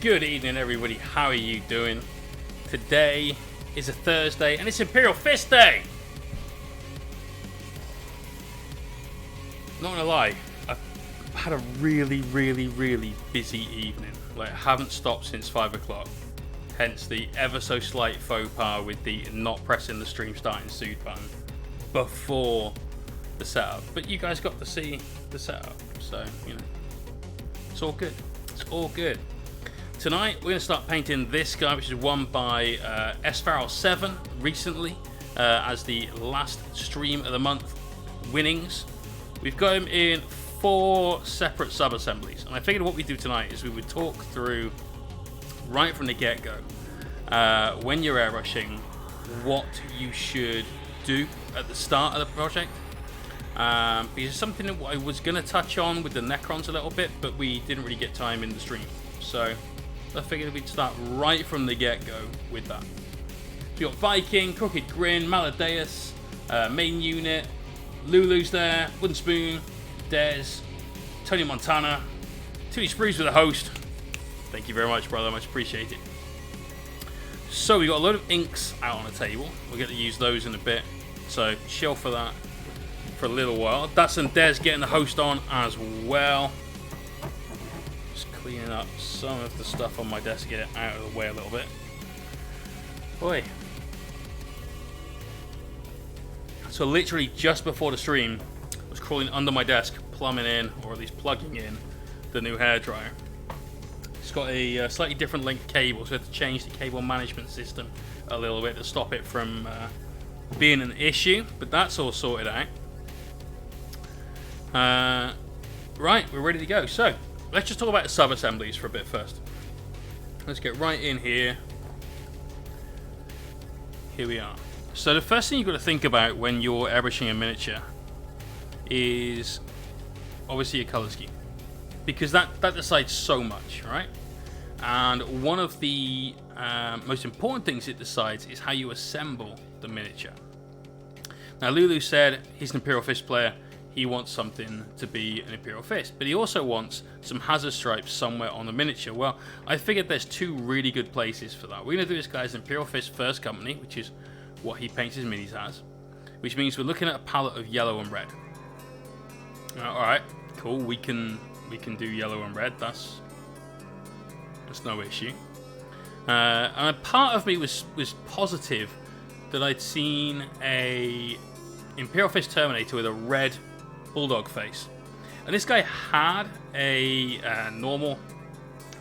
Good evening, everybody. How are you doing? Today is a Thursday, and it's Imperial Fist Day! Not gonna lie, I've had a really busy evening. Like, I haven't stopped since 5 o'clock. Hence the ever so slight faux pas with the not pressing the stream starting soon button before the setup. But you guys got to see the setup, so, you know, it's all good. It's all good. Tonight, we're going to start painting this guy, which is won by S-Farrell7 recently as the last stream of the month winnings. We've got him in 4 separate sub-assemblies. And I figured what we'd do tonight is we would talk through, right from the get-go, when you're airbrushing, what you should do at the start of the project. Because it's something that I was going to touch on with the Necrons a little bit, but we didn't really get time in the stream. So I figured we'd start right from the get-go with that. So you got Viking, Crooked Grin, Maladaeus, main unit, Lulu's there, Wooden Spoon, Dez, Tony Montana, Toonie Sprues with a host. Thank you very much, brother. Much appreciated. So we got a load of inks out on the table. We'll get to use those in a bit. So chill for that for a little while. That's and Dez getting the host on as well. Just cleaning up some of the stuff on my desk, get it out of the way a little bit. Boy. So literally just before the stream, I was crawling under my desk, plumbing in, or at least plugging in, the new hairdryer. It's got a slightly different length cable, so I had to change the cable management system a little bit to stop it from being an issue, but that's all sorted out. Right, we're ready to go. So, let's just talk about the sub-assemblies for a bit first. Let's get right in here. Here we are. So the first thing you've got to think about when you're airbrushing a miniature is obviously your color scheme, because that decides so much, right? And one of the most important things it decides is how you assemble the miniature. Now Lulu said he's an Imperial Fist player. He wants something to be an Imperial Fist, but he also wants some hazard stripes somewhere on the miniature. Well, I figured there's 2 really good places for that. We're going to do this guy's Imperial Fist First Company, which is what he paints his minis as, which means we're looking at a palette of yellow and red. Alright, cool, we can do yellow and red, that's no issue. And a part of me was positive that I'd seen a Imperial Fist Terminator with a red bulldog face, and this guy had a normal,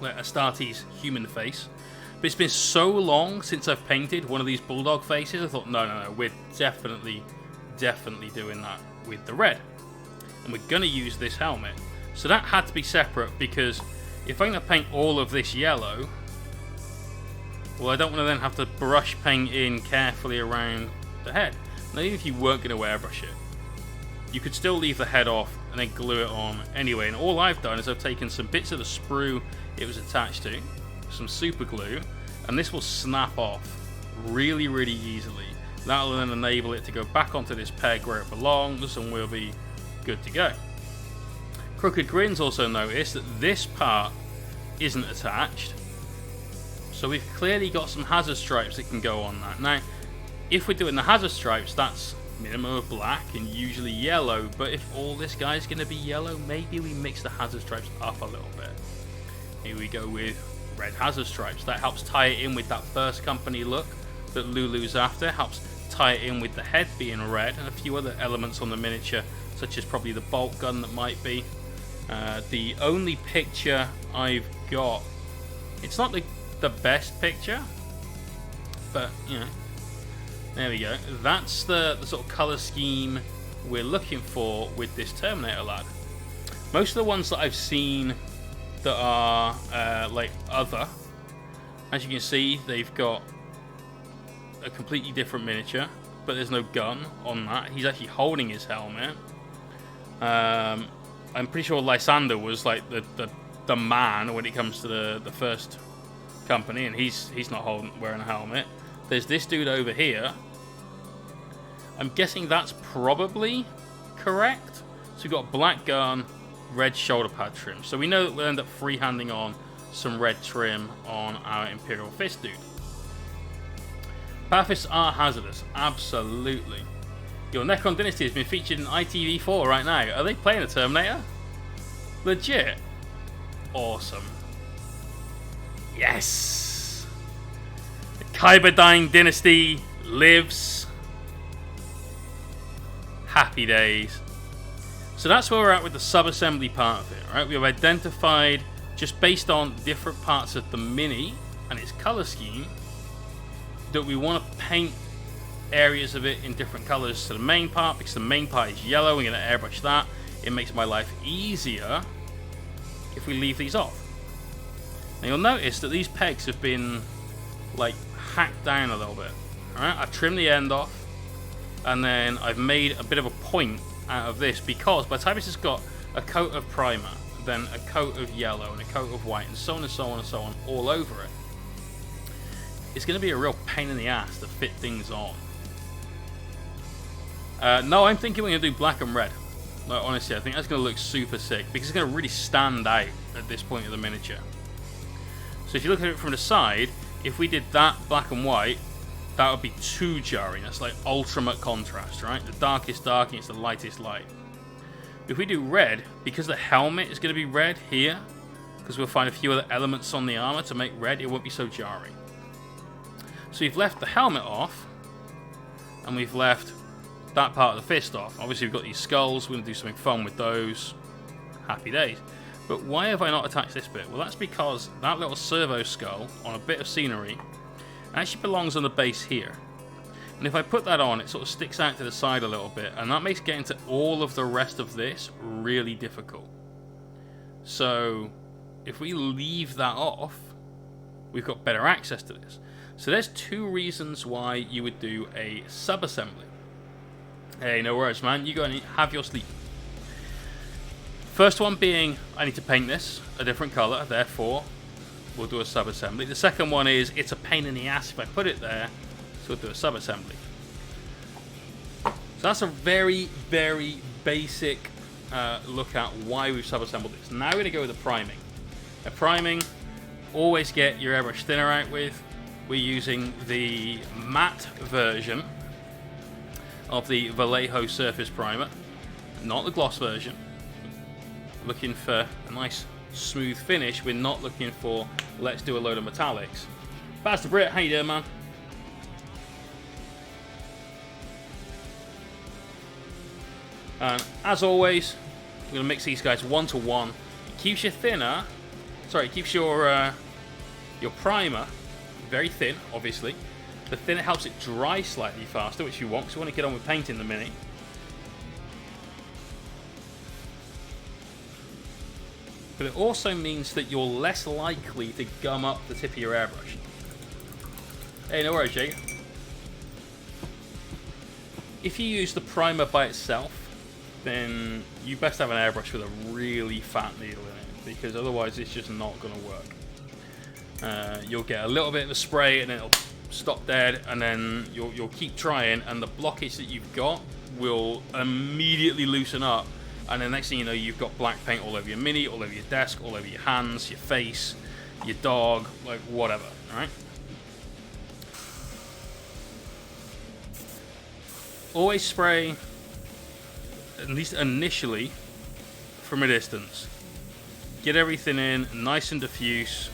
like Astartes human face, but it's been so long since I've painted one of these bulldog faces. I thought, no, we're definitely doing that with the red, and we're gonna use this helmet. So that had to be separate, because if I'm gonna paint all of this yellow, well, I don't want to then have to brush paint in carefully around the head. Now, even if you weren't going to airbrush it, you could still leave the head off and then glue it on anyway. And all I've done is I've taken some bits of the sprue it was attached to, some super glue, and this will snap off really easily. That'll then enable it to go back onto this peg where it belongs, and we'll be good to go. Crooked Grin's also noticed that this part isn't attached, so we've clearly got some hazard stripes that can go on that. Now, if we're doing the hazard stripes, that's minimum of black and usually yellow, but if all this guy's going to be yellow, maybe we mix the hazard stripes up a little bit. Here we go with red hazard stripes. That helps tie it in with that First Company look that Lulu's after, helps tie it in with the head being red and a few other elements on the miniature, such as probably the bolt gun that might be. The only picture I've got, it's not the best picture, but you know, there we go. That's the sort of colour scheme we're looking for with this Terminator lad. Most of the ones that I've seen that are like other, as you can see, they've got a completely different miniature, but there's no gun on that. He's actually holding his helmet. I'm pretty sure Lysander was like the man when it comes to the First Company, and he's not wearing a helmet. There's this dude over here. I'm guessing that's probably correct. So we've got black gun, red shoulder pad trim. So we know that we'll end up freehanding on some red trim on our Imperial Fist dude. Pathfists are hazardous, absolutely. Your Necron Dynasty has been featured in ITV4 right now. Are they playing a Terminator? Legit? Awesome. Yes! The Kyberdyne Dynasty lives. Happy days. So that's where we're at with the sub-assembly part of it, right? We have identified, just based on different parts of the Mini and its color scheme, that we want to paint areas of it in different colors to the main part, because the main part is yellow. We're going to airbrush that. It makes my life easier if we leave these off. Now you'll notice that these pegs have been like hacked down a little bit. Alright, I've trimmed the end off, and then I've made a bit of a point out of this, because by the time it's just got a coat of primer, then a coat of yellow and a coat of white, and so on and so on and so on all over it, it's going to be a real pain in the ass to fit things on. No, I'm thinking we're going to do black and red. Like, honestly, I think that's going to look super sick, because it's going to really stand out at this point of the miniature. So if you look at it from the side, if we did that black and white, that would be too jarring. That's like ultimate contrast, right? The darkest dark and it's the lightest light. If we do red, because the helmet is going to be red here, because we'll find a few other elements on the armor to make red, it won't be so jarring. So we've left the helmet off, and we've left that part of the fist off. Obviously we've got these skulls, we're going to do something fun with those. Happy days. But why have I not attached this bit? Well, that's because that little servo skull on a bit of scenery actually belongs on the base here. And if I put that on, it sort of sticks out to the side a little bit, and that makes getting to all of the rest of this really difficult. So if we leave that off, we've got better access to this. So there's two reasons why you would do a sub-assembly. Hey, no worries, man. You go and have your sleep. First one being, I need to paint this a different color, therefore we'll do a sub-assembly. The second one is, it's a pain in the ass if I put it there, so we'll do a sub-assembly. So that's a very, very basic look at why we've sub-assembled this. Now we're going to go with the priming. Priming, always get your airbrush thinner out with. We're using the matte version of the Vallejo Surface Primer, not the gloss version. Looking for a nice smooth finish. We're not looking for, let's do a load of metallics. Pastor Britt, how you doing, man? And as always, we're going to mix these guys 1 to 1. It keeps you thinner. Sorry, it keeps your primer very thin, obviously. The thinner helps it dry slightly faster, which you want, because you want to get on with painting the Mini. But it also means that you're less likely to gum up the tip of your airbrush. Hey, no worries, Jake. If you use the primer by itself, then you best have an airbrush with a really fat needle in it, because otherwise it's just not going to work. You'll get a little bit of a spray and then it'll stop dead, and then you'll keep trying, and the blockage that you've got will immediately loosen up, and the next thing you know, you've got black paint all over your Mini, all over your desk, all over your hands, your face, your dog, like whatever. Alright? Always spray, at least initially, from a distance. Get everything in nice and diffuse.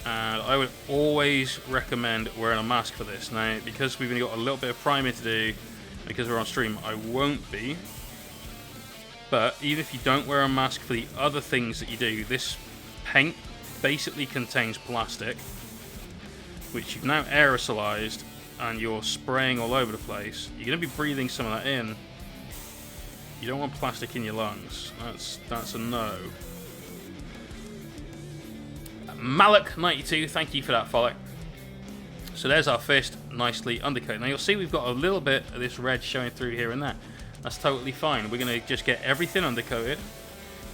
And I would always recommend wearing a mask for this. Now, because we've only got a little bit of priming to do, because we're on stream, I won't be. But even if you don't wear a mask for the other things that you do, this paint basically contains plastic, which you've now aerosolized, and you're spraying all over the place. You're going to be breathing some of that in. You don't want plastic in your lungs. That's a no. Malik92, thank you for that follow. So there's our fist, nicely undercoated. Now you'll see we've got a little bit of this red showing through here and there. That's totally fine. We're going to just get everything undercoated,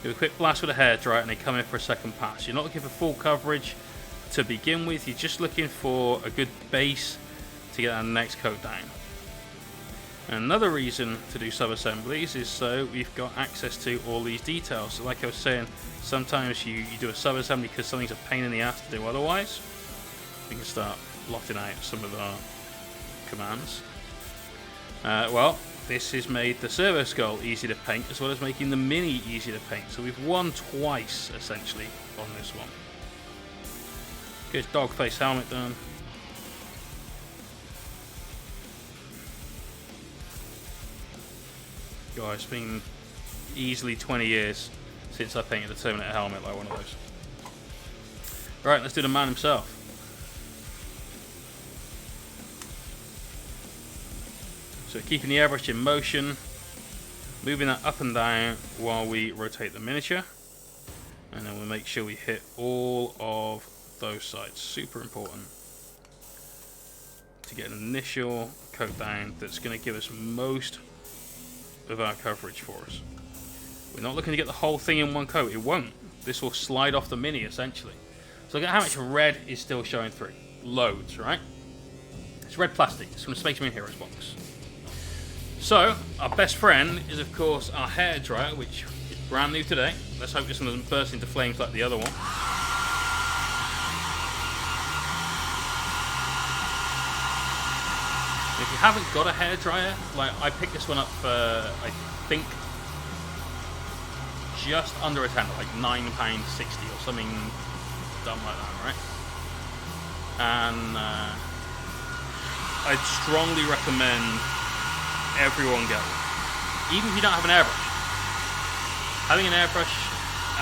do a quick blast with a hairdryer, and then come in for a second pass. You're not looking for full coverage to begin with. You're just looking for a good base to get that next coat down. Another reason to do sub-assemblies is so we've got access to all these details. So like I was saying, sometimes you do a sub-assembly because something's a pain in the ass to do otherwise. We can start blotting out some of our commands. Well, this has made the servo skull easy to paint, as well as making the mini easy to paint. So we've won twice, essentially, on this one. Get his dog face helmet done. God, it's been easily 20 years since I painted a Terminator helmet like one of those. Right, let's do the man himself. So keeping the airbrush in motion, moving that up and down while we rotate the miniature, and then we'll make sure we hit all of those sides. Super important to get an initial coat down that's going to give us most of our coverage for us. We're not looking to get the whole thing in one coat. It won't. This will slide off the mini essentially. So look at how much red is still showing through. Loads, right? It's red plastic. It's from the Space Marine Heroes box. So our best friend is of course our hair dryer, which is brand new today. Let's hope this one doesn't burst into flames like the other one. If you haven't got a hairdryer, like I picked this one up for, I think, just under a tenner, like £9.60 or something dumb like that, right? And I'd strongly recommend everyone get one, even if you don't have an airbrush. Having an airbrush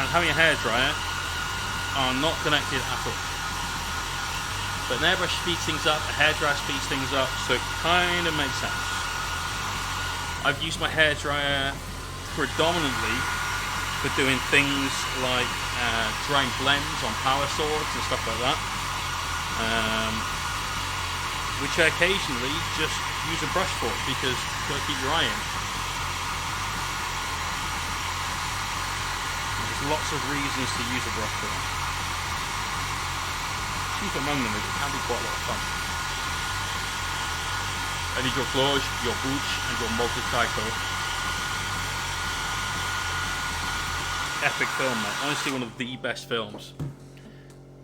and having a hairdryer are not connected at all. But an airbrush speeds things up, a hairdryer speeds things up, so it kind of makes sense. I've used my hairdryer predominantly for doing things like drying blends on power swords and stuff like that, which I occasionally just use a brush for because you've got to keep your eye in. There's lots of reasons to use a brush for that. Chief among them is it can be quite a lot of fun. I need your claws, your boots, and your multi-cycle. Epic film, mate. Honestly, one of the best films.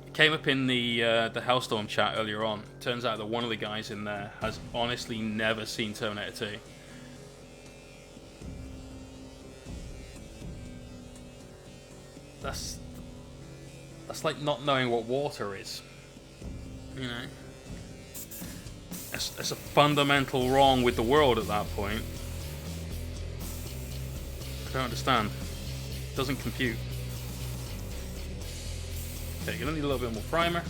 It came up in the Hellstorm chat earlier on. Turns out that one of the guys in there has honestly never seen Terminator 2. That's like not knowing what water is. You know, it's a fundamental wrong with the world at that point. I don't understand. It doesn't compute. Okay, you're gonna need a little bit more primer.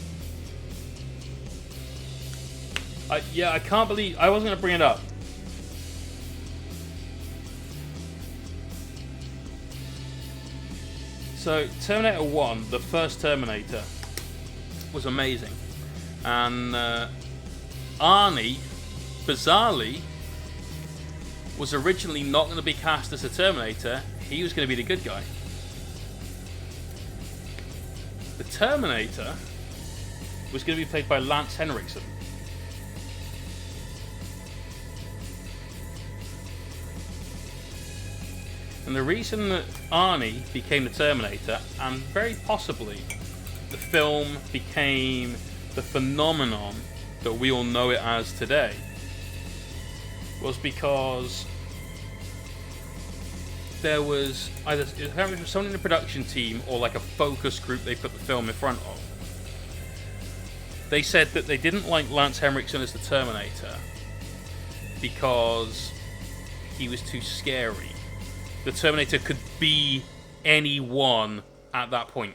Yeah, I can't believe I wasn't gonna bring it up. So Terminator 1, the first Terminator, was amazing. And Arnie, bizarrely, was originally not going to be cast as a Terminator. He was going to be the good guy. The Terminator was going to be played by Lance Henriksen. And the reason that Arnie became the Terminator, and very possibly the film became the phenomenon that we all know it as today, was because there was either someone in the production team or like a focus group they put the film in front of. They said that they didn't like Lance Henriksen as the Terminator because he was too scary. The Terminator could be anyone at that point.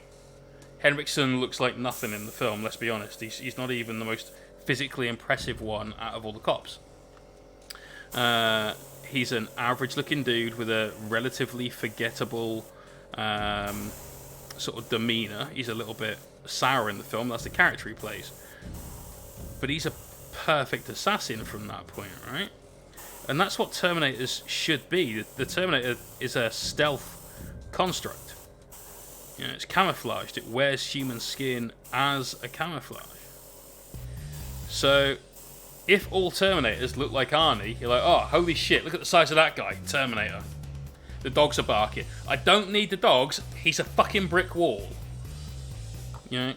Henriksen looks like nothing in the film, let's be honest. He's not even the most physically impressive one out of all the cops. He's an average-looking dude with a relatively forgettable sort of demeanour. He's a little bit sour in the film, that's the character he plays. But he's a perfect assassin from that point, right? And that's what Terminators should be. The Terminator is a stealth construct. You know, it's camouflaged. It wears human skin as a camouflage. So if all Terminators look like Arnie, you're like, oh, holy shit, look at the size of that guy, Terminator. The dogs are barking. I don't need the dogs, he's a fucking brick wall. You know?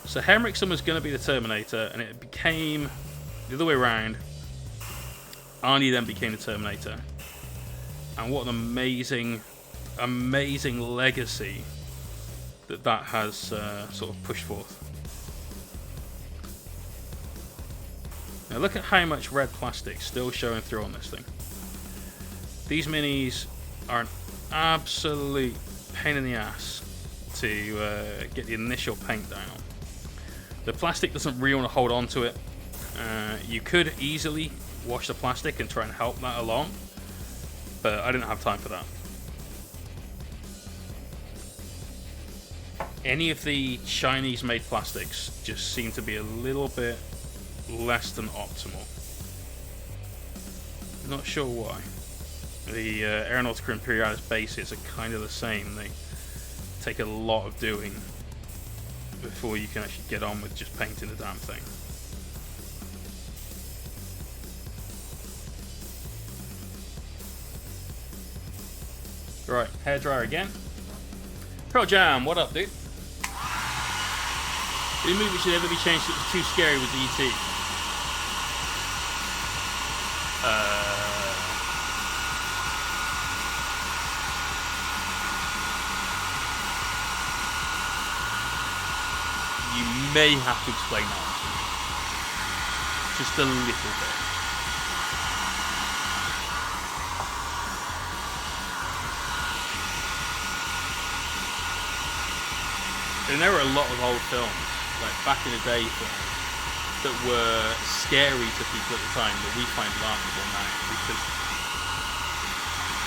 So Henriksen was going to be the Terminator, and it became the other way around. Arnie then became the Terminator. And what an amazing, amazing legacy that has sort of pushed forth. Now look at how much red plastic's still showing through on this thing. These minis are an absolute pain in the ass to get the initial paint down on. The plastic doesn't really want to hold on to it. You could easily wash the plastic and try and help that along, but I didn't have time for that. Any of the Chinese made plastics just seem to be a little bit less than optimal. Not sure why. The Aeronautica Imperialis bases are kind of the same. They take a lot of doing before you can actually get on with just painting the damn thing. Right, hairdryer again. Pearl Jam, what up, dude? The movie should ever be changed. It was too scary with E.T. You may have to explain that to me. Just a little bit. And there were a lot of old films, like back in the day, films that were scary to people at the time that we find laughable now, because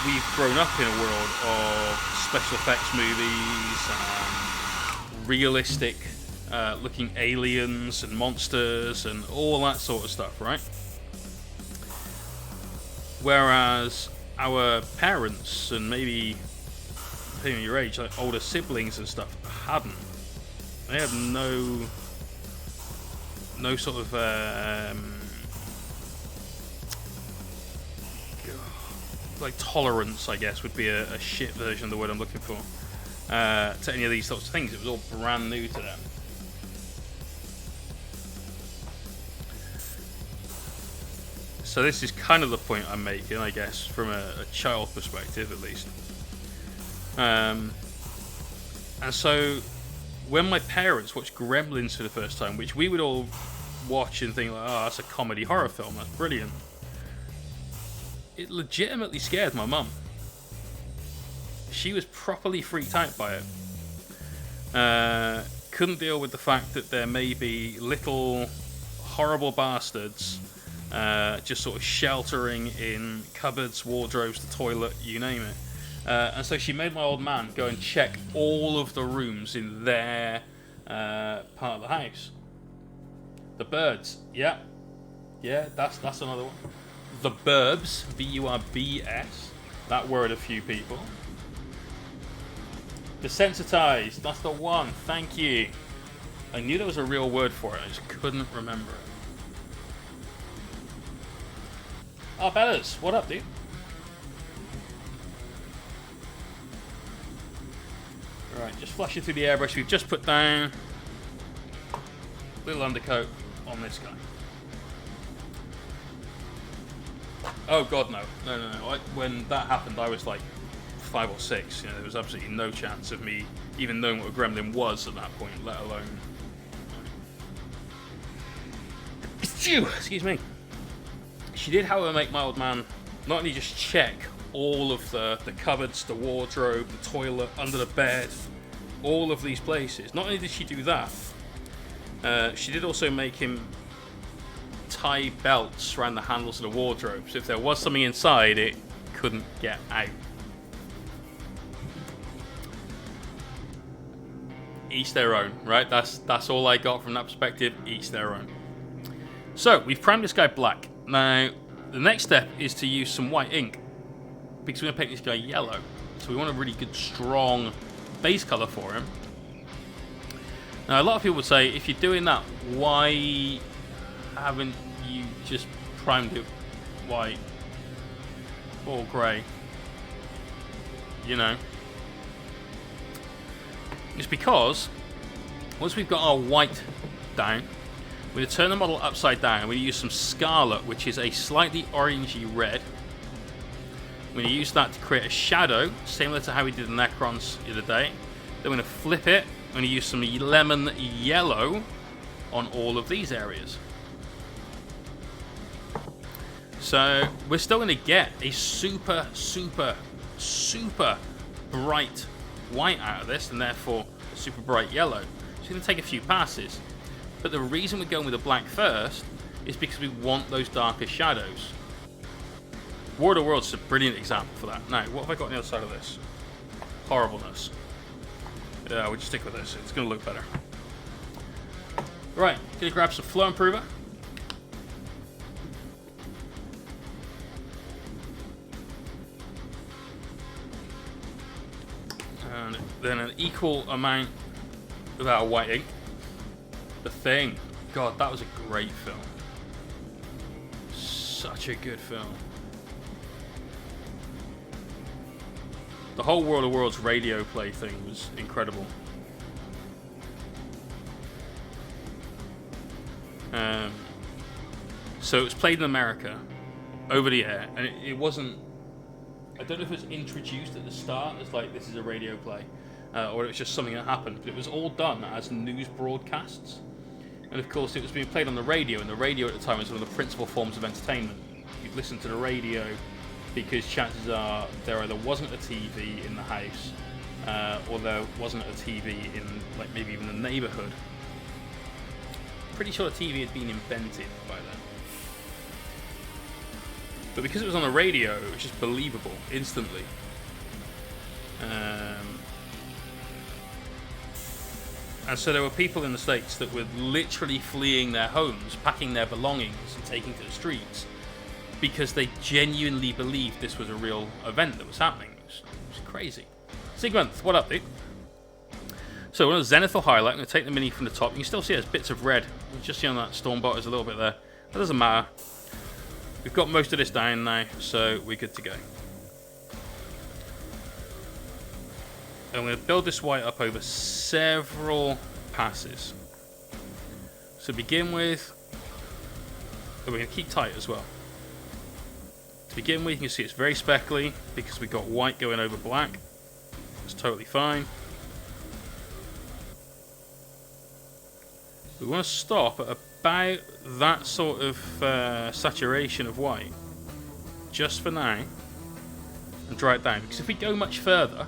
we've grown up in a world of special effects movies and realistic looking aliens and monsters and all that sort of stuff, right? Whereas our parents and maybe, depending on your age, like older siblings and stuff, hadn't. They had no sort of like tolerance, I guess, would be a shit version of the word I'm looking for, to any of these sorts of things. It was all brand new to them. So this is kind of the point I'm making, I guess, from a child perspective at least. And so when my parents watched Gremlins for the first time, which we would all watch and think, like, oh, that's a comedy horror film, that's brilliant, it legitimately scared my mum. She was properly freaked out by it. Couldn't deal with the fact that there may be little horrible bastards just sort of sheltering in cupboards, wardrobes, the toilet, you name it. And so she made my old man go and check all of the rooms in their part of the house. The birds, yeah, that's another one. The burbs, B-U-R-B-S, that worried a few people. Desensitized, that's the one, thank you. I knew there was a real word for it, I just couldn't remember it. Oh, Bellas, what up, dude? Right, just flushing through the airbrush we've just put down. Little undercoat on this guy. Oh god, no. No. When that happened, I was like 5 or 6. You know, there was absolutely no chance of me even knowing what a gremlin was at that point, let alone... Excuse me. She did, however, make my old man not only just check all of the cupboards, the wardrobe, the toilet, under the bed, all of these places. Not only did she do that, she did also make him tie belts around the handles of the wardrobe, so if there was something inside, it couldn't get out. Each their own, right? That's all I got from that perspective. Each their own. So we've primed this guy black. Now the next step is to use some white ink, because we're going to paint this guy yellow. So we want a really good, strong base color for him. Now, a lot of people would say, if you're doing that, why haven't you just primed it white or grey? You know? It's because once we've got our white down, we're going to turn the model upside down. We're going to use some scarlet, which is a slightly orangey red. We're going to use that to create a shadow, similar to how we did the Necrons the other day. Then we're going to flip it. We're going to use some lemon yellow on all of these areas. So we're still going to get a super, super, super bright white out of this, and therefore a super bright yellow. So it's going to take a few passes. But the reason we're going with the black first is because we want those darker shadows. War of the Worlds is a brilliant example for that. Now, what have I got on the other side of this? Horribleness. Yeah, we'll just stick with this. It's going to look better. Right, going to grab some flow improver. And then an equal amount of our white ink. The Thing. God, that was a great film. Such a good film. The whole World of Worlds radio play thing was incredible. So it was played in America, over the air, and it wasn't... I don't know if it was introduced at the start as like, this is a radio play, or it was just something that happened, but it was all done as news broadcasts. And of course it was being played on the radio, and the radio at the time was one of the principal forms of entertainment. You'd listen to the radio because chances are there either wasn't a TV in the house, or there wasn't a TV in like maybe even the neighbourhood. Pretty sure the TV had been invented by then. But because it was on the radio, it was just believable instantly. And so there were people in the States that were literally fleeing their homes, packing their belongings and taking to the streets because they genuinely believed this was a real event that was happening. It was crazy. Sigmund, what up, dude? So we're on the zenithal highlight. I'm going to take the mini from the top. You can still see there's bits of red. You can just see on that Stormbot there's a little bit there. That doesn't matter. We've got most of this down now, so we're good to go. I'm going to build this white up over several passes. So to begin with, we're going to keep tight as well. To begin with, you can see it's very speckly because we've got white going over black. It's totally fine. We want to stop at about that sort of saturation of white, just for now, and dry it down. Because if we go much further,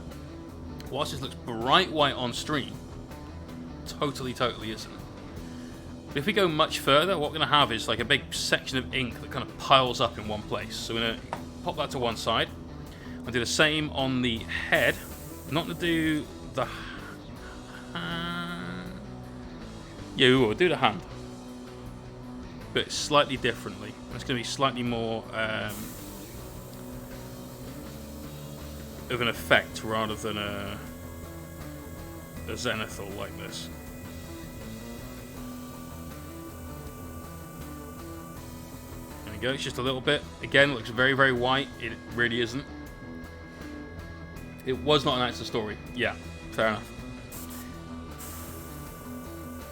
whilst this looks bright white on stream, totally isn't. But if we go much further, what we're going to have is like a big section of ink that kind of piles up in one place. So we're going to pop that to one side. I'll do the same on the head. I'm not going to do the hand. Yeah, we will do the hand, but slightly differently. It's going to be slightly more of an effect rather than a zenithal like this. There we go, it's just a little bit. Again, it looks very white. It really isn't. It was not announced the story. Yeah, fair enough.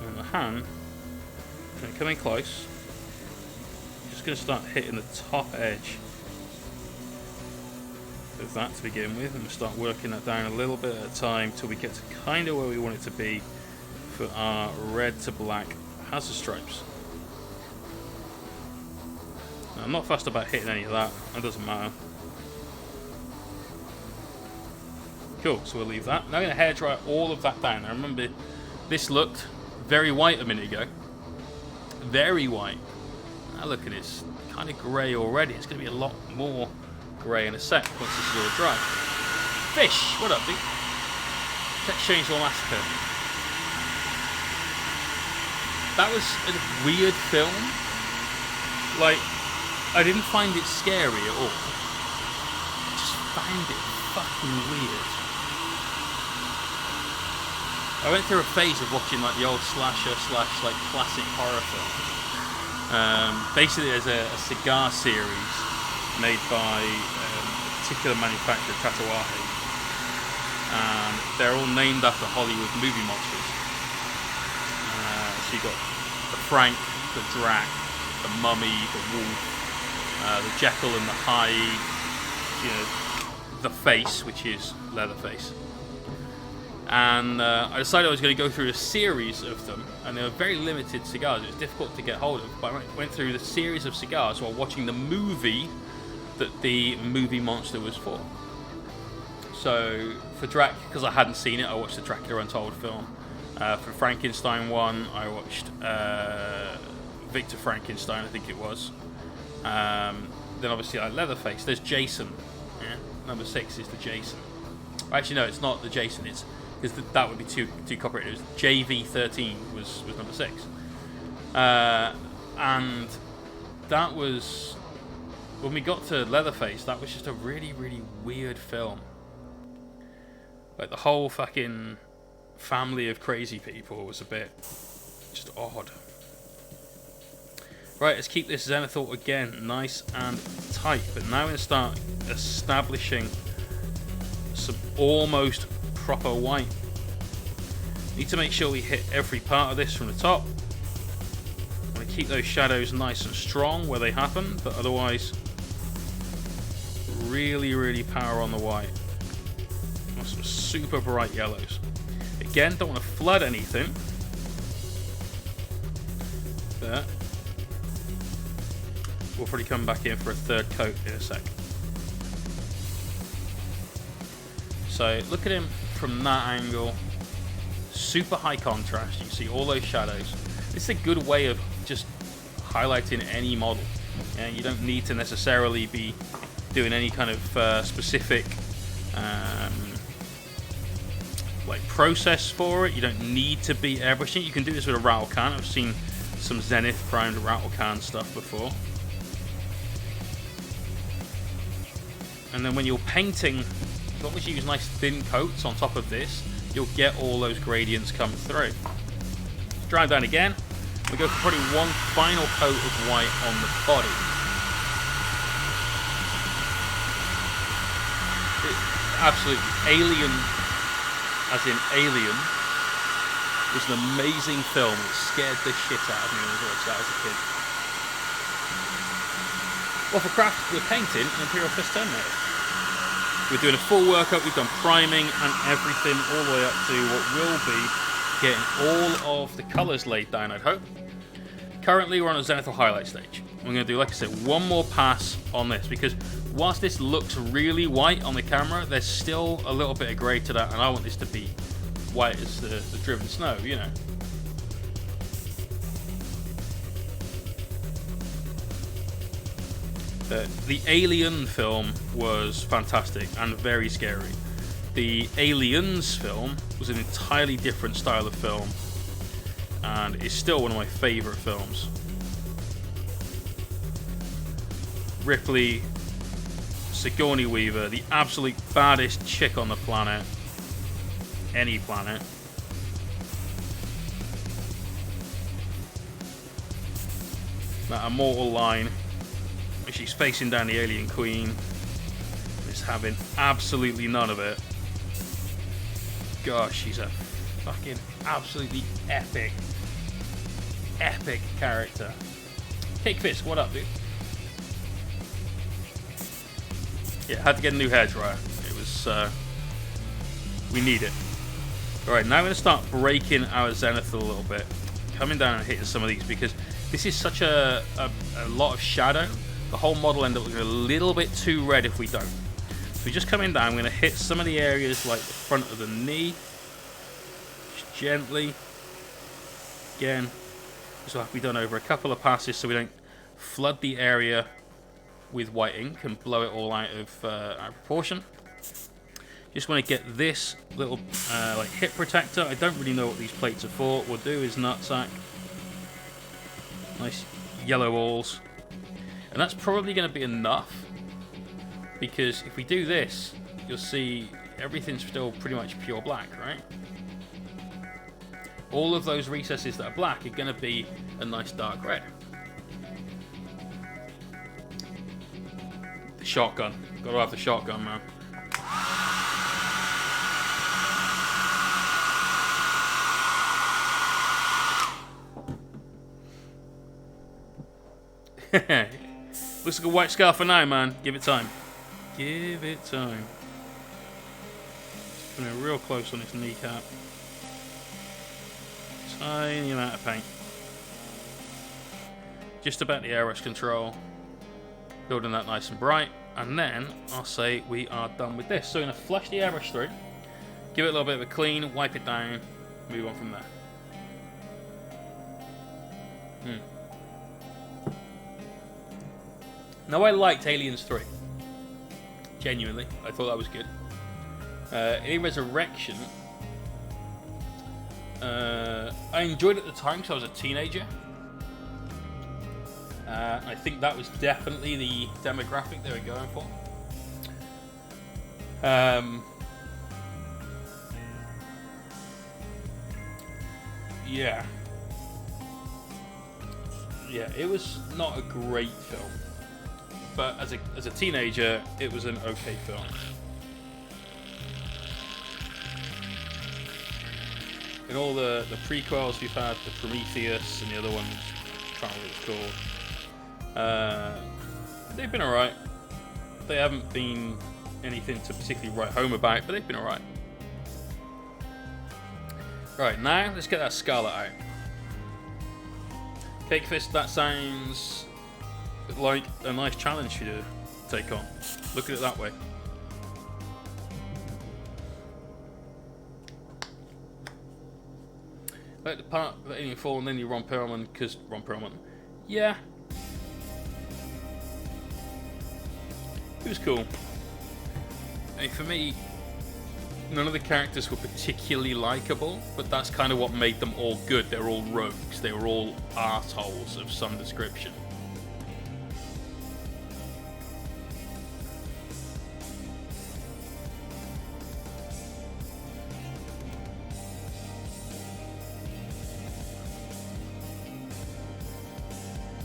And the hand, coming close. Just going to start hitting the top edge of that to begin with, and we'll start working that down a little bit at a time till we get to kind of where we want it to be for our red to black hazard stripes. Now, I'm not fussed about hitting any of that, that doesn't matter. Cool, so we'll leave that. Now I'm going to hair dry all of that down. Now remember, this looked very white a minute ago. Very white. Now look at this, kind of grey already. It's going to be a lot more grey in a sec once this is all dry. Fish, what up, dude? Let's change all massacre. That was a weird film. Like, I didn't find it scary at all. I just found it fucking weird. I went through a phase of watching like the old slasher / like classic horror films, Basically, there's a cigar series made by a particular manufacturer, Tatuaje, and they're all named after Hollywood movie monsters. So you got the Frank, the Drac, the Mummy, the Wolf, the Jekyll and the Hyde, you know, the Face, which is Leatherface. And I decided I was going to go through a series of them, and they were very limited cigars. It was difficult to get hold of, but I went through the series of cigars while watching the movie that the movie monster was for. So for Drac, because I hadn't seen it, I watched the Dracula Untold film. For Frankenstein one, I watched Victor Frankenstein, I think it was. Then obviously Leatherface. There's Jason. Yeah? Number 6 is the Jason. Actually, no, it's not the Jason. It's because that would be too copyrighted. It was JV13 was number 6. And that was, when we got to Leatherface, that was just a really, really weird film. Like, the whole fucking family of crazy people was a bit just odd. Right, let's keep this zenithal again nice and tight, but now we're going to start establishing some almost proper white. Need to make sure we hit every part of this from the top. Want to keep those shadows nice and strong where they happen, but otherwise really, really power on the white. Want some super bright yellows. Again, don't want to flood anything, but we'll probably come back in for a third coat in a sec. So look at him from that angle. Super high contrast. You can see all those shadows. This is a good way of just highlighting any model. Yeah, you don't need to necessarily be doing any kind of specific like process for it. You don't need to be airbrushing. You can do this with a rattle can. I've seen some Zenith primed rattle can stuff before. And then when you're painting, as long as you use nice thin coats on top of this, you'll get all those gradients come through. Let's dry down again. We go for probably one final coat of white on the body. Absolutely alien, as in Alien, was an amazing film. It scared the shit out of me when I watched that as a kid. Well, for craft, we're painting an Imperial Terminator. We're doing a full workup. We've done priming and everything all the way up to what will be getting all of the colours laid down, I'd hope. Currently, we're on a zenithal highlight stage. We're going to do, like I said, one more pass on this, because whilst this looks really white on the camera, there's still a little bit of grey to that, and I want this to be white as the driven snow, you know. The Alien film was fantastic and very scary. The Aliens film was an entirely different style of film, and is still one of my favourite films. Ripley, Sigourney Weaver, the absolute baddest chick on the planet. Any planet. That immortal line where she's facing down the alien queen, is having absolutely none of it. Gosh, she's a fucking absolutely epic character. Cake Fisk, what up, dude? Yeah, had to get a new hairdryer. It was, we need it. Alright, now I'm going to start breaking our zenith a little bit. Coming down and hitting some of these, because this is such a lot of shadow. The whole model ends up looking a little bit too red if we don't. So we're just coming down, I'm going to hit some of the areas like the front of the knee. Just gently. Again, this will have to be done over a couple of passes so we don't flood the area with white ink and blow it all out of proportion. Just want to get this little like hip protector. I don't really know what these plates are for. What we'll do is nutsack. Nice yellow balls. And that's probably going to be enough, because if we do this, you'll see everything's still pretty much pure black, right? All of those recesses that are black are going to be a nice dark red. shotgun. Gotta have the shotgun, man. Looks like a white scar for now, man. Give it time. Give it time. Just putting it real close on its kneecap. Tiny amount of paint. Just about the airbrush control. Building that nice and bright. And then I'll say we are done with this. So we're going to flush the airbrush through. Give it a little bit of a clean. Wipe it down. Move on from there. Now, I liked Aliens 3. Genuinely. I thought that was good. In Resurrection, I enjoyed it at the time because I was a teenager. I think that was definitely the demographic they were going for. Yeah. Yeah, it was not a great film. But as a teenager, it was an okay film. In all the prequels we've had, the Prometheus and the other ones, I can't remember what it's called. They've been alright. They haven't been anything to particularly write home about, but they've been alright. Right, now let's get that Scarlet out. Cake Fist, that sounds like a nice challenge for you to take on. Look at it that way. Like the part that Alien Fall and then you Ron Perlman, because Ron Perlman. Yeah. It was cool. And for me, none of the characters were particularly likable, but that's kind of what made them all good. They were all rogues. They were all arseholes of some description.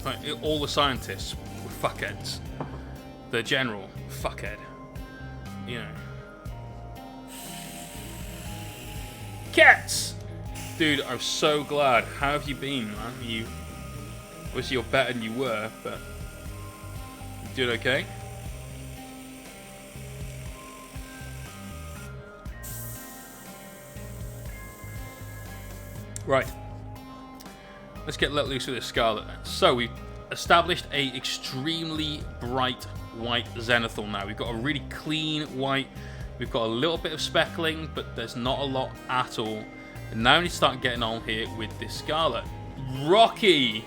Right, all the scientists were fuckheads. The general, fuckhead. You know. Cats! Dude, I'm so glad. How have you been, man? You obviously you're better than you were, but you doing okay? Right. Let's get let loose with this Scarlet then. So we've established a extremely bright white zenithal now. We've got a really clean white. We've got a little bit of speckling, but there's not a lot at all. And now we need to start getting on here with this Scarlet. Rocky!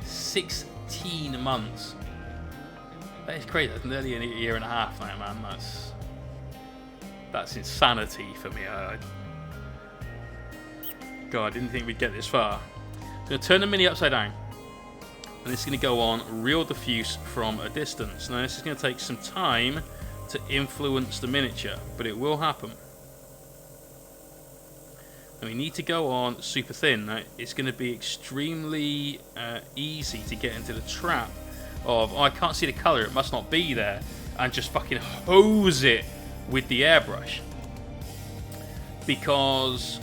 16 months. That is crazy. That's nearly a year and a half now, man. That's insanity for me. God, I didn't think we'd get this far. I'm going to turn the Mini upside down. And it's going to go on real diffuse from a distance. Now, this is going to take some time to influence the miniature, but it will happen. And we need to go on super thin. Now, it's going to be extremely easy to get into the trap of, oh, I can't see the colour, it must not be there, and just fucking hose it with the airbrush. Because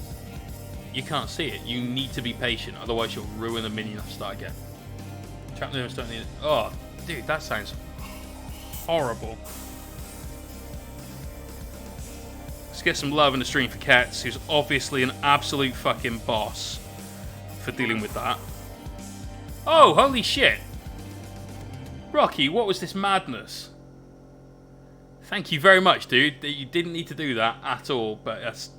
you can't see it. You need to be patient, otherwise you'll ruin the Mini enough to start again. Trap limits don't need it. Oh, dude, that sounds horrible. Let's get some love in the stream for Cats, who's obviously an absolute fucking boss for dealing with that. Oh, holy shit! Rocky, what was this madness? Thank you very much, dude. You didn't need to do that at all, but that's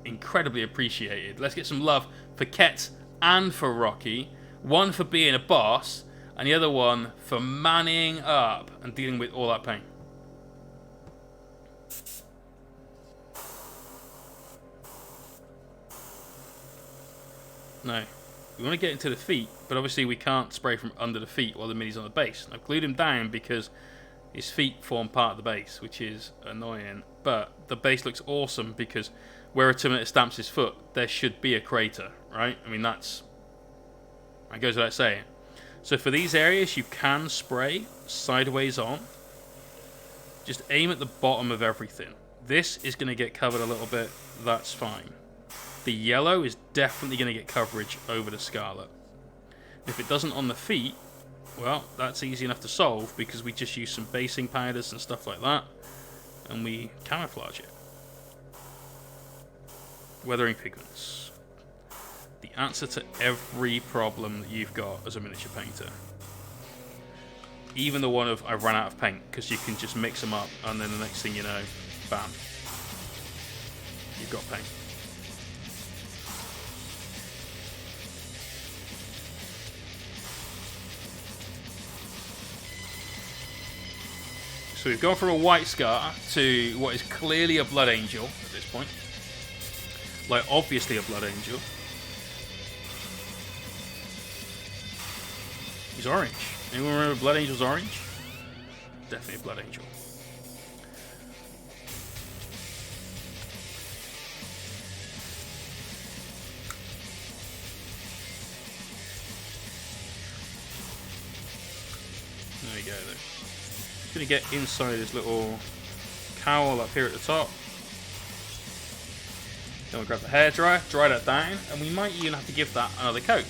incredibly appreciated. Let's get some love for Ket and for Rocky. One for being a boss, and the other one for manning up and dealing with all that pain. Now, we want to get into the feet, but obviously we can't spray from under the feet while the Mini's on the base. I've glued him down because his feet form part of the base, which is annoying. But the base looks awesome because where a Terminator stamps his foot, there should be a crater, right? I mean, that goes without saying. So for these areas, you can spray sideways on. just aim at the bottom of everything. This is going to get covered a little bit, that's fine. The yellow is definitely going to get coverage over the scarlet. If it doesn't on the feet, well, that's easy enough to solve because we just use some basing powders and stuff like that, and we camouflage it. Weathering pigments. The answer to every problem that you've got as a miniature painter. Even the one of I've run out of paint, because you can just mix them up and then the next thing you know, bam, you've got paint. So we've gone from a white scar to what is clearly a blood angel at this point. Like, obviously a blood angel. He's orange. Anyone remember Blood Angel's orange? Definitely a Blood Angel. There we go, though. Just going to get inside his little cowl up here at the top. Then we'll grab the hairdryer, dry that down, and we might even have to give that another coat.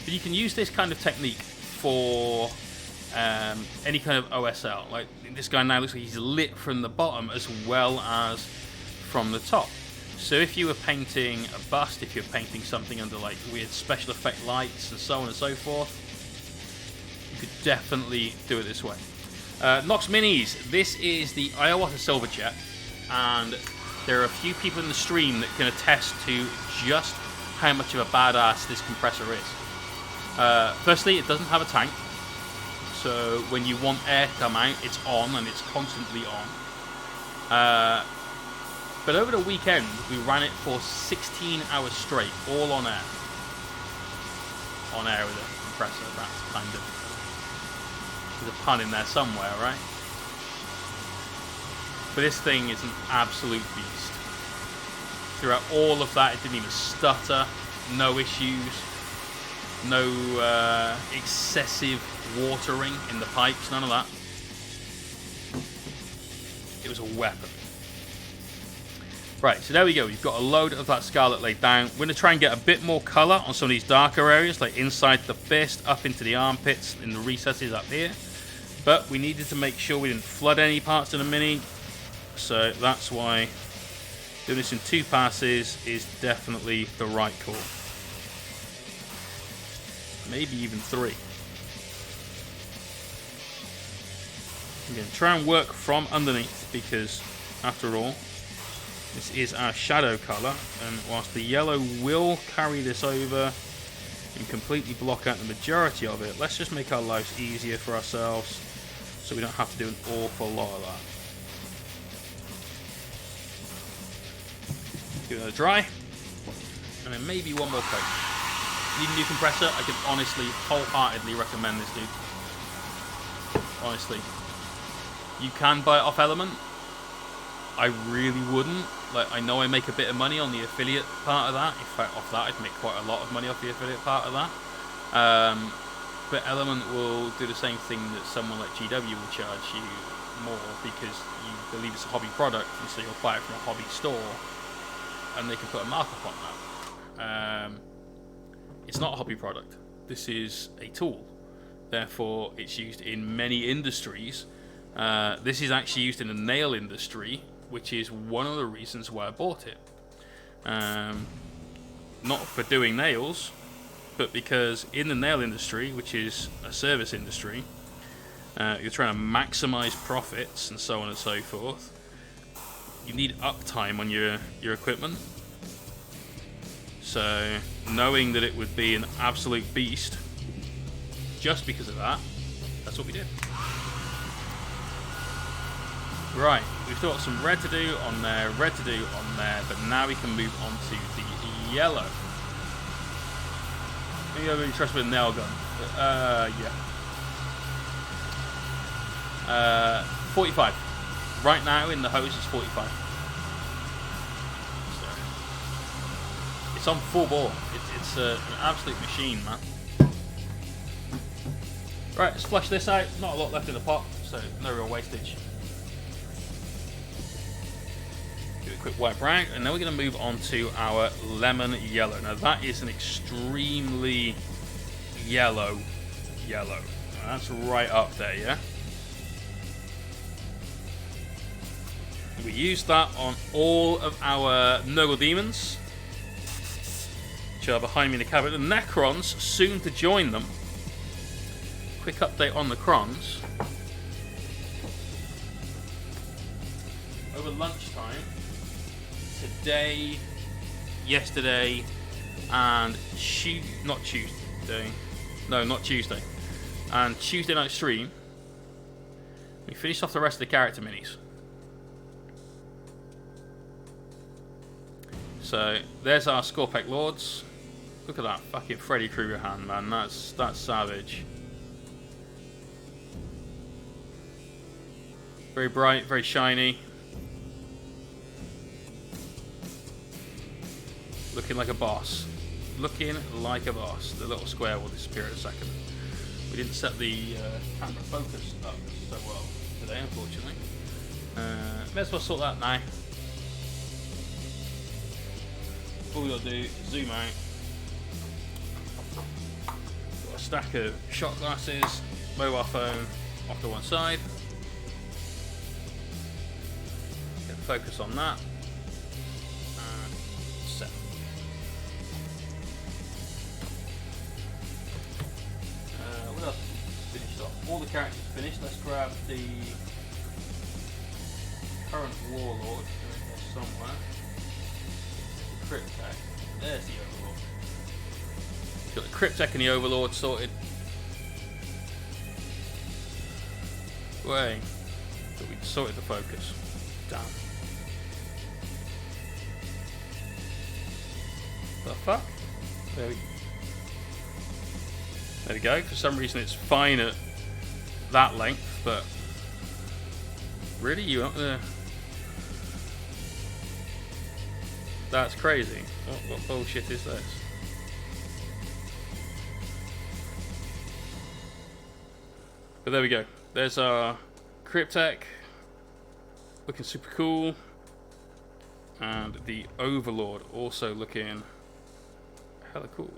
But you can use this kind of technique for any kind of OSL. Like, this guy now looks like he's lit from the bottom as well as from the top. So if you were painting a bust, if you're painting something under like weird special effect lights and so on and so forth, you could definitely do it this way. Nox Minis, this is the Iowata Silverjet, and there are a few people in the stream that can attest to just how much of a badass this compressor is. Firstly, it doesn't have a tank, so when you want air to come out, it's on and it's constantly on. But over the weekend, we ran it for 16 hours straight, all on air. On air with a compressor, that's kind of... There's a pun in there somewhere, right? But this thing is an absolute beast. Throughout all of that, it didn't even stutter, no issues, no excessive watering in the pipes, none of that. It was a weapon. Right, so there we go. We've got a load of that scarlet laid down. We're going to try and get a bit more colour on some of these darker areas, like inside the fist, up into the armpits, in the recesses up here. But we needed to make sure we didn't flood any parts of the Mini, so that's why doing this in 2 passes is definitely the right call. Maybe even 3. We're going to try and work from underneath because, after all, this is our shadow colour, and whilst the yellow will carry this over and completely block out the majority of it, let's just make our lives easier for ourselves so we don't have to do an awful lot of that. Give it a dry, and then maybe one more coat. Need a new compressor? I can honestly, wholeheartedly recommend this, dude. Honestly. You can buy it off Element. I really wouldn't. Like, I know I make a bit of money on the affiliate part of that. In fact, off that, I'd make quite a lot of money off the affiliate part of that. But Element will do the same thing that someone like GW will charge you more because you believe it's a hobby product, and so you'll buy it from a hobby store, and they can put a markup on that. It's not a hobby product. This is a tool. Therefore, it's used in many industries. This is actually used in the nail industry, which is one of the reasons why I bought it. Not for doing nails, but because in the nail industry, which is a service industry, you're trying to maximize profits and so on and so forth. You need uptime on your equipment. So knowing that it would be an absolute beast, just because of that, that's what we did. Right, we've still got some red to do on there, red to do on there, but now we can move on to the yellow. Maybe I'm really trust with a nail gun. But, yeah. 45. Right now in the hose is 45. So it's on full bore. It's an absolute machine, man. Right, let's flush this out. Not a lot left in the pot, so no real wastage. Give it a quick wipe rag, and then we're going to move on to our lemon yellow. Now that is an extremely yellow. That's right up there, yeah? We use that on all of our Nurgle demons, which are behind me in the cabinet. The Necrons, soon to join them. Quick update on the Crons. Over lunchtime, today, yesterday, and not Tuesday, and Tuesday night stream, we finished off the rest of the character minis. So there's our Scorpec Lords. Look at that fucking Freddy Krueger hand, man. That's savage. Very bright, very shiny. Looking like a boss. Looking like a boss. The little square will disappear in a second. We didn't set the camera focus up so well today, unfortunately. May as well sort that now. All we gotta do is zoom out. Got a stack of shot glasses, mobile phone off to one side. Get focus on that. And set. What else finished off? All the characters finished. Let's grab the current warlord in here somewhere. Cryptek. There's the Overlord. Got the Cryptek and the Overlord sorted. Way. But we sorted the focus. Damn. The fuck? There we go. For some reason it's fine at that length, but really, you up there? That's crazy. What bullshit is this? But there we go. There's our Cryptek. Looking super cool. And the Overlord also looking hella cool.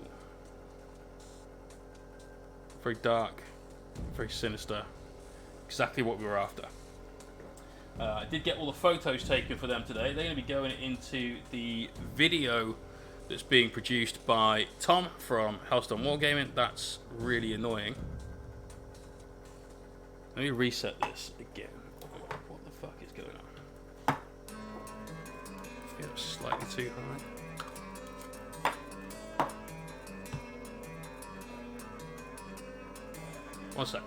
Very dark. Very sinister. Exactly what we were after. I did get all the photos taken for them today. They're going to be going into the video that's being produced by Tom from Hellstone Wargaming. That's really annoying. Let me reset this again. What the fuck is going on? I think it's slightly too high. One sec.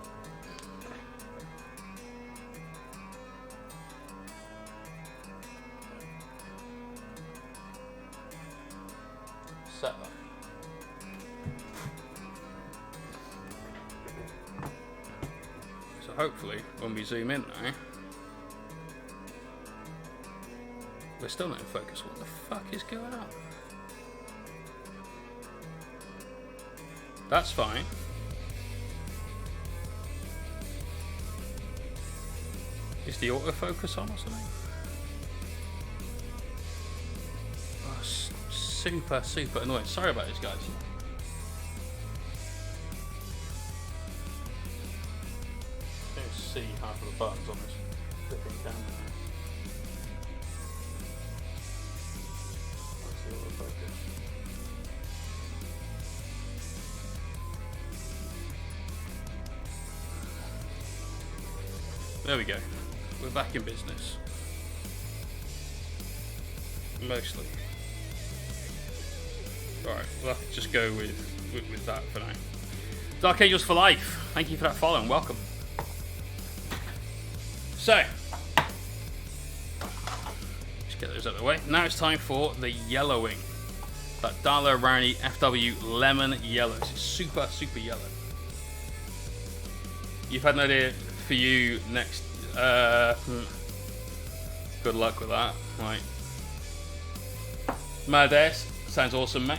Set that. So hopefully when we zoom in now, we're still not in focus. What the fuck is going on? That's fine. Is the autofocus on or something? Oh, super annoying. Sorry about this, guys. Let's see half of the buttons on this flipping camera. Let's see autofocus. There we go. We're back in business. Mostly. Alright, we'll have to just go with that for now. Dark Angels for life. Thank you for that follow and welcome. So, let's get those out of the way. Now it's time for the yellowing. That Dala Rani FW lemon yellow. It's super yellow. You've had an idea for you next. Good luck with that. Right. Madaes. Sounds awesome, mate.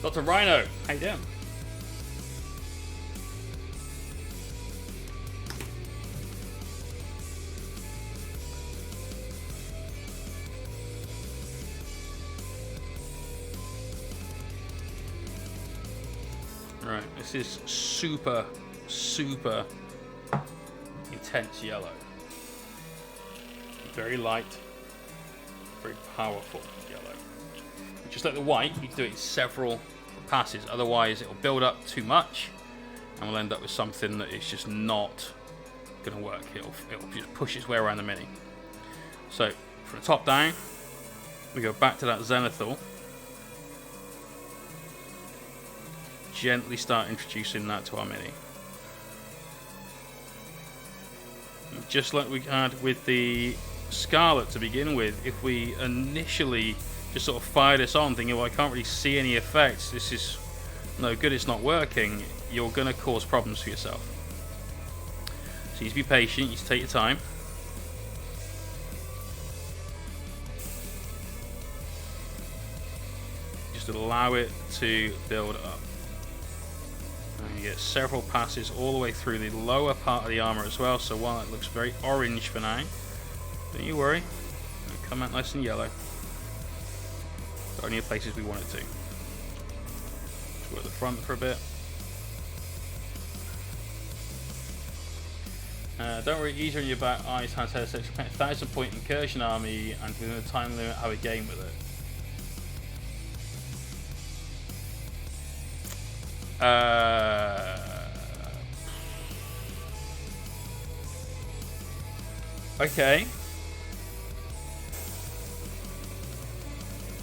Dr. Rhino, how you doing? This is super, super intense yellow. Very light, very powerful yellow. Just like the white, you can do it in several passes. Otherwise, it'll build up too much, and we'll end up with something that is just not going to work. It'll just push its way around the mini. So, from the top down, we go back to that zenithal. Gently start introducing that to our mini. And just like we had with the Scarlet to begin with, if we initially just sort of fire this on thinking, well, I can't really see any effects, this is no good, it's not working, you're going to cause problems for yourself. So you need to be patient, you need to take your time. Just allow it to build up. And you get several passes all the way through the lower part of the armor as well, so while it looks very orange for now, don't you worry, it'll come out nice and yellow. Only in places we want it to. Let's go at the front for a bit. Don't worry, easier on your back, eyes, hands, head, etc. 1,000-point incursion army, and within a time limit, have a game with it. Okay.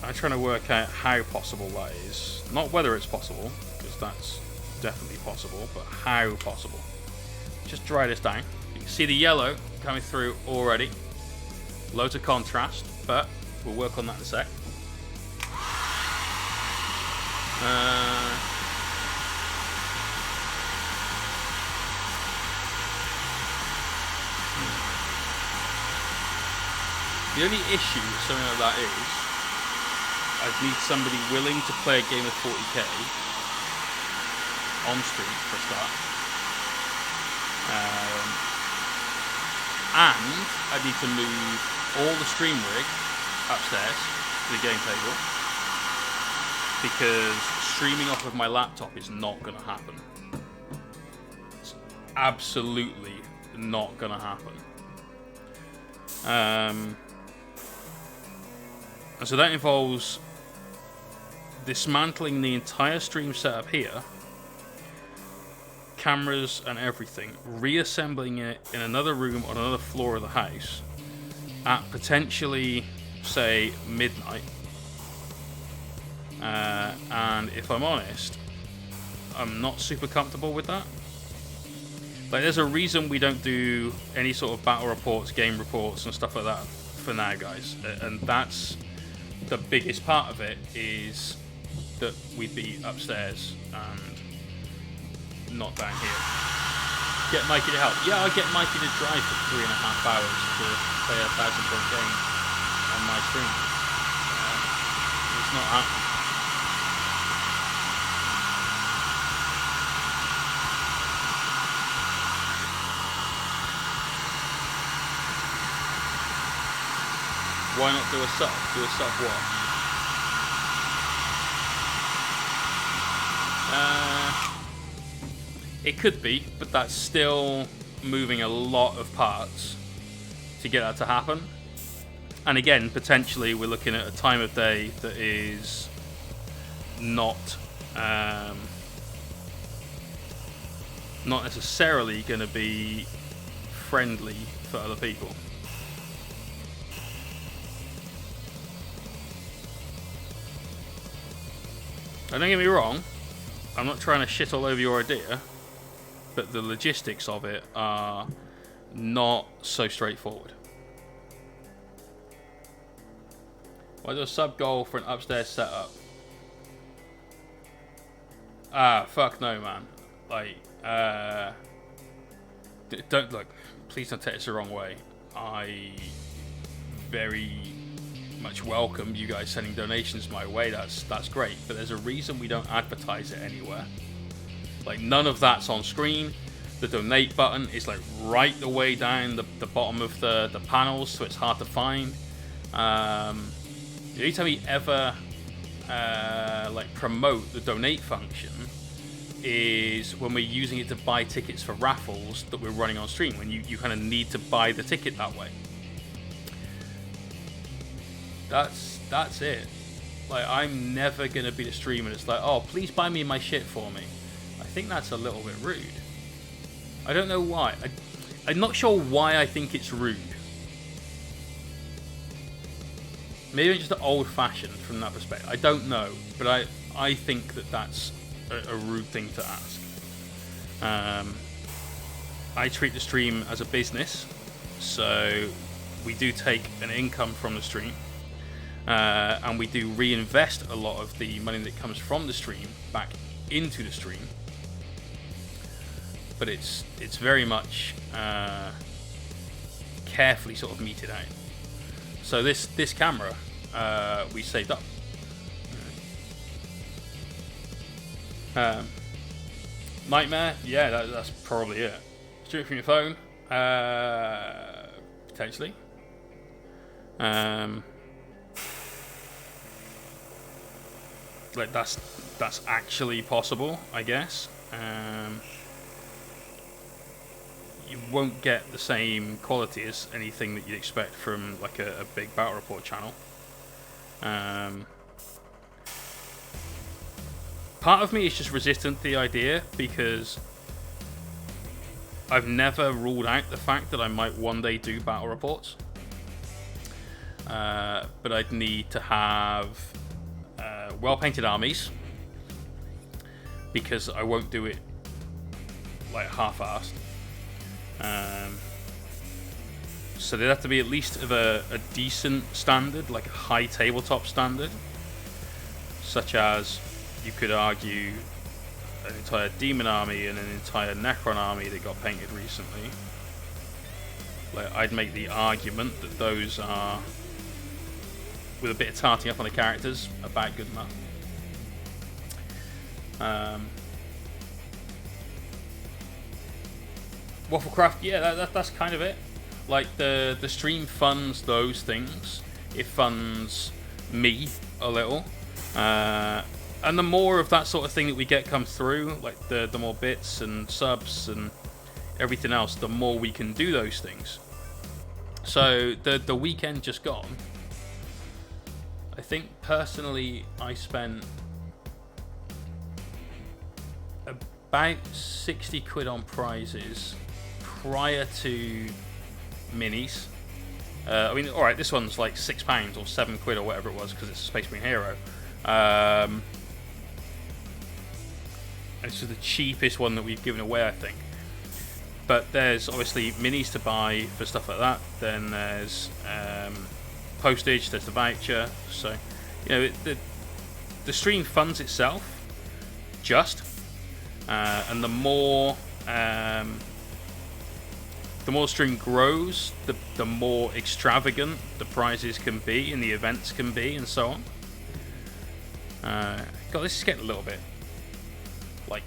I'm trying to work out how possible that is. Not whether it's possible, because that's definitely possible, but how possible. Just dry this down. You can see the yellow coming through already. Loads of contrast, but we'll work on that in a sec. The only issue with something like that is I'd need somebody willing to play a game of 40k on stream for a start. And I'd need to move all the stream rig upstairs to the game table, because streaming off of my laptop is not going to happen. It's absolutely not going to happen. And so that involves dismantling the entire stream setup here, cameras and everything, reassembling it in another room on another floor of the house at potentially, say, midnight. And if I'm honest, I'm not super comfortable with that. Like, there's a reason we don't do any sort of battle reports, game reports and stuff like that for now, guys. And that's the biggest part of it, is that we'd be upstairs and not down here. Get Mikey to help. Yeah, I'll get Mikey to drive for 3.5 hours to play a 1,000-point game on my stream. It's not happening. Why not do a sub? Do a sub what? It could be, but that's still moving a lot of parts to get that to happen. And again, potentially we're looking at a time of day that is not necessarily going to be friendly for other people. And don't get me wrong, I'm not trying to shit all over your idea, but the logistics of it are not so straightforward. Why do a sub goal for an upstairs setup? Fuck no, man. Like, don't look. Please don't take this the wrong way. I very much welcome you guys sending donations my way. That's great, but there's a reason we don't advertise it anywhere. Like, none of that's on screen. The donate button is like right the way down the bottom of the panels, so it's hard to find. The only time we ever like promote the donate function is when we're using it to buy tickets for raffles that we're running on stream, when you kind of need to buy the ticket that way. That's it. Like, I'm never gonna be the streamer that's like, oh, please buy me my shit for me. I think that's a little bit rude. I don't know why. I'm not sure why I think it's rude. Maybe I'm just old-fashioned from that perspective. I don't know, but I think that's a rude thing to ask. I treat the stream as a business, so we do take an income from the stream, and we do reinvest a lot of the money that comes from the stream back into the stream. But it's very much carefully sort of meted out. So this camera we saved up. Nightmare, yeah, that's probably it. Stream from your phone, potentially. Like that's actually possible, I guess. You won't get the same quality as anything that you'd expect from like a big battle report channel. Part of me is just resistant to the idea because I've never ruled out the fact that I might one day do battle reports. But I'd need to have well-painted armies, because I won't do it like half-assed. So they'd have to be at least of a decent standard, like a high tabletop standard, such as you could argue an entire demon army and an entire Necron army that got painted recently. Like, I'd make the argument that those are, with a bit of tarting up on the characters, about good enough. Wafflecraft, yeah, that's kind of it. Like, the stream funds those things. It funds me a little. And the more of that sort of thing that we get come through, like the more bits and subs and everything else, the more we can do those things. So the weekend just gone, I think personally I spent about 60 quid on prizes prior to minis. I mean, alright, this one's like £6 or 7 quid or whatever it was because it's a Space Marine Hero. It's the cheapest one that we've given away, I think. But there's obviously minis to buy for stuff like that. Then there's postage, there's the voucher. So, you know, the stream funds itself, just. And the more the stream grows, the more extravagant the prizes can be and the events can be, and so on. God, this is getting a little bit, like,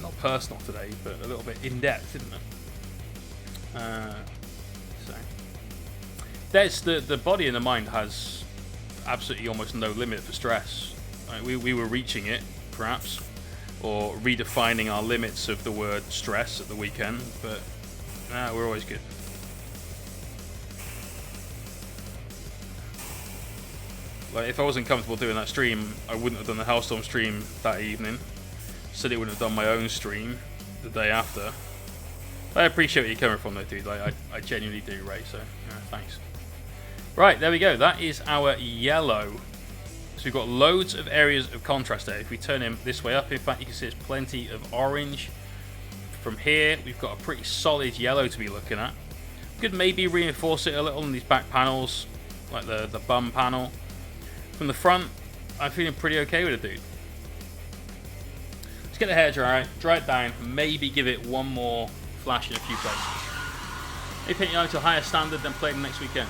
not personal today, but a little bit in-depth, isn't it? So there's the body and the mind has absolutely almost no limit for stress. We were reaching it, perhaps, or redefining our limits of the word stress at the weekend, but we're always good. Like, if I wasn't comfortable doing that stream, I wouldn't have done the Hellstorm stream that evening. Certainly wouldn't have done my own stream the day after. I appreciate where you're coming from though, dude. Like, I genuinely do, Ray, so thanks. Right, there we go. That is our yellow. So we've got loads of areas of contrast there. If we turn him this way up, in fact, you can see there's plenty of orange. From here, we've got a pretty solid yellow to be looking at. Could maybe reinforce it a little in these back panels, like the bum panel. From the front, I'm feeling pretty okay with it, dude. Let's get the hairdryer, dry it down, maybe give it one more flash in a few places. Maybe paint it out to a higher standard, then play them next weekend.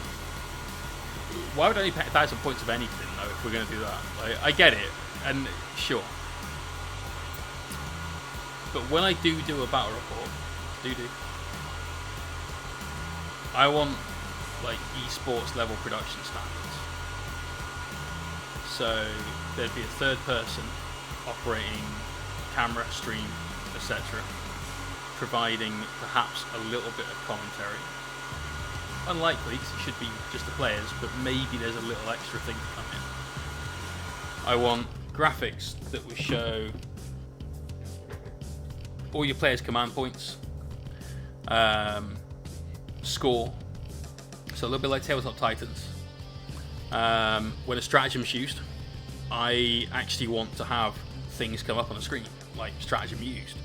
Why would I only paint 1,000 points of anything, though, if we're going to do that? Like, I get it, and sure. But when I do a battle report, I want, like, esports level production standards. So there'd be a third person operating camera, stream, etc., providing perhaps a little bit of commentary. Unlikely, because it should be just the players, but maybe there's a little extra thing to come in. I want graphics that will show all your players' command points, score, so a little bit like Tabletop Titans. When a stratagem's used, I actually want to have things come up on the screen, like stratagem used.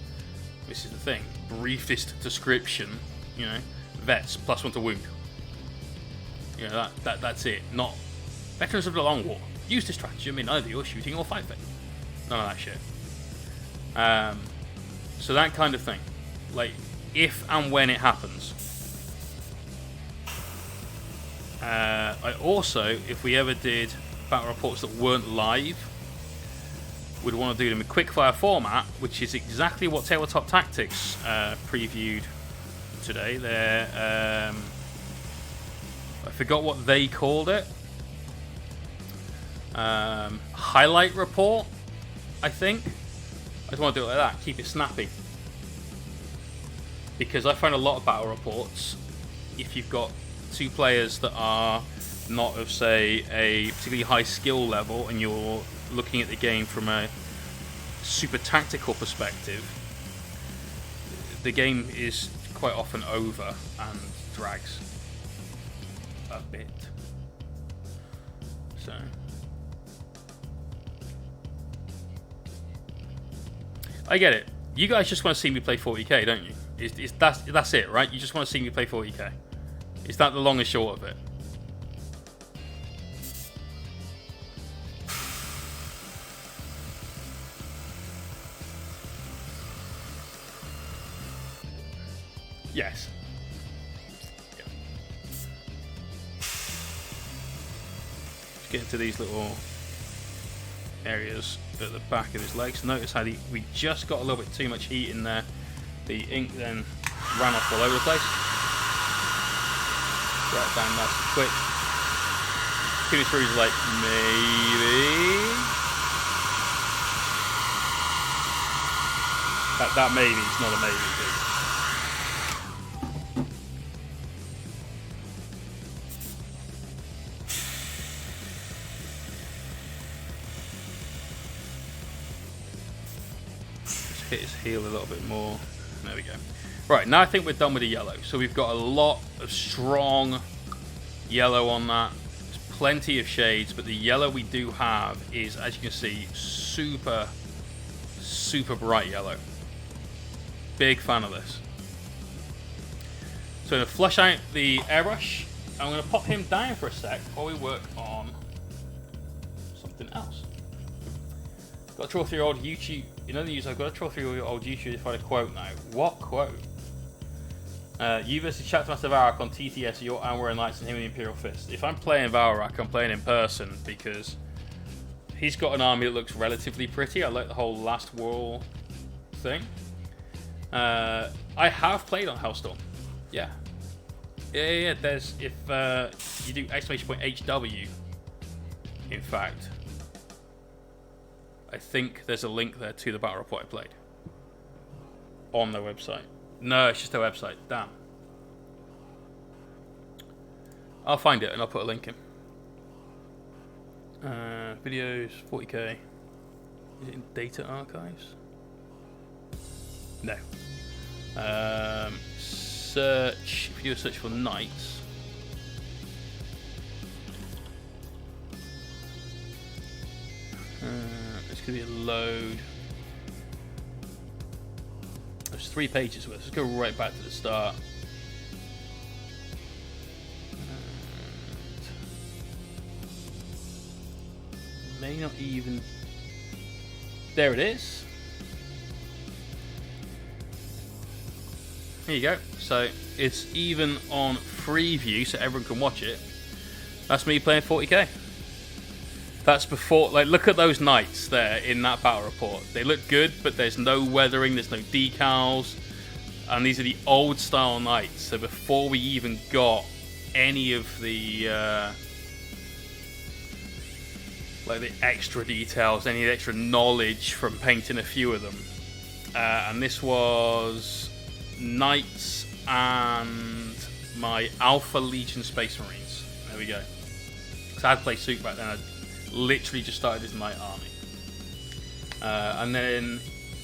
This is the thing. Briefest description, you know, vets, +1 to wound. You know, that's it. Not veterans of the Long War. Use this stratagem in either your shooting or fighting. None of that shit. So that kind of thing. Like, if and when it happens. I also, if we ever did battle reports that weren't live, would want to do them in quickfire format, which is exactly what Tabletop Tactics previewed today. I forgot what they called it. Highlight report, I think. I just want to do it like that, keep it snappy. Because I find a lot of battle reports, if you've got two players that are not of, say, a particularly high skill level, and you're looking at the game from a super tactical perspective, the game is quite often over and drags a bit. So I get it. You guys just want to see me play 40k, don't you? That's it, right? You just want to see me play 40k. Is that the long and short of it? Yes. Yeah. Let's get into these little areas at the back of his legs. Notice how we just got a little bit too much heat in there. The ink then ran off all over the place. Right down nice and quick. Curious Rue's like, maybe. That maybe is not a maybe, dude. Hit his heel a little bit more. There we go. Right, now I think we're done with the yellow. So we've got a lot of strong yellow on that. There's plenty of shades, but the yellow we do have is, as you can see, super, super bright yellow. Big fan of this. So I'm going to flush out the airbrush. I'm going to pop him down for a sec while we work on something else. Got to troll through your old YouTube. In other news, I've got to troll through your old YouTube to find a quote now. What quote? You versus Chatmaster Varak on TTS, your Anwar Knights and him in the Imperial Fist. If I'm playing Varak, I'm playing in person because he's got an army that looks relatively pretty. I like the whole Last War thing. I have played on Hellstorm. Yeah. Yeah. There's, if you do !HW, in fact, I think there's a link there to the battle report I played on their website. No, it's just their website. Damn. I'll find it and I'll put a link in. Videos, 40k. Is it in data archives? No. Search. If you do a search for knights. It's going to be a load. There's 3 pages worth. Let's go right back to the start. May not even. There it is. Here you go. So it's even on Freeview, so everyone can watch it. That's me playing 40k. That's before, like, look at those knights there in that battle report. They look good, but there's no weathering, there's no decals. And these are the old style knights. So before we even got any of the, like the extra details, any extra knowledge from painting a few of them, And this was Knights and my Alpha Legion Space Marines. There we go. Because I had to play Souk back then. I literally just started as Knight Army. And then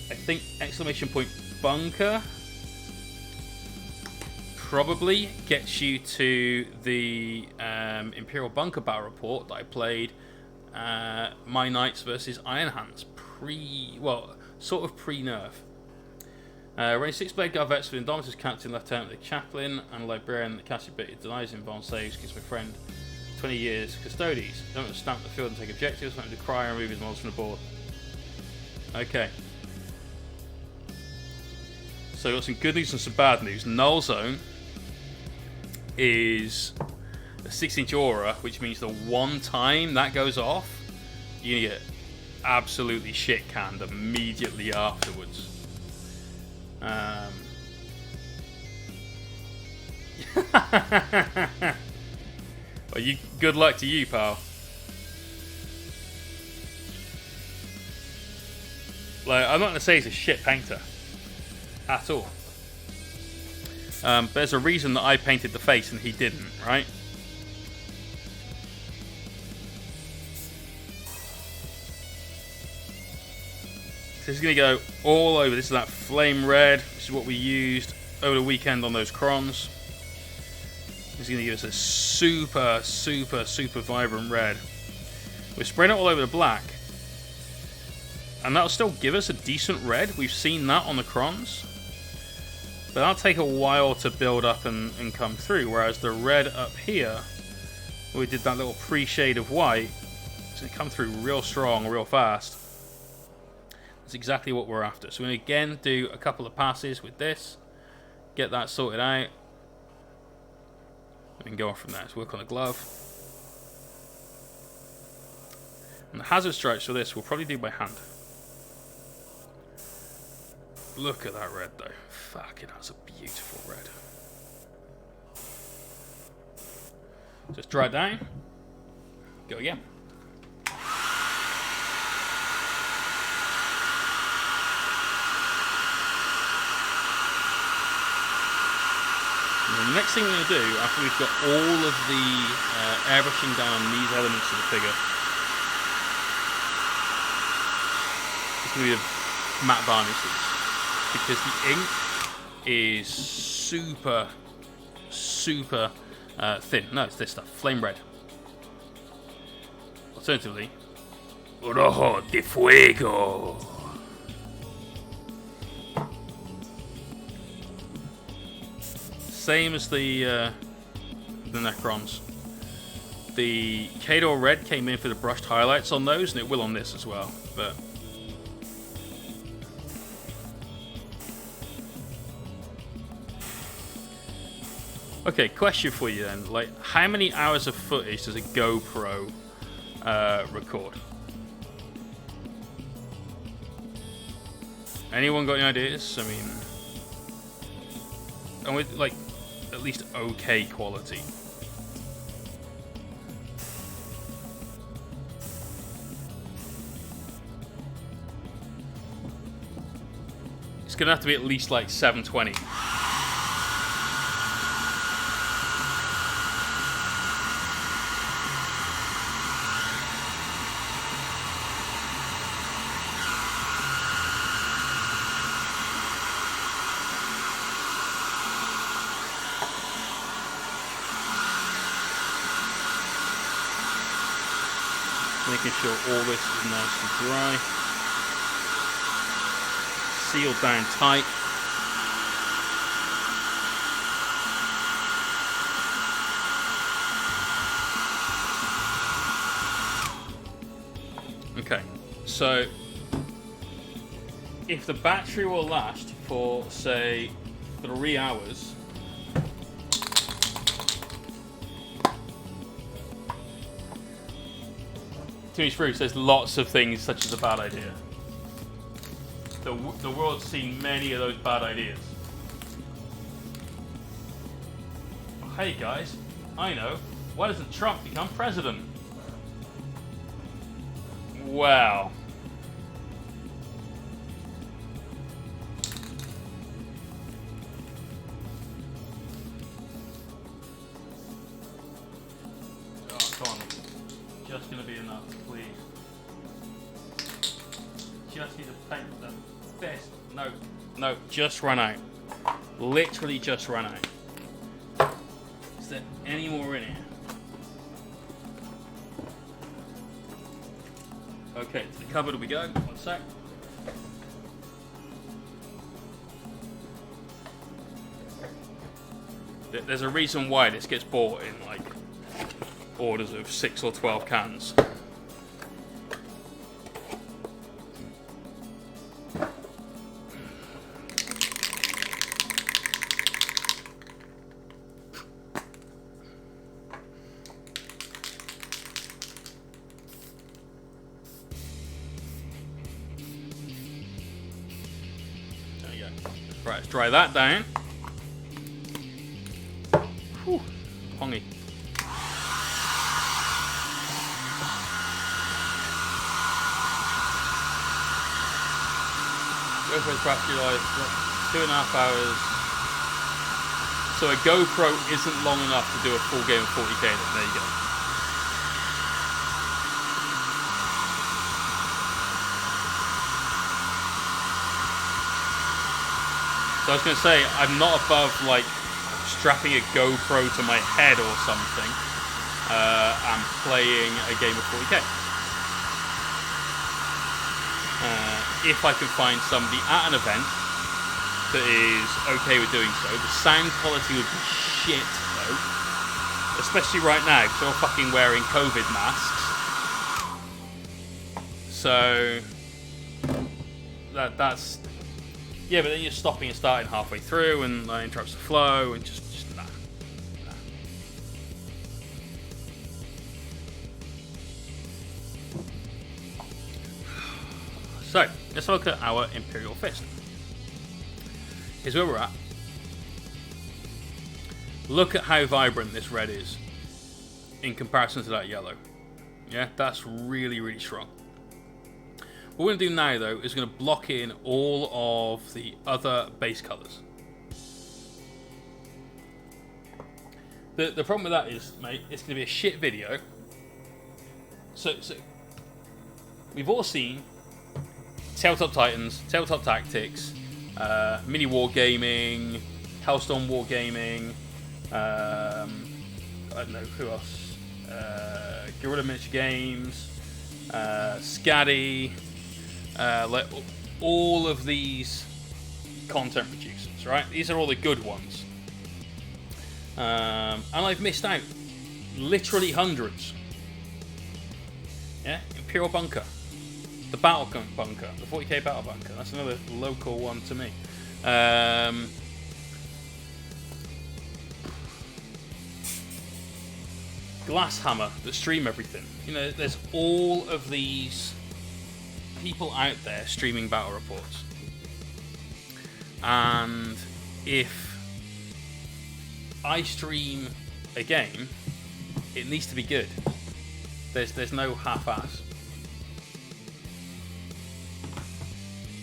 I think exclamation point bunker probably gets you to the Imperial bunker battle report that I played. My Knights versus Iron Hands sort of pre-nerf. Range 6 Blade Guard Vets with Indomitus Captain, Lieutenant the Chaplain, and Librarian the Cassidy denies inbound saves, gives my friend 20 years Custodes. Don't have to stamp the field and take objectives, don't have to cry and remove his models from the board. Okay. So we've got some good news and some bad news. Null Zone is a 6-inch aura, which means the one time that goes off, you get absolutely shit canned immediately afterwards. Well, good luck to you, pal. Like, I'm not going to say he's a shit painter at all. There's a reason that I painted the face and he didn't, right? So this is going to go all over. This is that flame red. This is what we used over the weekend on those crons. This is going to give us a super, super, super vibrant red. We're spraying it all over the black. And that'll still give us a decent red. We've seen that on the crons. But that'll take a while to build up and come through. Whereas the red up here, we did that little pre-shade of white. It's going to come through real strong, real fast. That's exactly what we're after. So we're going to again do a couple of passes with this. Get that sorted out. And go off from there. Let's work on the glove. And the hazard stripes for this we'll probably do by hand. Look at that red though. Fucking, that's a beautiful red. Just dry it down. Go again. And the next thing we're going to do, after we've got all of the airbrushing down on these elements of the figure, is going to be the matte varnishes. Because the ink is super, super thin. No, it's this stuff. Flame red. Alternatively, Rojo de Fuego. Same as the Necrons. The Kador red came in for the brushed highlights on those, and it will on this as well. But okay, question for you then. Like, how many hours of footage does a GoPro record? Anyone got any ideas? I mean, and with like at least okay quality. It's gonna have to be at least like 720. Making sure all this is nice and dry. Sealed down tight. Okay, so if the battery will last for, say, 3 hours, Timmy Spruce says lots of things such as a bad idea. The world's seen many of those bad ideas. Hey guys, I know. Why doesn't Trump become president? Well, just going to be enough, please. Just need to paint the best. No, just run out. Literally just run out. Is there any more in here? Okay, to the cupboard we go. One sec. There's a reason why this gets bought in like orders of 6 or 12 cans. There you go. Right, let's dry that down. Whew, pongy. Go for its battery life, 2.5 hours. So a GoPro isn't long enough to do a full game of 40k. There you go. So I was going to say, I'm not above like strapping a GoPro to my head or something and playing a game of 40k. If I can find somebody at an event that is okay with doing so. The sound quality would be shit though, especially right now because they're all fucking wearing COVID masks. So that's yeah, but then you're stopping and starting halfway through, and that interrupts the flow, and just nah. So, let's look at our Imperial Fist. Here's where we're at. Look at how vibrant this red is in comparison to that yellow. Yeah, that's really, really strong. What we're going to do now, though, is going to block in all of the other base colours. The problem with that is, mate, it's going to be a shit video. So we've all seen Tabletop Titans, Tabletop Tactics, Mini Wargaming, Hellstorm Wargaming, I don't know, who else? Guerrilla Miniature Games, Scaddy, like all of these content producers, right? These are all the good ones. And I've missed out literally hundreds. Yeah, Imperial Bunker, the Battle Bunker, the 40k Battle Bunker. That's another local one to me. Glasshammer that stream everything. You know, there's all of these people out there streaming battle reports, and if I stream a game, it needs to be good. There's no half-ass.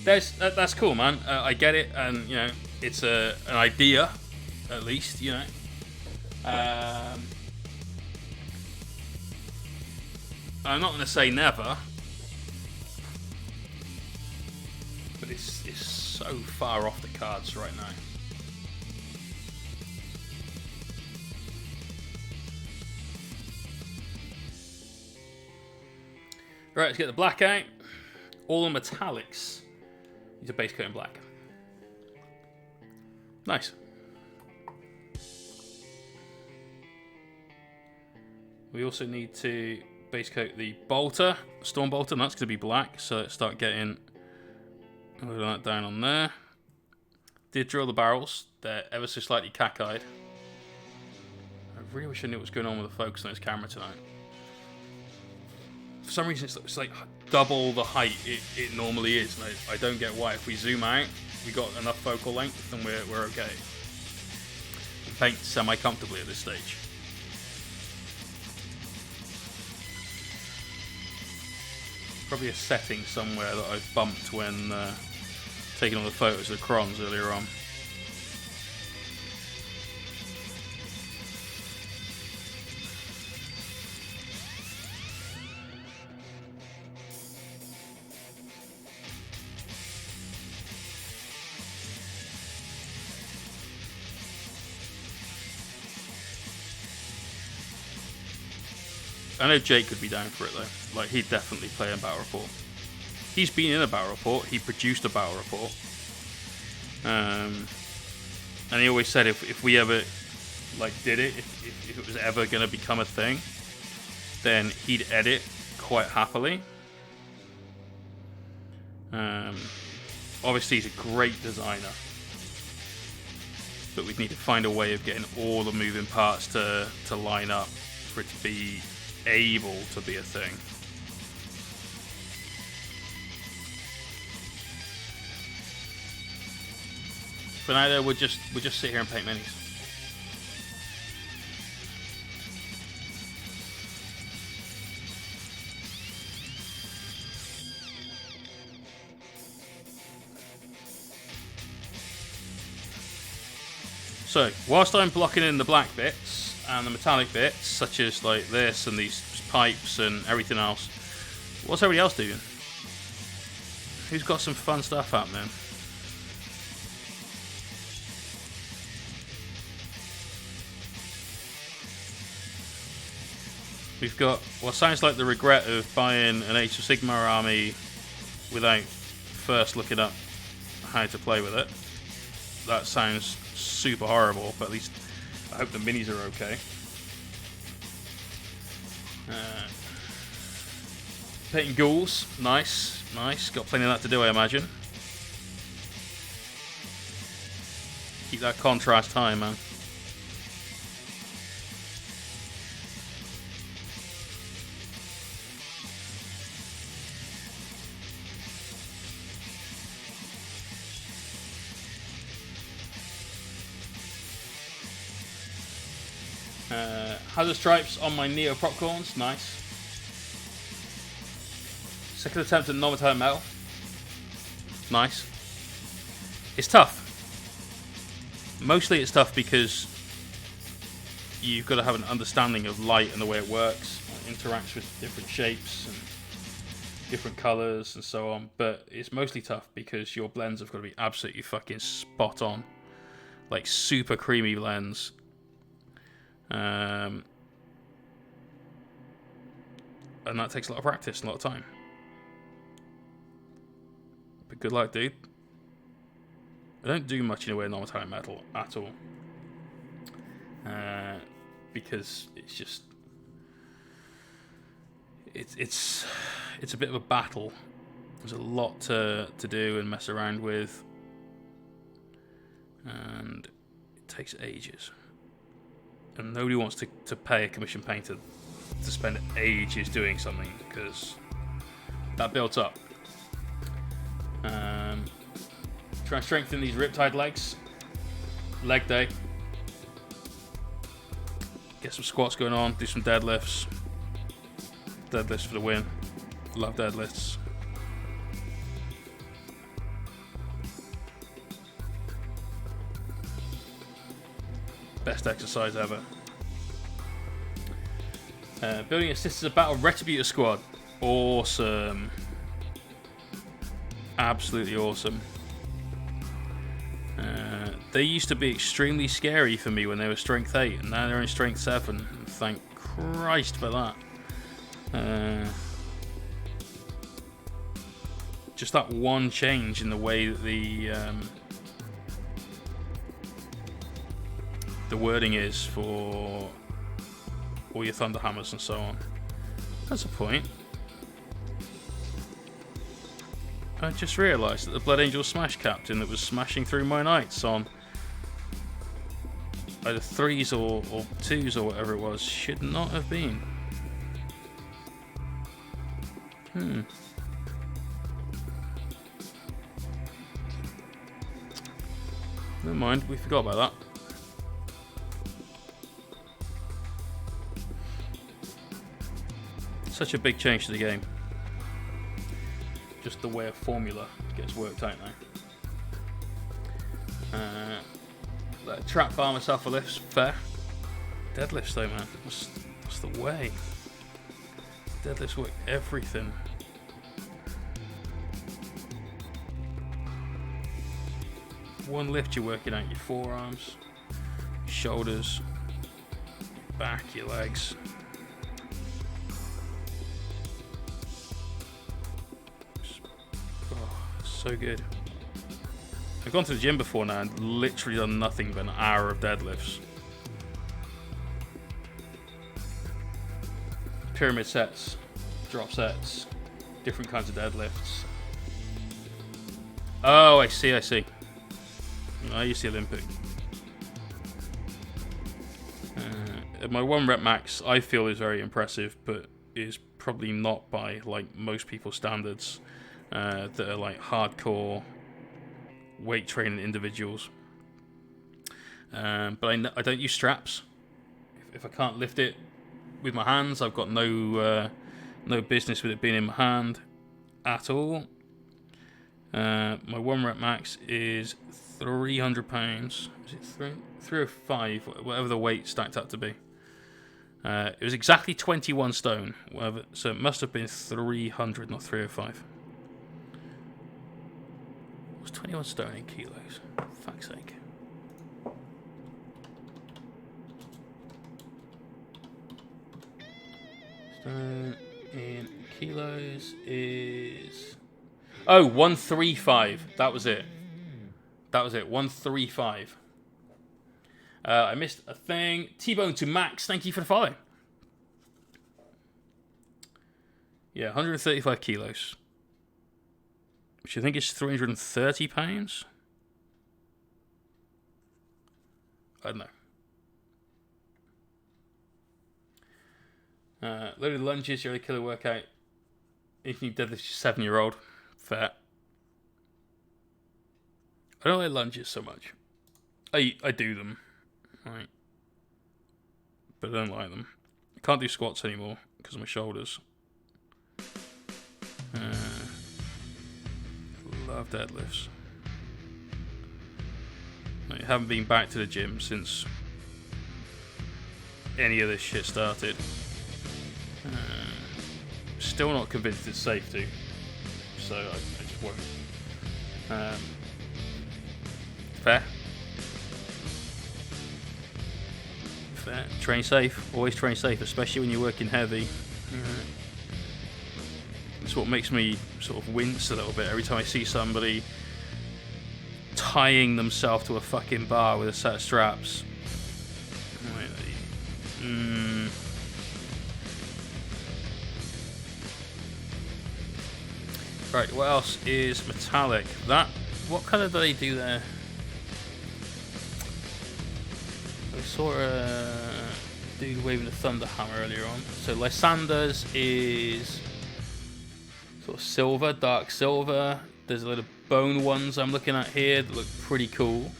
That's cool, man. I get it, and you know, it's an idea, at least, you know. I'm not going to say never, but it's so far off the cards right now. Right, let's get the black out. All the metallics. Use a base coat in black. Nice. We also need to base coat the bolter, storm bolter, and that's going to be black. So let's start getting all of that down on there. Did drill the barrels. They're ever so slightly cockeyed. I really wish I knew what's going on with the focus on this camera tonight. For some reason, it's like double the height it normally is. And I don't get why. If we zoom out, we got enough focal length, and we're okay. Paint semi-comfortably at this stage. Probably a setting somewhere that I've bumped when taking all the photos of the crons earlier on. I know Jake could be down for it though. Like, he'd definitely play a battle report. He's been in a battle report. He produced a battle report. And he always said if we ever like did it, if it was ever going to become a thing, then he'd edit quite happily. Obviously, he's a great designer, but we'd need to find a way of getting all the moving parts to line up for it to be able to be a thing. For now, though, we'll just sit here and paint minis. So, whilst I'm blocking in the black bits and the metallic bits, such as like this and these pipes and everything else, what's everybody else doing? Who's got some fun stuff happening? We've got what sounds like the regret of buying an Age of Sigmar army without first looking up how to play with it. That sounds super horrible, but at least I hope the minis are okay. Painting ghouls, nice. Got plenty of that to do, I imagine. Keep that contrast high, man. Hazard stripes on my Neo Popcorns, nice. Second attempt at non-metallic metal, nice. It's tough. Mostly it's tough because you've got to have an understanding of light and the way it works, it interacts with different shapes and different colours and so on. But it's mostly tough because your blends have got to be absolutely fucking spot on, like super creamy blends. And that takes a lot of practice and a lot of time. But good luck, dude. I don't do much in the way of non-metallic metal at all. Because it's just... It's a bit of a battle. There's a lot to do and mess around with. And it takes ages. And nobody wants to pay a commission painter to spend ages doing something, because that builds up. Try and strengthen these riptide legs. Leg day. Get some squats going on, do some deadlifts. Deadlifts for the win. Love deadlifts. Best exercise ever. Building a Sisters of Battle Retributor squad. Awesome. Absolutely awesome. They used to be extremely scary for me when they were strength 8, and now they're in strength 7. Thank Christ for that. Just that one change in the way that the wording is for all your Thunderhammers and so on. That's a point. I just realised that the Blood Angel Smash Captain that was smashing through my knights on either 3s or 2s or whatever it was should not have been. Never mind, we forgot about that. Such a big change to the game. Just the way a formula gets worked out now. Let a trap bar myself for lifts, fair. Deadlifts though, man. What's the way? Deadlifts work everything. One lift, you're working out your forearms, your shoulders, your back, your legs. So good. I've gone to the gym before now and literally done nothing but an hour of deadlifts. Pyramid sets, drop sets, different kinds of deadlifts. Oh, I see. I used the Olympic. My 1 rep max, I feel, is very impressive, but is probably not by like most people's standards that are like hardcore weight training individuals. But I don't use straps. If I can't lift it with my hands, I've got no business with it being in my hand at all. My 1 rep max is 300 pounds. Is it 305? Whatever the weight stacked up to be. It was exactly 21 stone, whatever, so it must have been 300, not 305. What's 21 stone in kilos? For fuck's sake. Stone in kilos is... Oh, 135. That was it. 135. I missed a thing. T-Bone to Max, thank you for the follow. Yeah, 135 kilos. Which I think is 330 pounds. I don't know. Loaded lunges, you're a killer workout. If you deadlift your 7-year-old, fair. I don't like lunges so much. I do them. Right. But I don't like them. I can't do squats anymore because of my shoulders. Love deadlifts. I haven't been back to the gym since any of this shit started. Still not convinced it's safe to. So I just won't. Fair. Train safe. Always train safe, especially when you're working heavy. It's what makes me sort of wince a little bit every time I see somebody tying themselves to a fucking bar with a set of straps. Right, what else is metallic? What colour do they do there? I saw a dude waving a thunder hammer earlier on. So Lysander's is sort of silver, dark silver. There's a lot of bone ones I'm looking at here that look pretty cool.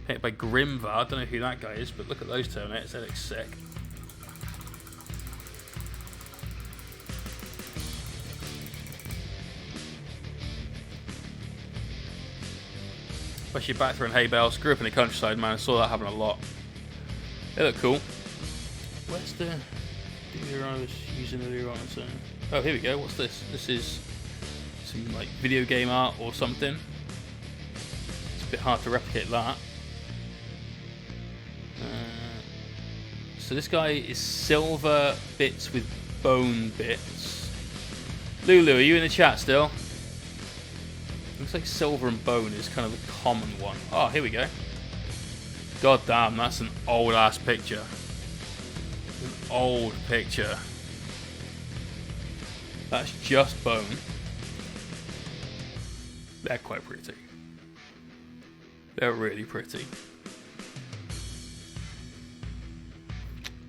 Painted by Grimvar. I don't know who that guy is, but look at those Terminators. They look sick. Especially back throwing hay bales. Grew up in the countryside, man. I saw that happen a lot. They look cool. Where's the dude I was using earlier on? Oh, here we go. What's this? This is some like video game art or something. It's a bit hard to replicate that. So this guy is silver bits with bone bits. Lulu, are you in the chat still? Looks like silver and bone is kind of the common one. Oh, here we go. God damn, that's an old ass picture. An old picture. That's just bone. They're quite pretty. They're really pretty.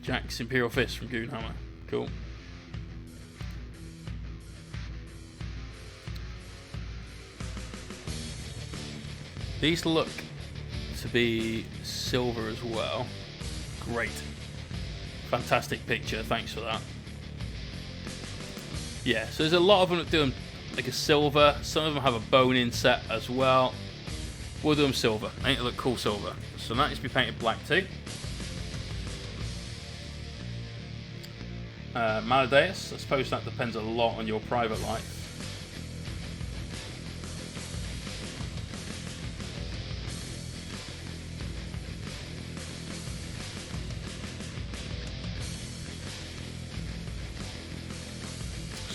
Jack's Imperial Fist from Goonhammer. Cool. These look to be silver as well. Great. Fantastic picture. Thanks for that. Yeah, so there's a lot of them that do them like a silver. Some of them have a bone inset as well. We'll do them silver. I think they look cool silver. So that needs to be painted black too. Maladeus, I suppose that depends a lot on your private life.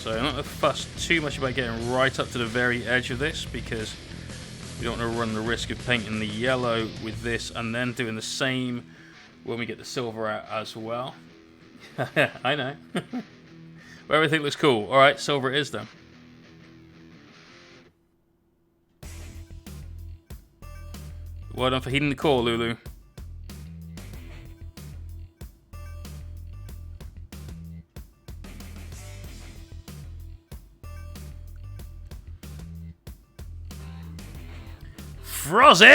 So I'm not going to fuss too much about getting right up to the very edge of this, because we don't want to run the risk of painting the yellow with this and then doing the same when we get the silver out as well. I know. But everything looks cool. Alright, silver it is then. Well done for heeding the call, Lulu. Frozen!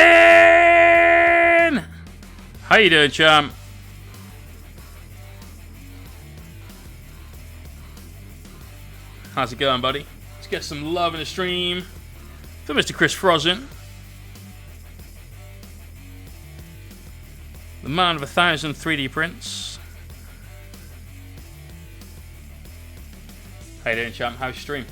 How you doing, champ? How's it going, buddy? Let's get some love in the stream for Mr. Chris Frozen. The man of 1,000 3D prints. How you doing, champ? How's your stream?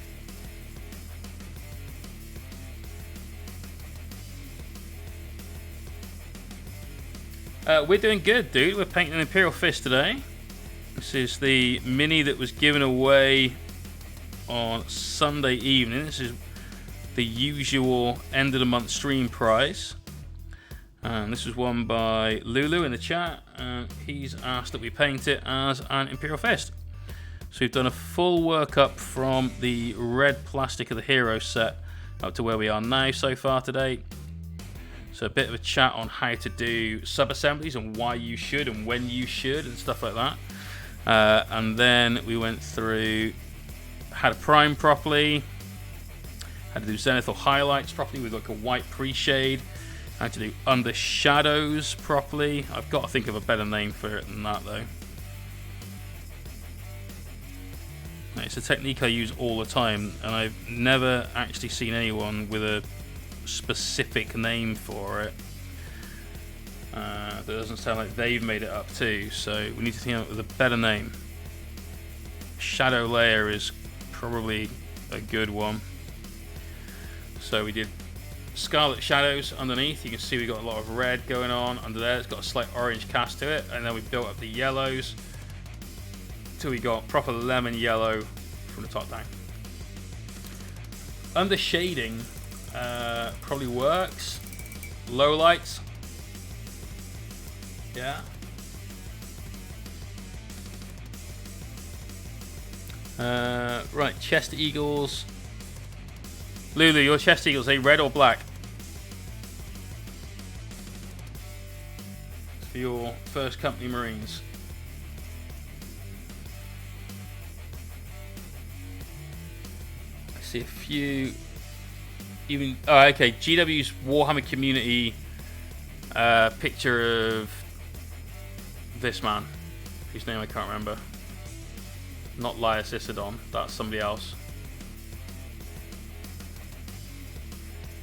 We're doing good, dude. We're painting an Imperial Fist today. This is the mini that was given away on Sunday evening. This is the usual end of the month stream prize. And this was won by Lulu in the chat. He's asked that we paint it as an Imperial Fist. So we've done a full workup from the red plastic of the hero set up to where we are now so far today. So a bit of a chat on how to do sub-assemblies and why you should and when you should and stuff like that. And then we went through how to prime properly, how to do zenithal highlights properly with like a white pre-shade, how to do under shadows properly. I've got to think of a better name for it than that though. It's a technique I use all the time, and I've never actually seen anyone with a specific name for it. That doesn't sound like they've made it up too, so we need to think up with a better name. Shadow layer is probably a good one. So we did scarlet shadows underneath. You can see we got a lot of red going on under there. It's got a slight orange cast to it, and then we built up the yellows till we got proper lemon yellow from the top down. Under shading probably works. Low lights, yeah. Right, chest eagles. Lulu, your chest eagles, are they red or black? For your first company Marines. I see a few. Even okay. GW's Warhammer community picture of this man, whose name I can't remember. Not Laius Isidon, that's somebody else.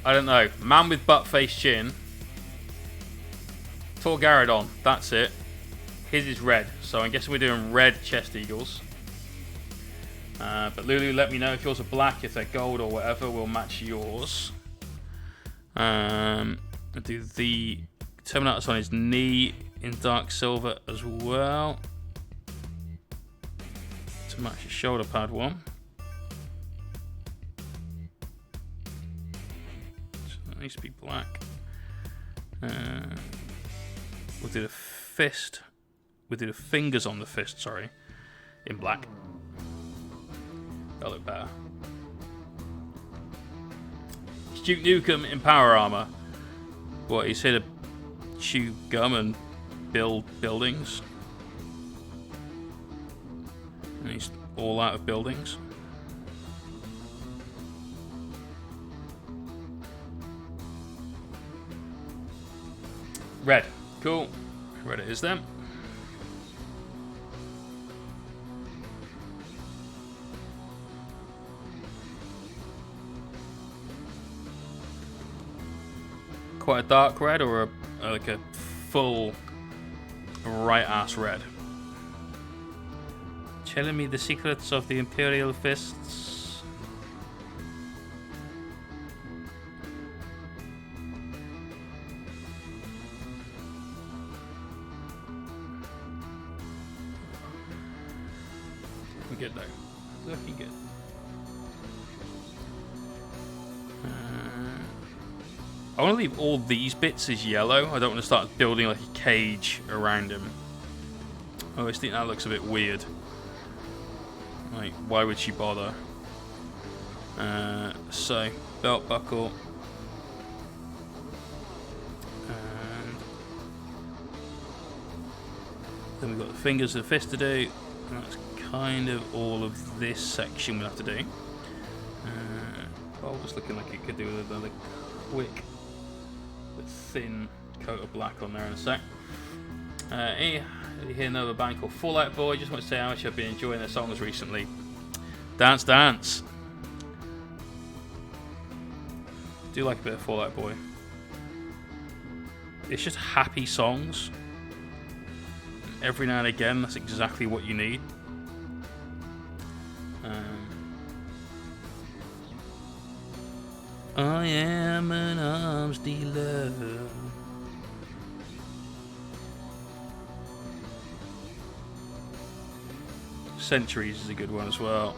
I don't know. Man with butt face chin. Torgaradon, that's it. His is red, so I'm guessing we're doing red chest eagles. But Lulu, let me know if yours are black, if they're gold or whatever, we'll match yours. I'll do the Terminator's on his knee in dark silver as well, to match his shoulder pad one. So that needs to be black. We'll do the fist. We'll do the fingers on the fist, sorry, in black. That'll look better. It's Duke Nukem in power armor. What, he's here to chew gum and build buildings? And he's all out of buildings. Red. Cool. Red it is then. Quite a dark red or like a full bright ass red? Telling me the secrets of the Imperial fists. Looking good though. Looking good. I want to leave all these bits as yellow. I don't want to start building like a cage around him. I always think that looks a bit weird. Like, why would she bother? So, belt buckle. And then we've got the fingers and the fist to do. And that's kind of all of this section we'll have to do. Just looking like it could do with another quick but thin coat of black on there in a sec. Here, you hear another band called Fall Out Boy. Just want to say how much I've been enjoying their songs recently. Dance, dance. Do like a bit of Fall Out Boy. It's just happy songs. Every now and again, that's exactly what you need. I am an arms dealer. Centuries is a good one as well.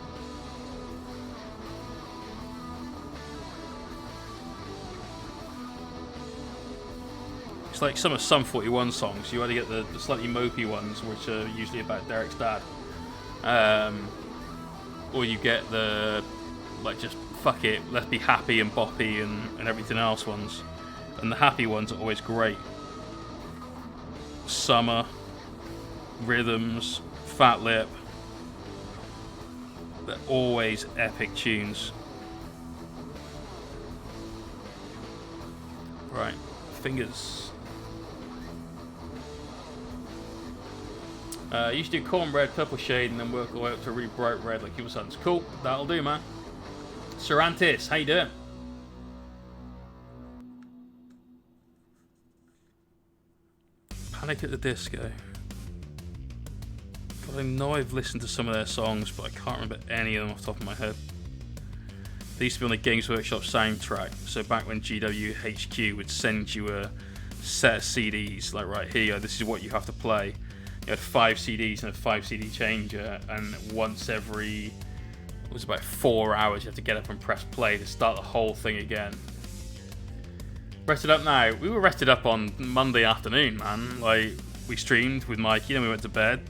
It's like some of Sum 41 songs. You either get the slightly mopey ones, which are usually about Derek's dad, or you get the like just fuck it, let's be happy and boppy and everything else ones. And the happy ones are always great. Summer, Rhythms, Fat Lip. They're always epic tunes. Right, fingers. Used to do cornbread, purple shade, and then work all the way up to a really bright red like your son's. Cool, that'll do, man. Serantis, how you doing? Panic at the Disco. God, I know I've listened to some of their songs, but I can't remember any of them off the top of my head. They used to be on the Games Workshop soundtrack, so back when GWHQ would send you a set of CDs, like right here, this is what you have to play. You had 5 CDs and a 5 CD changer, and once every, it was about 4 hours, you have to get up and press play to start the whole thing again. Rested up now. We were rested up on Monday afternoon, man. Like, we streamed with Mikey, then we went to bed.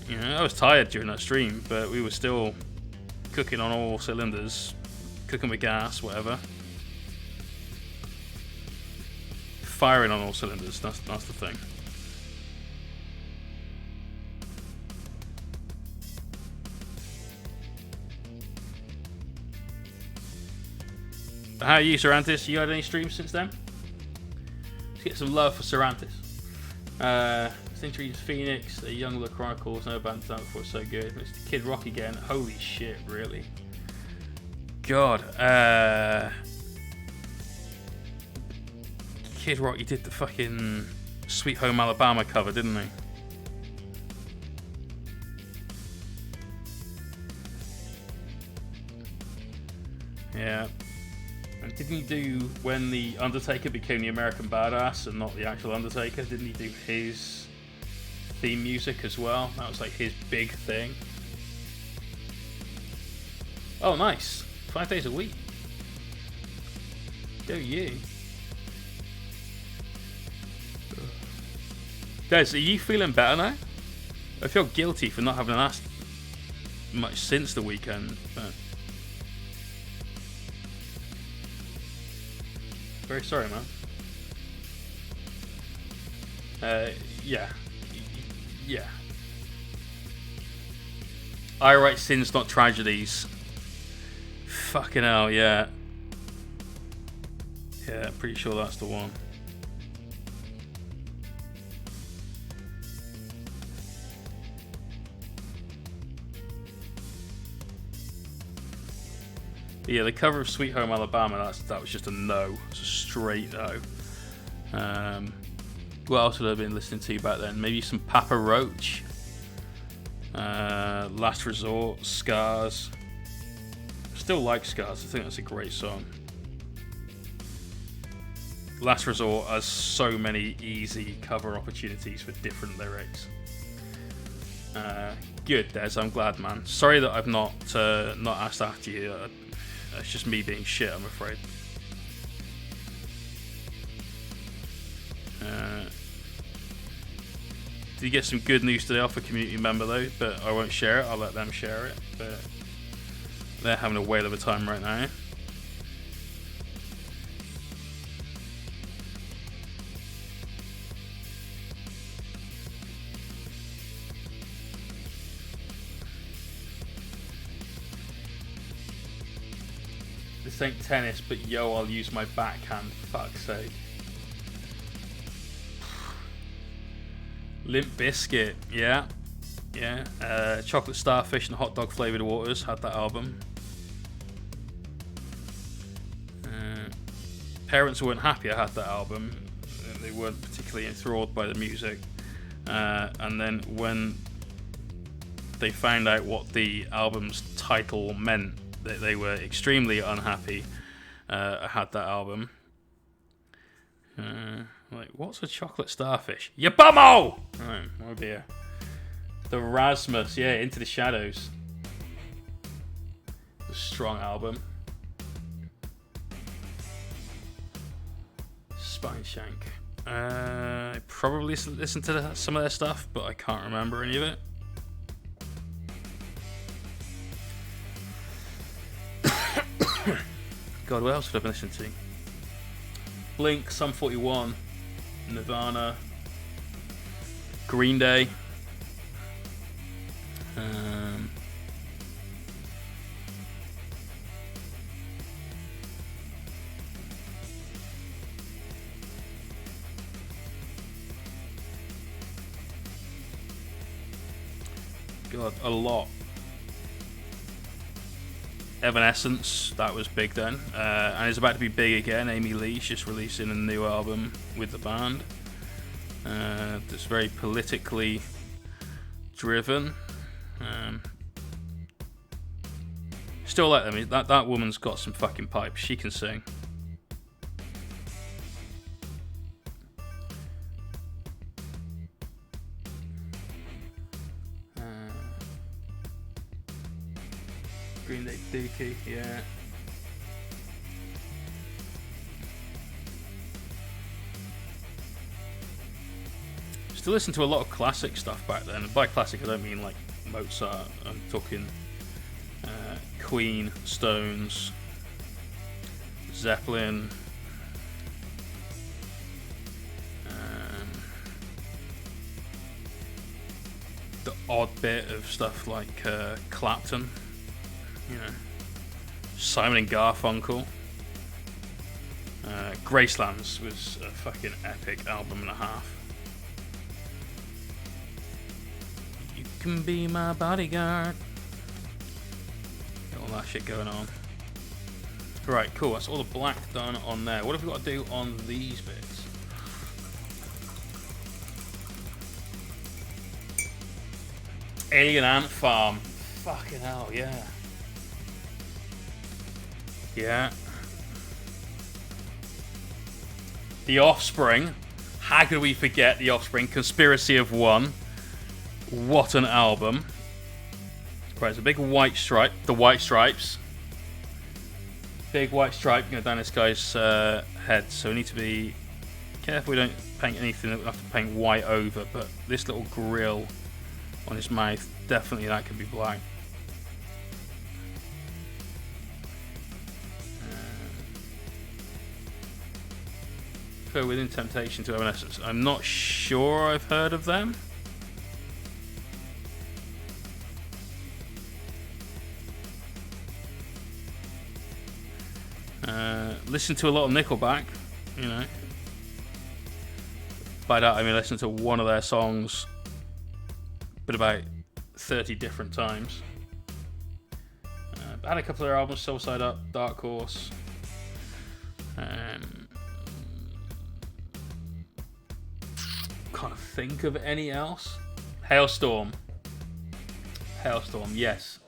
You know, I was tired during that stream, but we were still cooking on all cylinders, cooking with gas, whatever. Firing on all cylinders, that's the thing. How are you, Serantis? You had any streams since then? Let's get some love for Serantis. Centuries Phoenix, the Young Look Chronicles, no band's done before, so good. It's Kid Rock again. Holy shit, really? God. Kid Rock, he did the fucking Sweet Home Alabama cover, didn't he? Yeah. And didn't he do, when the Undertaker became the American Badass and not the actual Undertaker, didn't he do his theme music as well? That was like his big thing. Oh, nice. 5 days a week. Go you. Des, are you feeling better now? I feel guilty for not having asked much since the weekend, but... Very sorry, man. Yeah. Yeah. I write sins, not tragedies. Fucking hell, yeah. Yeah, pretty sure that's the one. But yeah, the cover of Sweet Home Alabama, that was just a no. It's a straight no. What else would I have been listening to back then? Maybe some Papa Roach. Last Resort, Scars. Still like Scars, I think that's a great song. Last Resort has so many easy cover opportunities with different lyrics. Good, Des, I'm glad, man. Sorry that I've not asked after you. That's just me being shit, I'm afraid. Did get some good news today off a community member though, but I won't share it. I'll let them share it. But they're having a whale of a time right now. This ain't tennis, but yo, I'll use my backhand. Fuck's sake. Limp Biscuit, yeah. Chocolate Starfish and Hot Dog Flavored Waters had that album. Parents weren't happy I had that album. They weren't particularly enthralled by the music. And then when they found out what the album's title meant, they were extremely unhappy. I had that album. Like, what's a chocolate starfish? You bummo! Alright, oh dear. The Rasmus, yeah, Into the Shadows. A strong album. Spine Shank. I probably listened to some of their stuff, but I can't remember any of it. God, what else could I have listened to? Blink, Sum 41, Nirvana, Green Day. God, a lot. Evanescence, that was big then, and it's about to be big again. Amy Lee's just releasing a new album with the band that's very politically driven. Still like them. That woman's got some fucking pipes. She can sing. Green Day Dookie, yeah. Still listen to a lot of classic stuff back then. And by classic, I don't mean like Mozart. I'm talking Queen, Stones, Zeppelin. The odd bit of stuff like Clapton. You know, Simon and Garfunkel. Gracelands was a fucking epic album and a half. You can be my bodyguard. Got all that shit going on. Right, cool. That's all the black done on there. What have we got to do on these bits? Alien Ant Farm. Fucking hell, yeah. Yeah. The Offspring. How could we forget The Offspring? Conspiracy of One. What an album. Right, it's a big white stripe. The White Stripes. Big white stripe going down this guy's head. So we need to be careful we don't paint anything that we have to paint white over. But this little grill on his mouth, definitely that could be black. Within Temptation to Evanescence. I'm not sure I've heard of them. Listen to a lot of Nickelback, you know. By that I mean listen to one of their songs, but about 30 different times. I had a couple of their albums, Soul Side Up, Dark Horse. Can't think of any else. Hailstorm, yes.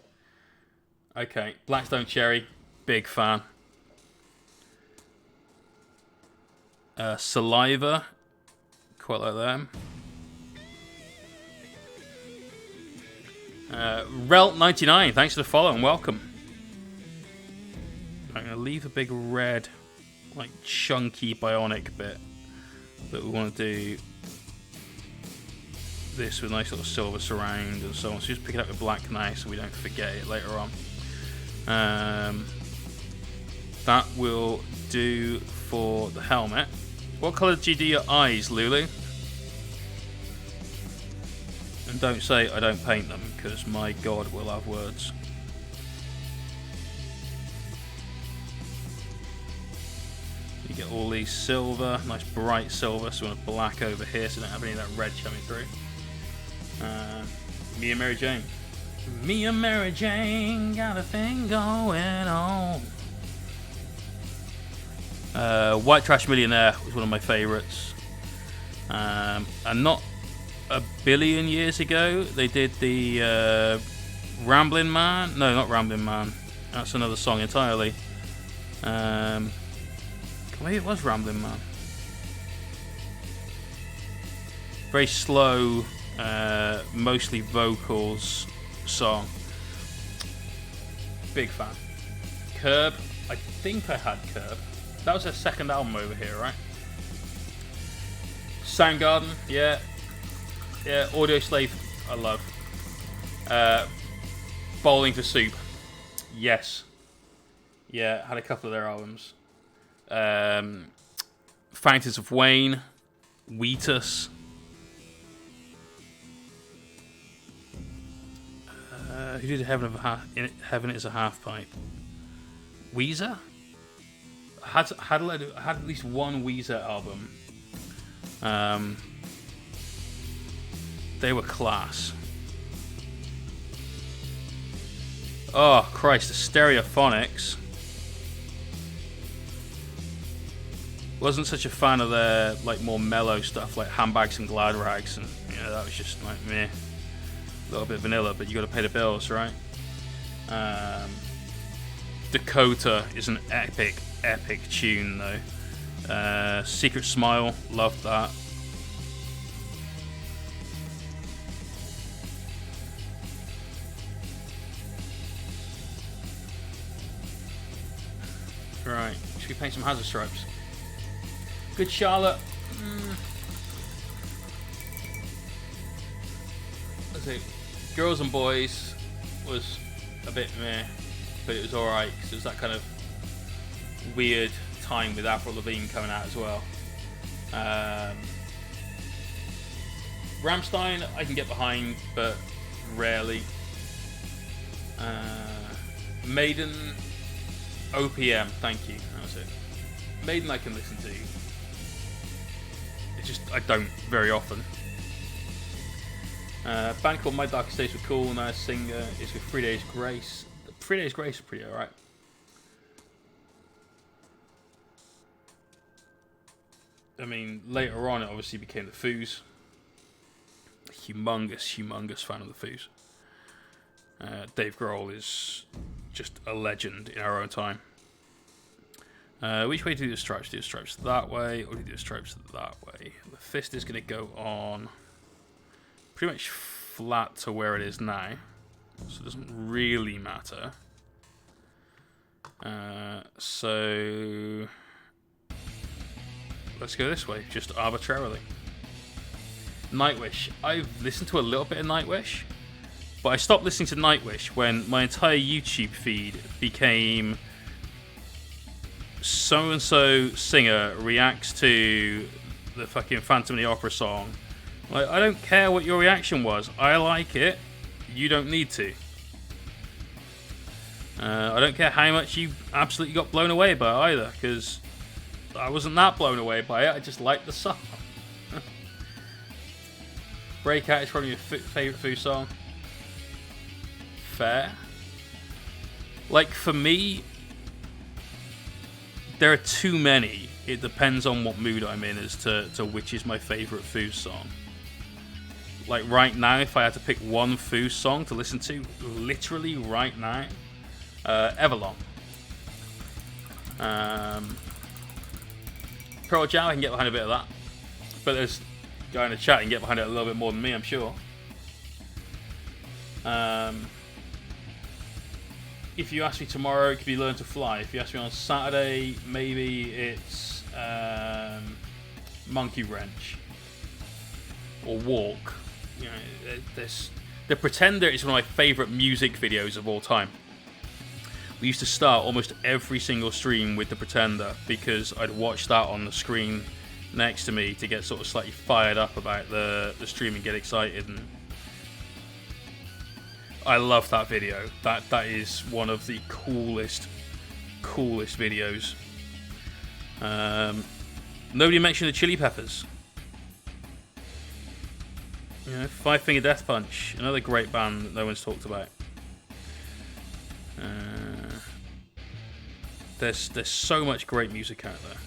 Okay, Blackstone Cherry, big fan. Saliva, quite like them. Relt99, thanks for the follow and welcome. I'm going to leave a big red, like chunky bionic bit, but we want to do this with a nice little silver surround and so on. So just pick it up with black now so we don't forget it later on. That will do for the helmet. What colour do you do your eyes, Lulu? And don't say I don't paint them, because my god, we'll have words. You get all these silver, nice bright silver, so we want black over here so we don't have any of that red coming through. Me and Mary Jane. Me and Mary Jane got a thing going on. White Trash Millionaire was one of my favourites. And not a billion years ago, they did the Ramblin' Man. No, not Ramblin' Man. That's another song entirely. Maybe it was Ramblin' Man. Very slow, mostly vocals song. Big fan. Curb. I think I had Curb. That was their second album over here, right? Soundgarden, yeah. Yeah, Audio Slave, I love. Bowling for Soup, yes. Yeah, had a couple of their albums. Fountains of Wayne, Wheatus. Who did Heaven is a Half Pipe? Weezer? Had at least one Weezer album. They were class. Oh Christ, the Stereophonics. Wasn't such a fan of their like more mellow stuff like Handbags and Glad Rags, and you know that was just like meh. A little bit vanilla, but you got to pay the bills, right? Dakota is an epic tune though. Secret Smile, loved that. Right, should we paint some hazard stripes? Good Charlotte. Let's see. Girls and Boys was a bit meh, but it was alright because it was that kind of weird time with Avril Lavigne coming out as well. Rammstein I can get behind, but rarely. Maiden, OPM, thank you. That was it. Maiden I can listen to. It's just I don't very often. Band called My Darkest Days were cool. Now singer is with 3 Days Grace. 3 Days Grace is pretty alright. I mean, later on it obviously became the Foos. Humongous fan of the Foos. Dave Grohl is just a legend in our own time. Which way do you do the stripes? Do the stripes that way, or do you do the stripes that way? The fist is going to go on pretty much flat to where it is now, so it doesn't really matter. So let's go this way, just arbitrarily. Nightwish. I've listened to a little bit of Nightwish, but I stopped listening to Nightwish when my entire YouTube feed became so-and-so singer reacts to the fucking Phantom of the Opera song. Like, I don't care what your reaction was. I like it. You don't need to. I don't care how much you absolutely got blown away by it either, because I wasn't that blown away by it. I just liked the song. Breakout is probably your favourite Foo song. Fair. Like, for me, there are too many. It depends on what mood I'm in as to which is my favourite Foo song. Like right now, if I had to pick one Foo song to listen to, literally right now, Everlong. Pearl Jam, I can get behind a bit of that. But there's a guy in the chat and get behind it a little bit more than me, I'm sure. if you ask me tomorrow, it could be Learn to Fly. If you ask me on Saturday, maybe it's Monkey Wrench or Walk. You know, The Pretender is one of my favourite music videos of all time. We used to start almost every single stream with The Pretender because I'd watch that on the screen next to me to get sort of slightly fired up about the stream and get excited. And I love that video. That is one of the coolest videos. Nobody mentioned the Chili Peppers. You know, Five Finger Death Punch, another great band that no one's talked about. There's so much great music out there.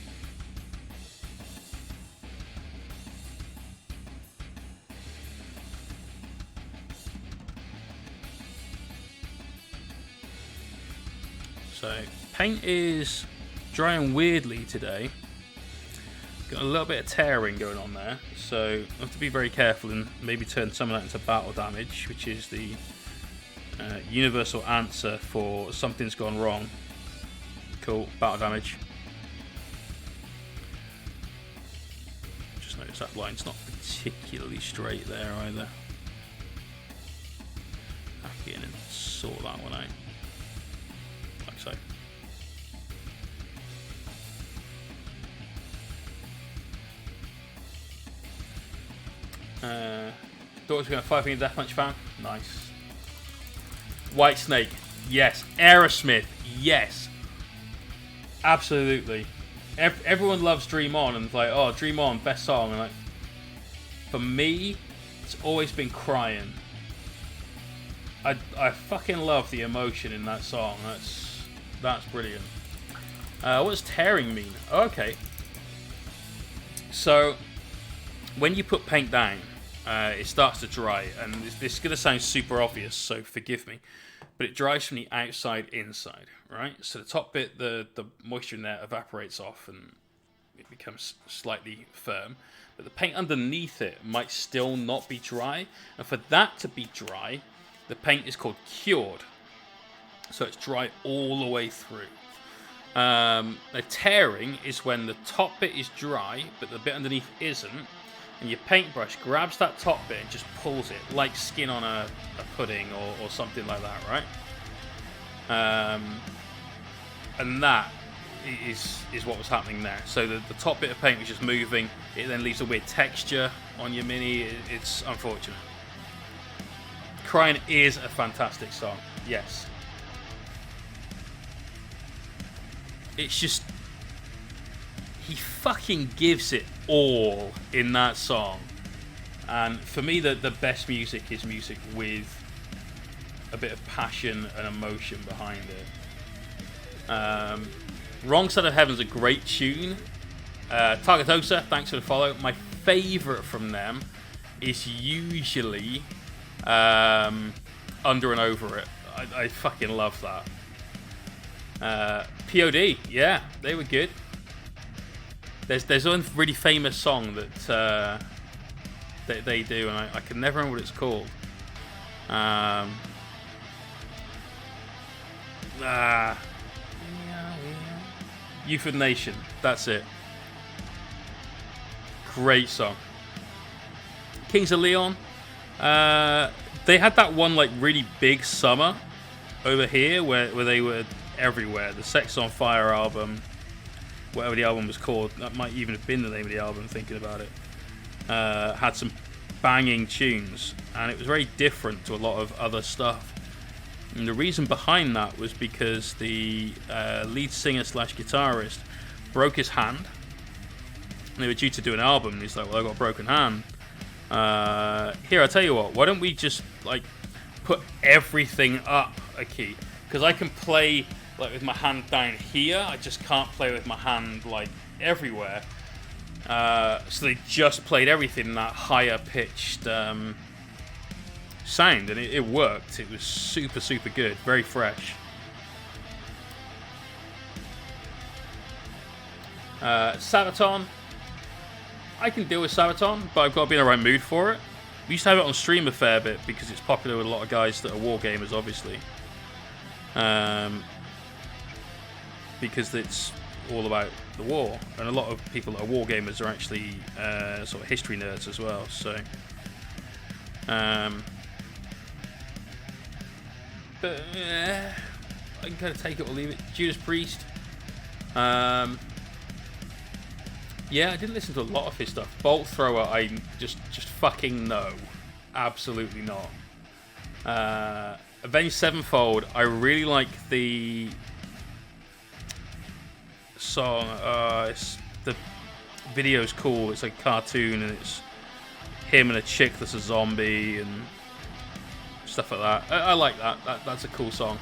So, paint is drying weirdly today. Got a little bit of tearing going on there, so I have to be very careful and maybe turn some of that into battle damage, which is the universal answer for something's gone wrong. Cool, battle damage. Just notice that line's not particularly straight there either. Back in and sort that one out. Like so. Thought was going to 5 Finger Death Punch fan. Nice. White Snake, yes. Aerosmith, yes. Absolutely. Everyone loves Dream On and it's like, oh, Dream On, best song. And like, for me, it's always been Crying. I fucking love the emotion in that song. That's brilliant. What does tearing mean? Okay. So when you put paint down, it starts to dry, and this is going to sound super obvious, so forgive me, but it dries from the outside inside, right? So the top bit, the moisture in there evaporates off and it becomes slightly firm, but the paint underneath it might still not be dry, and for that to be dry, the paint is called cured, so it's dry all the way through. The tearing is when the top bit is dry, but the bit underneath isn't, and your paintbrush grabs that top bit and just pulls it, like skin on a pudding or something like that, right? And that is what was happening there. So the top bit of paint was just moving, it then leaves a weird texture on your Mini. It's unfortunate. Crying is a fantastic song, yes. It's just, he fucking gives it all in that song. And for me, the best music is music with a bit of passion and emotion behind it. Wrong Side of Heaven's a great tune. Targetosa, thanks for the follow. My favourite from them is usually Under and Over It. I fucking love that. POD, yeah, they were good. There's one really famous song that they do, and I can never remember what it's called. Euphid Nation, that's it. Great song. Kings of Leon, they had that one like really big summer over here where they were everywhere. The Sex on Fire album, whatever the album was called, that might even have been the name of the album, thinking about it, had some banging tunes, and it was very different to a lot of other stuff. And the reason behind that was because the lead singer / guitarist broke his hand, and they were due to do an album, and he's like, well, I got a broken hand. Here, I'll tell you what, why don't we just like put everything up a key? Because I can play like with my hand down here, I just can't play with my hand like everywhere. So they just played everything in that higher pitched sound, and it worked. It was super, super good, very fresh. Sabaton, I can deal with Sabaton, but I've got to be in the right mood for it. We used to have it on stream a fair bit because it's popular with a lot of guys that are wargamers, obviously. because it's all about the war, and a lot of people that are war gamers are actually sort of history nerds as well. So, but I can kind of take it or leave it. Judas Priest. Yeah, I didn't listen to a lot of his stuff. Bolt Thrower, I just fucking no, absolutely not. Avenged Sevenfold, I really like the song. The video's cool. It's like a cartoon, and it's him and a chick that's a zombie and stuff like that. I like that. That's a cool song.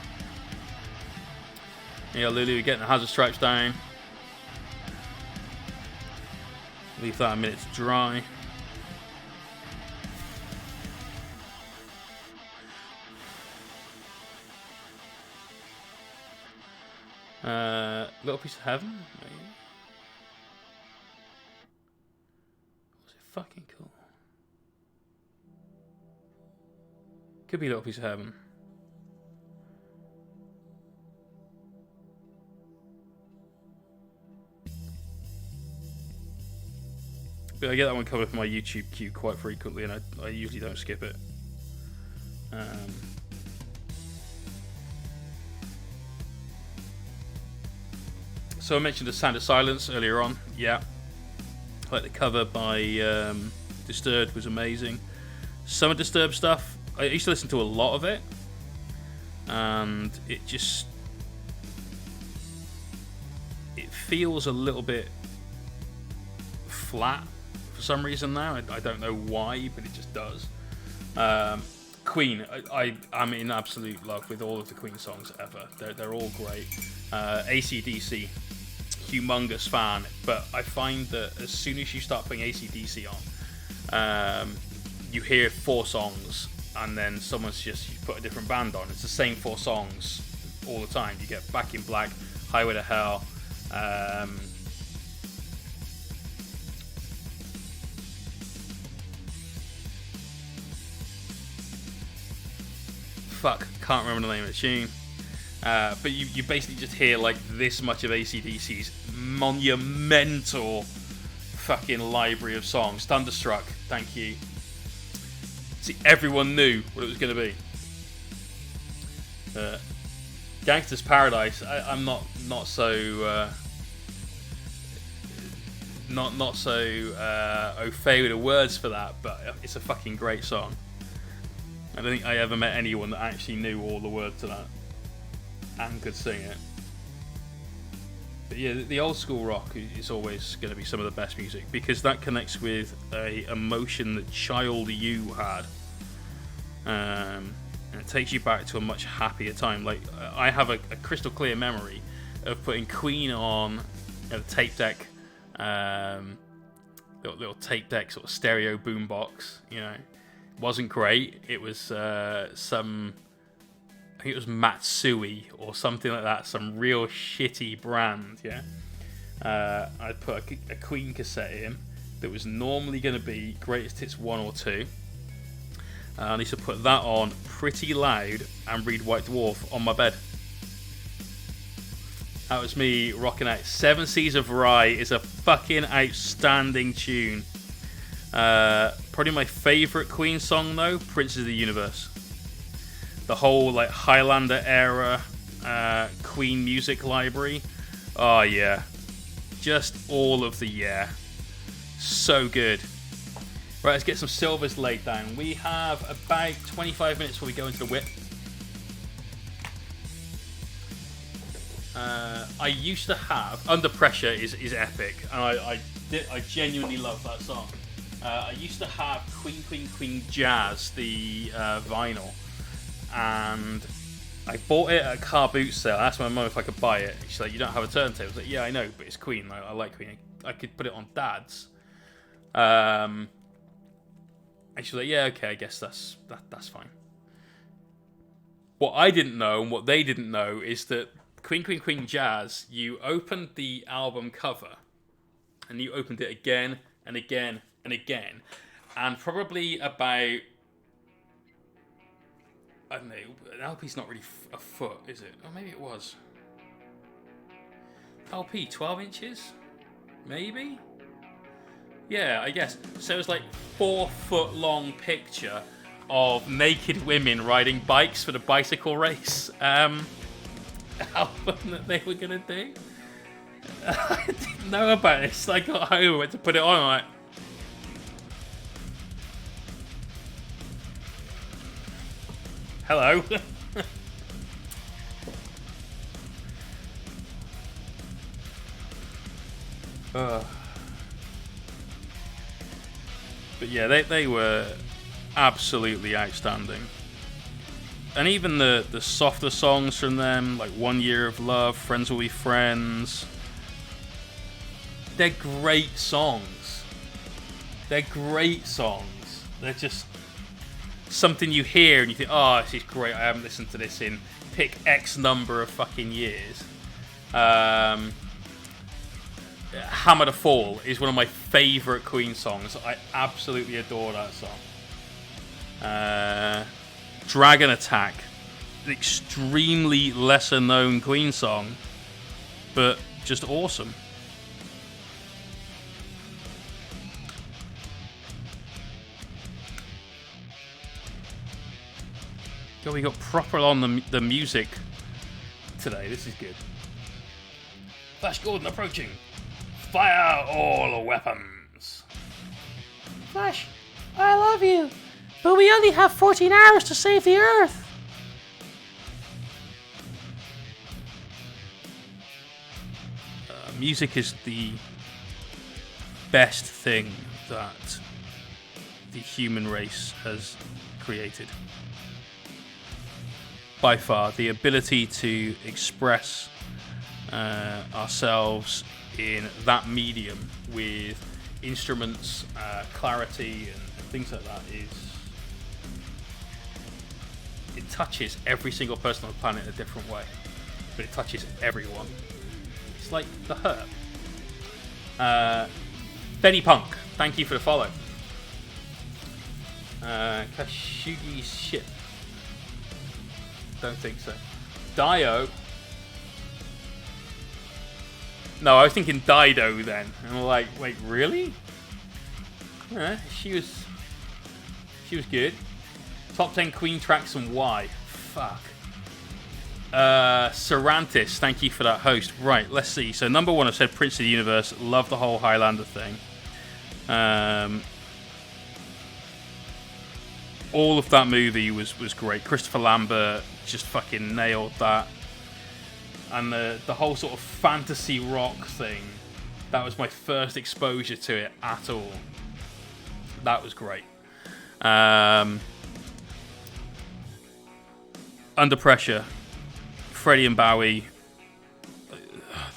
Yeah, Lulu getting the Hazard Stripes down. Leave that a minute to dry. Little Piece of Heaven, maybe. Was it fucking cool? Could be Little Piece of Heaven. But I get that one covered up in my YouTube queue quite frequently, and I usually don't skip it. So I mentioned The Sound of Silence earlier on. Yeah. Like the cover by Disturbed was amazing. Some of Disturbed stuff, I used to listen to a lot of it. And it feels a little bit flat for some reason now. I don't know why, but it just does. Queen, I'm in absolute love with all of the Queen songs ever. They're all great. AC/DC, humongous fan, but I find that as soon as you start putting AC/DC on, you hear 4 songs, and then someone's just put a different band on. It's the same 4 songs all the time. You get Back in Black, Highway to Hell, can't remember the name of the tune. But you basically just hear like this much of AC/DC's monumental fucking library of songs. Thunderstruck, thank you. See, everyone knew what it was going to be. Gangster's Paradise. I'm not so au fait with the words for that, but it's a fucking great song. I don't think I ever met anyone that actually knew all the words to that and could sing it. But yeah, the old school rock is always going to be some of the best music, because that connects with a emotion that child you had, and it takes you back to a much happier time. Like, I have a crystal clear memory of putting Queen on the tape deck, little tape deck sort of stereo boombox. You know, wasn't great. It was I think it was Matsui or something like that, some real shitty brand, yeah. I'd put a Queen cassette in that was normally going to be Greatest Hits 1 or 2. I used to put that on pretty loud and read White Dwarf on my bed. That was me rocking out. Seven Seas of Rye is a fucking outstanding tune. Probably my favourite Queen song though, Princes of the Universe. The whole like Highlander era Queen music library. Oh yeah. Just all of the so good. Right, let's get some silvers laid down. We have about 25 minutes before we go into the whip. I used to have Under Pressure is epic, and I genuinely love that song. I used to have Queen Jazz, the vinyl, and I bought it at a car boot sale. I asked my mum if I could buy it. She's like, "You don't have a turntable." I was like, "Yeah, I know, but it's Queen. I like Queen. I could put it on Dad's." And she's like, "Yeah, okay, I guess that's fine." What I didn't know and what they didn't know is that Queen Jazz, you opened the album cover and you opened it again and again and again, and probably about I don't know. An LP's not really a foot, is it? Or maybe it was. LP, 12 inches? Maybe? Yeah, I guess. So it was like 4 foot long picture of naked women riding bikes for the bicycle race album that they were going to do. I didn't know about this. I got home, went to put it on, I'm like... Hello. But yeah, they were absolutely outstanding. And even the softer songs from them, like 1 Year of Love, Friends Will Be Friends, they're great songs. They're great songs. They're just something you hear and you think, oh, this is great. I haven't listened to this in pick X number of fucking years. Hammer to Fall is one of my favourite Queen songs. I absolutely adore that song. Dragon Attack, an extremely lesser known Queen song, but just awesome. God, we got proper on the music today. This is good. Flash Gordon approaching. Fire all weapons. Flash, I love you, but we only have 14 hours to save the Earth. Music is the best thing that the human race has created. By far, the ability to express ourselves in that medium with instruments, clarity, and things like that it touches every single person on the planet in a different way, but it touches everyone. It's like the Herb. Benny Punk, thank you for the follow. Kashugi's ship. Don't think so. Dio. No, I was thinking Dido then. And I'm like, wait, really? Yeah, she was good. Top 10 Queen tracks and why. Fuck. Sarantis, thank you for that host. Right, let's see. So number 1, I've said Prince of the Universe. Love the whole Highlander thing. All of that movie was great. Christopher Lambert just fucking nailed that. And the whole sort of fantasy rock thing, that was my first exposure to it at all. That was great. Under Pressure, Freddie and Bowie,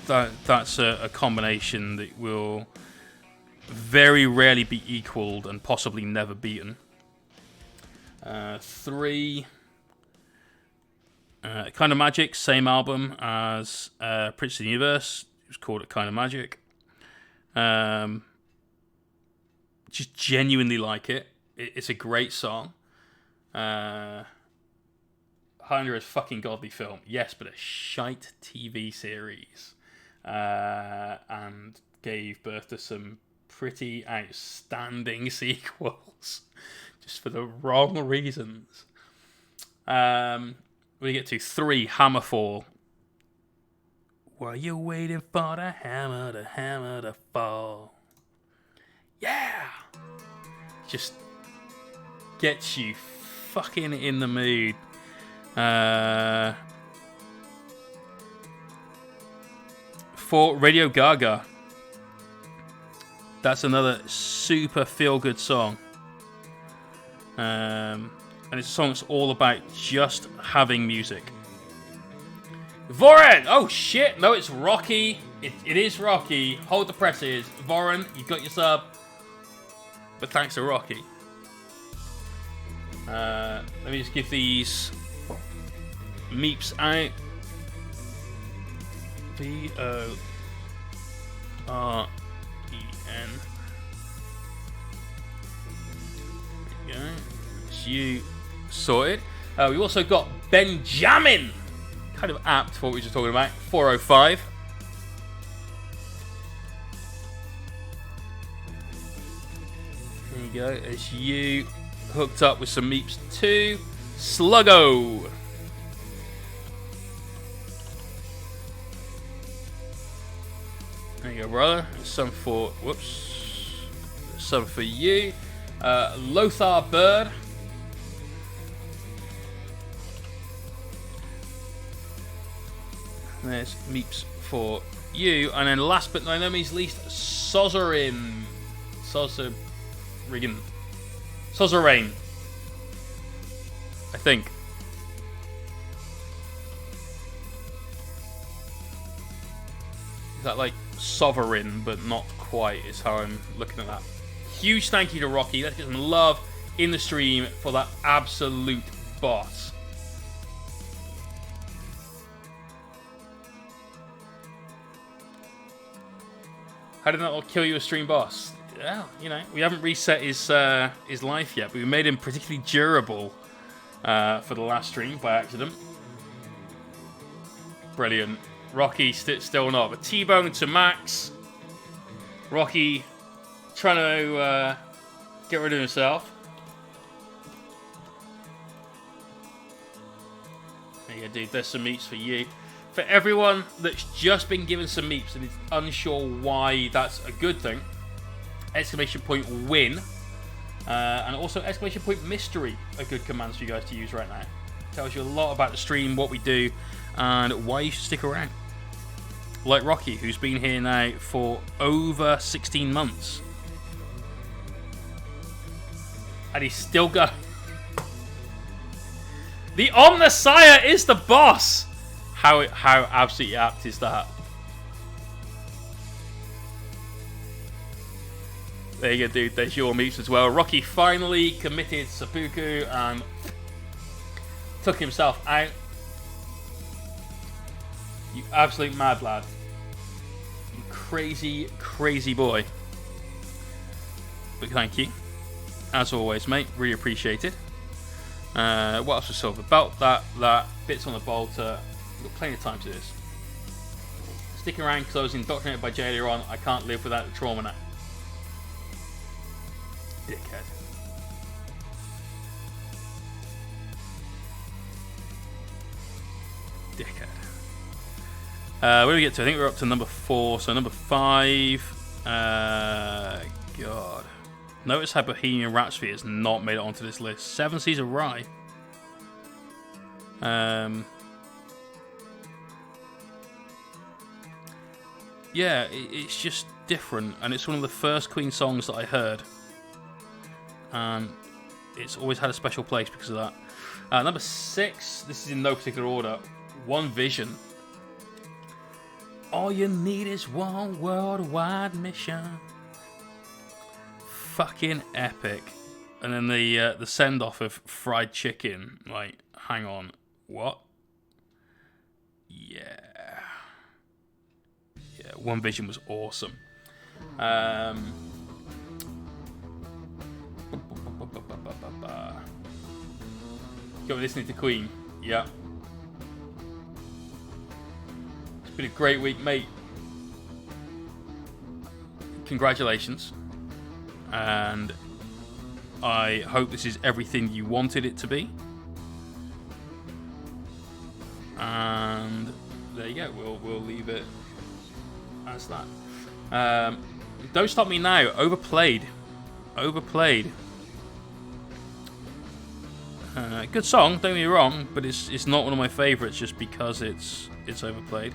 that's a combination that will very rarely be equaled and possibly never beaten. 3... Kind of Magic, same album as Prince of the Universe. It was called Kind of Magic. Just genuinely like it. It's a great song. Highlander is a fucking godly film. Yes, but a shite TV series. And gave birth to some pretty outstanding sequels. Just for the wrong reasons. We get to 3, Hammerfall. While you're waiting for the hammer to fall. Yeah! Just gets you fucking in the mood. For Radio Gaga. That's another super feel-good song. And it's a song that's all about just having music. Voren! Oh shit! No, it's Rocky. It is Rocky. Hold the presses. Voren, you got your sub. But thanks to Rocky. Let me just give these meeps out. VOREN. There you go. It's you sorted. We also got Benjamin. Kind of apt for what we were just talking about. 405. There you go. As you hooked up with some meeps too. Sluggo. There you go, brother. Some for some for you. Lothar Bird. There's meeps for you. And then last but by no means least, Sozerin. Sozerain. I think. Is that like sovereign, but not quite, is how I'm looking at that. Huge thank you to Rocky. Let's get some love in the stream for that absolute boss. How did that kill you a stream boss? Well, you know, we haven't reset his life yet, but we made him particularly durable for the last stream by accident. Brilliant. Rocky still not, but T-bone to Max. Rocky trying to get rid of himself. There you go, dude. There's some meeps for you. For everyone that's just been given some meeps and is unsure why that's a good thing, exclamation point win, and also exclamation point mystery are good commands for you guys to use right now. Tells you a lot about the stream, what we do, and why you should stick around. Like Rocky, who's been here now for over 16 months. And he's still going. The Omnissiah is the boss! How absolutely apt is that? There you go, dude. There's your meeps as well. Rocky finally committed seppuku and took himself out. You absolute mad lad. You crazy, crazy boy. But thank you. As always, mate. Really appreciate it. What else was silver? Belt, that. Bits on the bolter. We've got plenty of time to this. Sticking around because I was indoctrinated by Jay earlier on. I can't live without the trauma now. Dickhead. Where do we get to? I think we're up to number 4. So number 5. God. Notice how Bohemian Rhapsody has not made it onto this list. 7 Seas of Rye. Yeah, it's just different, and it's one of the first Queen songs that I heard, and it's always had a special place because of that. Number 6, this is in no particular order, One Vision. All you need is one worldwide mission. Fucking epic. And then the send-off of Fried Chicken, like, hang on, what? Yeah, One Vision was awesome. You're listening to Queen, yeah. It's been a great week, mate. Congratulations. And I hope this is everything you wanted it to be. And there you go. We'll leave it as that. Don't Stop Me Now. Overplayed. Good song. Don't get me wrong, but it's not one of my favourites just because it's overplayed.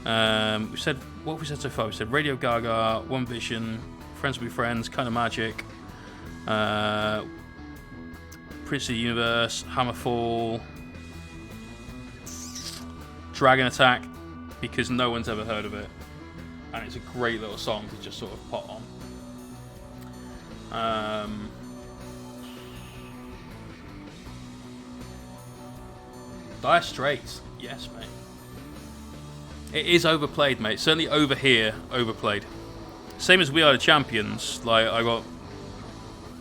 We said what have we said so far? We said Radio Gaga, One Vision, Friends Will Be Friends, Kind of Magic, Prince of the Universe, Hammerfall, Dragon Attack, because no one's ever heard of it, and it's a great little song to just sort of put on. Dire Straits, yes, mate. It is overplayed, mate. Certainly over here, overplayed. Same as We Are the Champions. Like, I got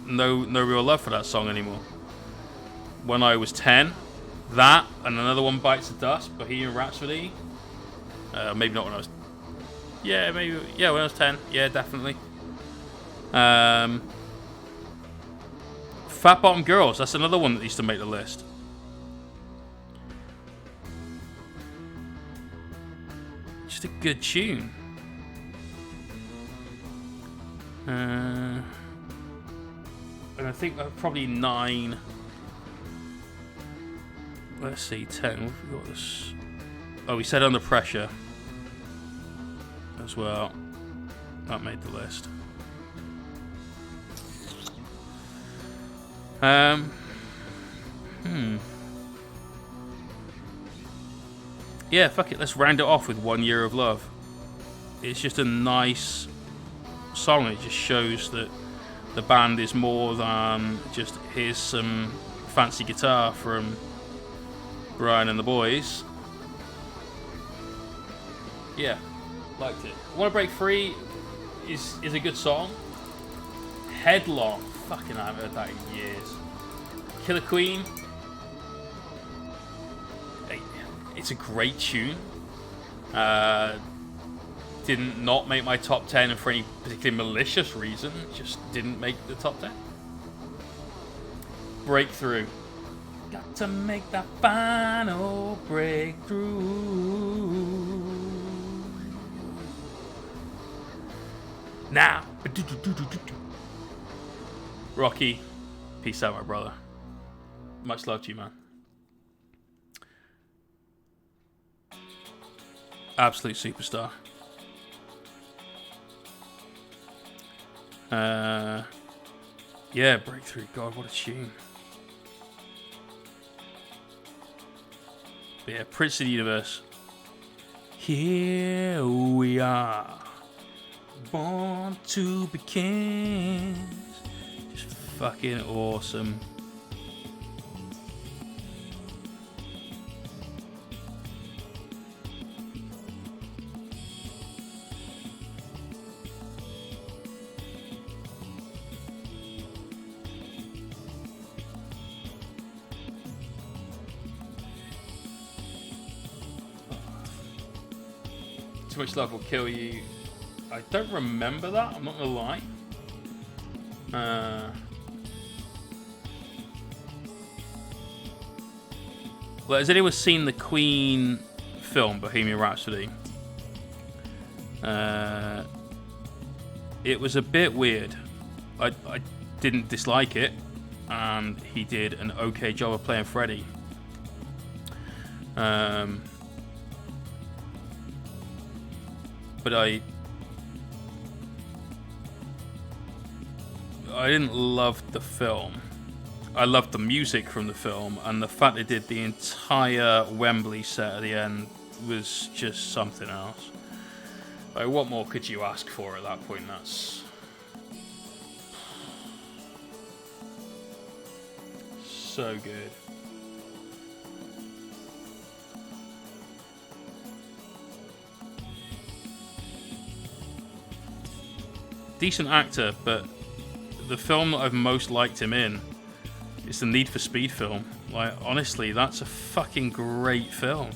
no real love for that song anymore. when I was 10. That and another one, Bites the Dust, Bohemian Rhapsody. Maybe not when I was... Yeah, maybe... Yeah, when I was 10. Yeah, definitely. Fat Bottom Girls. That's another one that used to make the list. Just a good tune. And I think probably 9. Let's see, 10. What have we got this? Oh, we said Under Pressure as well. That made the list. Yeah, fuck it. Let's round it off with 1 Year of Love. It's just a nice song. It just shows that the band is more than just here's some fancy guitar from Brian and the boys. Yeah, liked it. Wanna Break Free is a good song. Headlong, fucking I haven't heard that in years. Killer Queen, it's a great tune. Didn't not make my top 10 for any particularly malicious reason. Just didn't make the top 10. Breakthrough. Got to make that final breakthrough. Now. Rocky, peace out, my brother. Much love to you, man. Absolute superstar. Yeah, Breakthrough. God, what a tune. But yeah, Prince of the Universe. Here we are, born to be kings. Just fucking awesome. Too Much Love Will Kill You. I don't remember that, I'm not gonna lie. Well, has anyone seen the Queen film, Bohemian Rhapsody? It was a bit weird. I didn't dislike it, and he did an okay job of playing Freddie. But I didn't love the film. I loved the music from the film, and the fact they did the entire Wembley set at the end was just something else. Like, what more could you ask for at that point? That's so good. Decent actor, but the film that I've most liked him in is the Need for Speed film. Like, honestly, that's a fucking great film.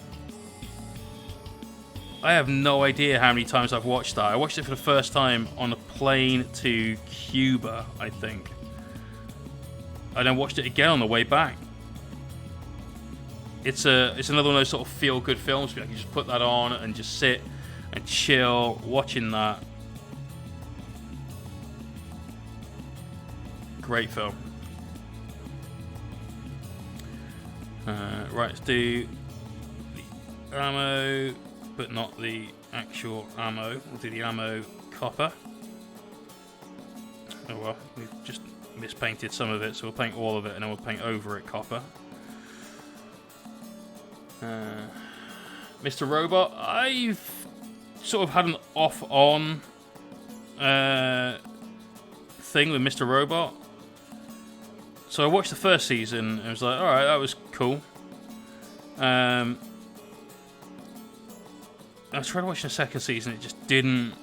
I have no idea how many times I've watched that. I watched it for the first time on a plane to Cuba, I think. And then watched it again on the way back. It's another one of those sort of feel-good films where you can just put that on and just sit and chill watching that. Great film. Right, let's do the ammo, but not the actual ammo. We'll do the ammo copper. Oh well, we've just mispainted some of it, so we'll paint all of it and then we'll paint over it copper. Mr. Robot, I've sort of had an off-on thing with Mr. Robot. So I watched the first season and I was like, alright, that was cool. I tried watching the second season, it just didn't...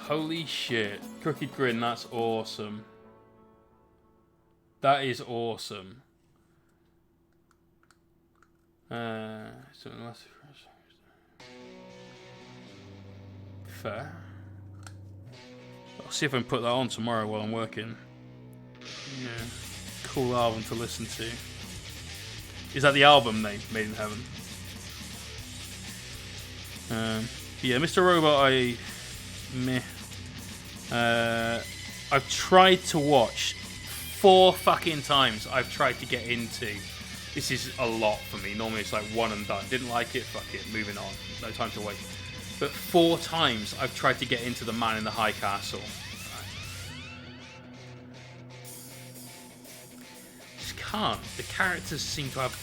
Holy shit. Crooked Grin, that's awesome. That is awesome. Fair. I'll see if I can put that on tomorrow while I'm working. Yeah. Cool album to listen to. Is that the album name, Made in Heaven? Yeah, Mr. Robot, I've tried to watch 4 fucking times. I've tried to get into. This is a lot for me. Normally it's like one and done. Didn't like it, fuck it, moving on. No time to wait. But 4 times I've tried to get into the Man in the High Castle. Just can't. The characters seem to have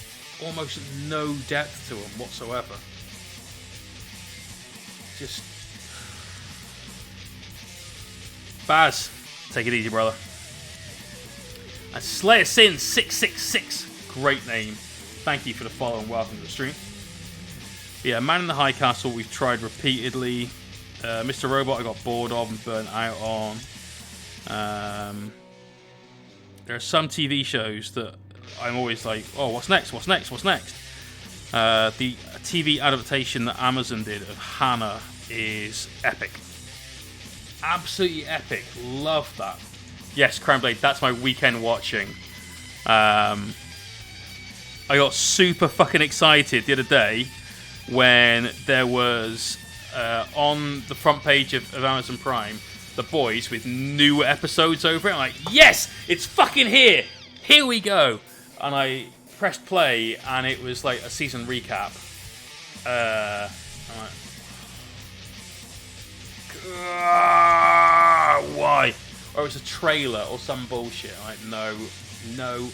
almost no depth to them whatsoever. Just... Baz, take it easy, brother. And Slayer Sin 666. Great name. Thank you for the follow and welcome to the stream. Yeah, Man in the High Castle we've tried repeatedly. Mr. Robot I got bored of and burnt out on. There are some TV shows that I'm always like, oh, what's next? What's next? What's next? The TV adaptation that Amazon did of Hannah is epic. Absolutely epic. Love that. Yes, Crownblade, that's my weekend watching. I got super fucking excited the other day when there was on the front page of Amazon Prime, The Boys with new episodes over it. I'm like, yes, it's fucking here. Here we go. And I pressed play and it was like a season recap. I'm like, why? Or it was a trailer or some bullshit. I'm like, no.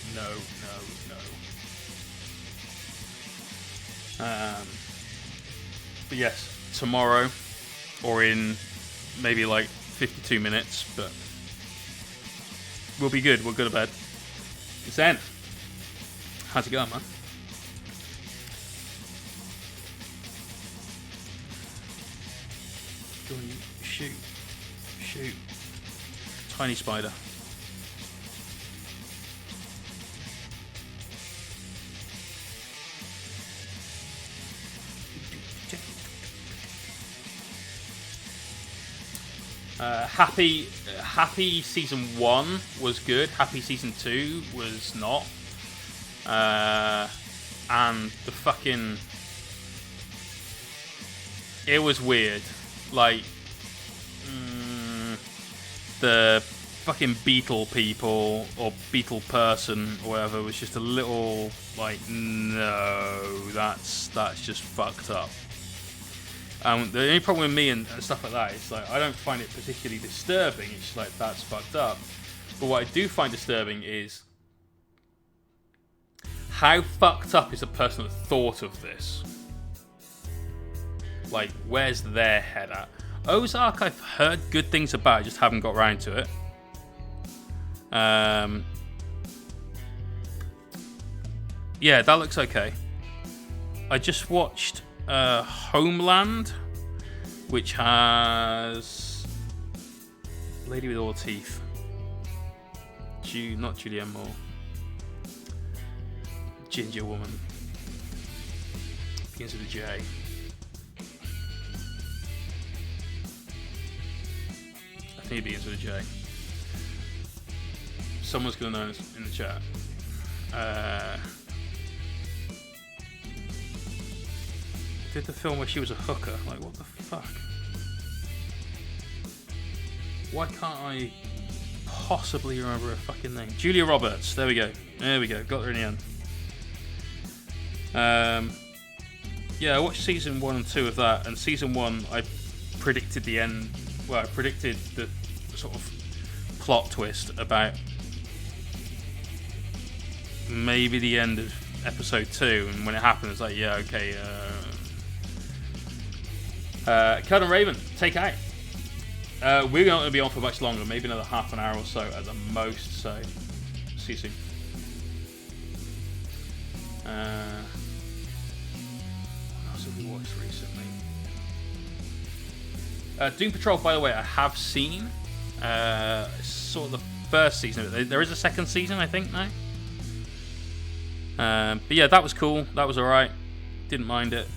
But yes, tomorrow or in maybe like 52 minutes, but we'll be good. We'll go to bed. Zen, how's it going, man? Shoot. Tiny spider. Happy season 1 was good. Happy season 2 was not. And the fucking... It was weird. Like... the fucking beetle people or beetle person or whatever was just a little like, no, that's just fucked up. The only problem with me and stuff like that is like I don't find it particularly disturbing. It's just like that's fucked up. But what I do find disturbing is how fucked up is the person that thought of this. Like, where's their head at? Ozark, I've heard good things about, I just haven't got round to it. Yeah, that looks okay. I just watched Homeland, which has Lady with All Teeth. Not Julianne Moore. Ginger woman. Begins with a J. I think it begins with a J. Someone's going to know in the chat. Did the film where she was a hooker. Like, what the fuck? Why can't I possibly remember her fucking name? Julia Roberts. There we go. Got her in the end. Yeah, I watched season 1 and 2 of that. And season 1, I predicted the end. Well, I predicted the sort of plot twist about maybe the end of episode 2, and when it happened, it's like, yeah, okay. Curtin Raven, take out. We're not going to be on for much longer, maybe another half an hour or so at the most. So, see you soon. What else have we watched recently? Doom Patrol, by the way, I have seen. Sort of the first season. There is a second season, I think, now. But yeah, that was cool. That was alright. Didn't mind it.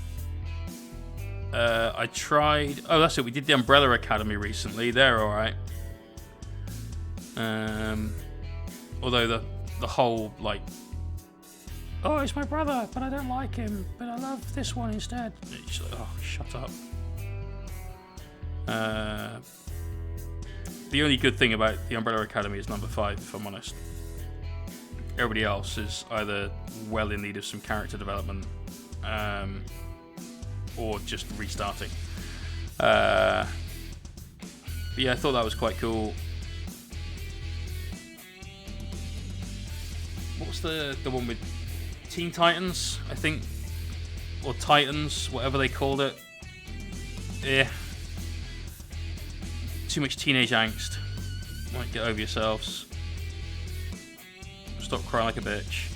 I tried... Oh, that's it. We did the Umbrella Academy recently. They're alright. Although the whole, like... Oh, he's my brother, but I don't like him. But I love this one instead. It's like, oh, shut up. The only good thing about the Umbrella Academy is number 5, if I'm honest. Everybody else is either well in need of some character development, or just restarting. But yeah, I thought that was quite cool. What was the one with Teen Titans, I think? Or Titans, whatever they called it. Yeah. Too much teenage angst. Might get over yourselves. Stop crying like a bitch.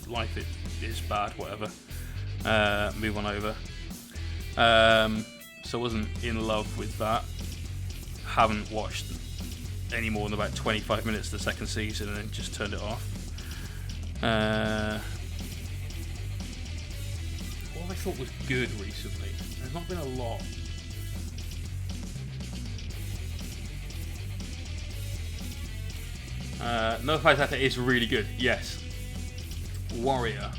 Life is bad, whatever. Move on over. So I wasn't in love with that. Haven't watched any more than about 25 minutes of the second season and then just turned it off. What I thought was good recently. There's not been a lot. No Fight Actor is really good, yes. Warrior.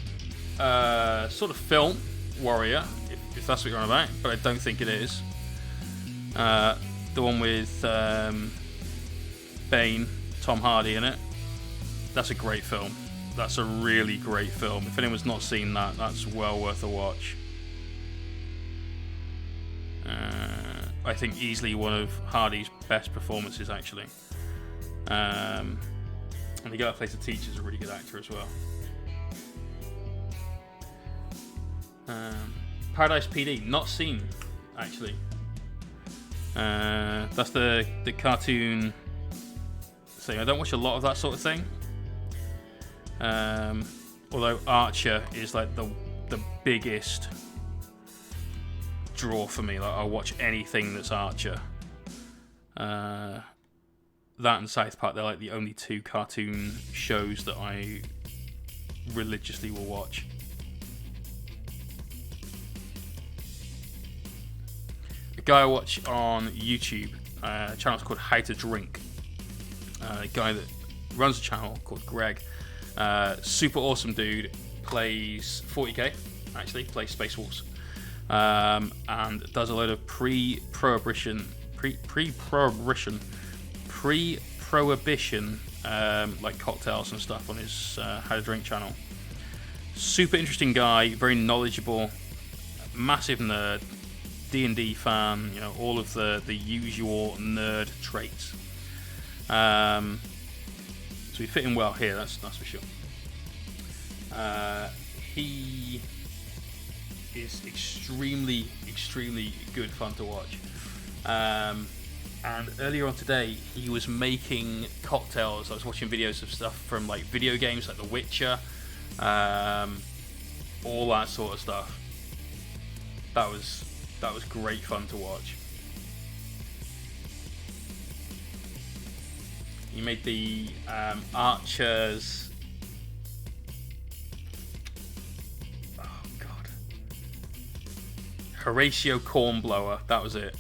Sort of film, Warrior, if that's what you're on about, but I don't think it is. The one with Bane, Tom Hardy in it. That's a great film. That's a really great film. If anyone's not seen that, that's well worth a watch. I think easily one of Hardy's best performances, actually. And the guy who plays the teacher is a really good actor as well. Paradise PD, not seen, actually. That's the cartoon thing. I don't watch a lot of that sort of thing. Although Archer is like the biggest draw for me. Like, I'll watch anything that's Archer. That and South Park, they're like the only 2 cartoon shows that I religiously will watch. A guy I watch on YouTube, a channel called How to Drink. A guy that runs a channel called Greg. Super awesome dude. Plays 40k, actually. Plays Space Wars. And does a load of pre-prohibition like cocktails and stuff on his How to Drink channel. Super interesting guy, very knowledgeable, massive nerd, D&D fan, you know, all of the usual nerd traits. So we fit in well here, that's for sure. He is extremely good fun to watch. And earlier on today, he was making cocktails. I was watching videos of stuff from like video games like The Witcher, all that sort of stuff. That was great fun to watch. He made the Archers. Oh God, Horatio Cornblower. That was it.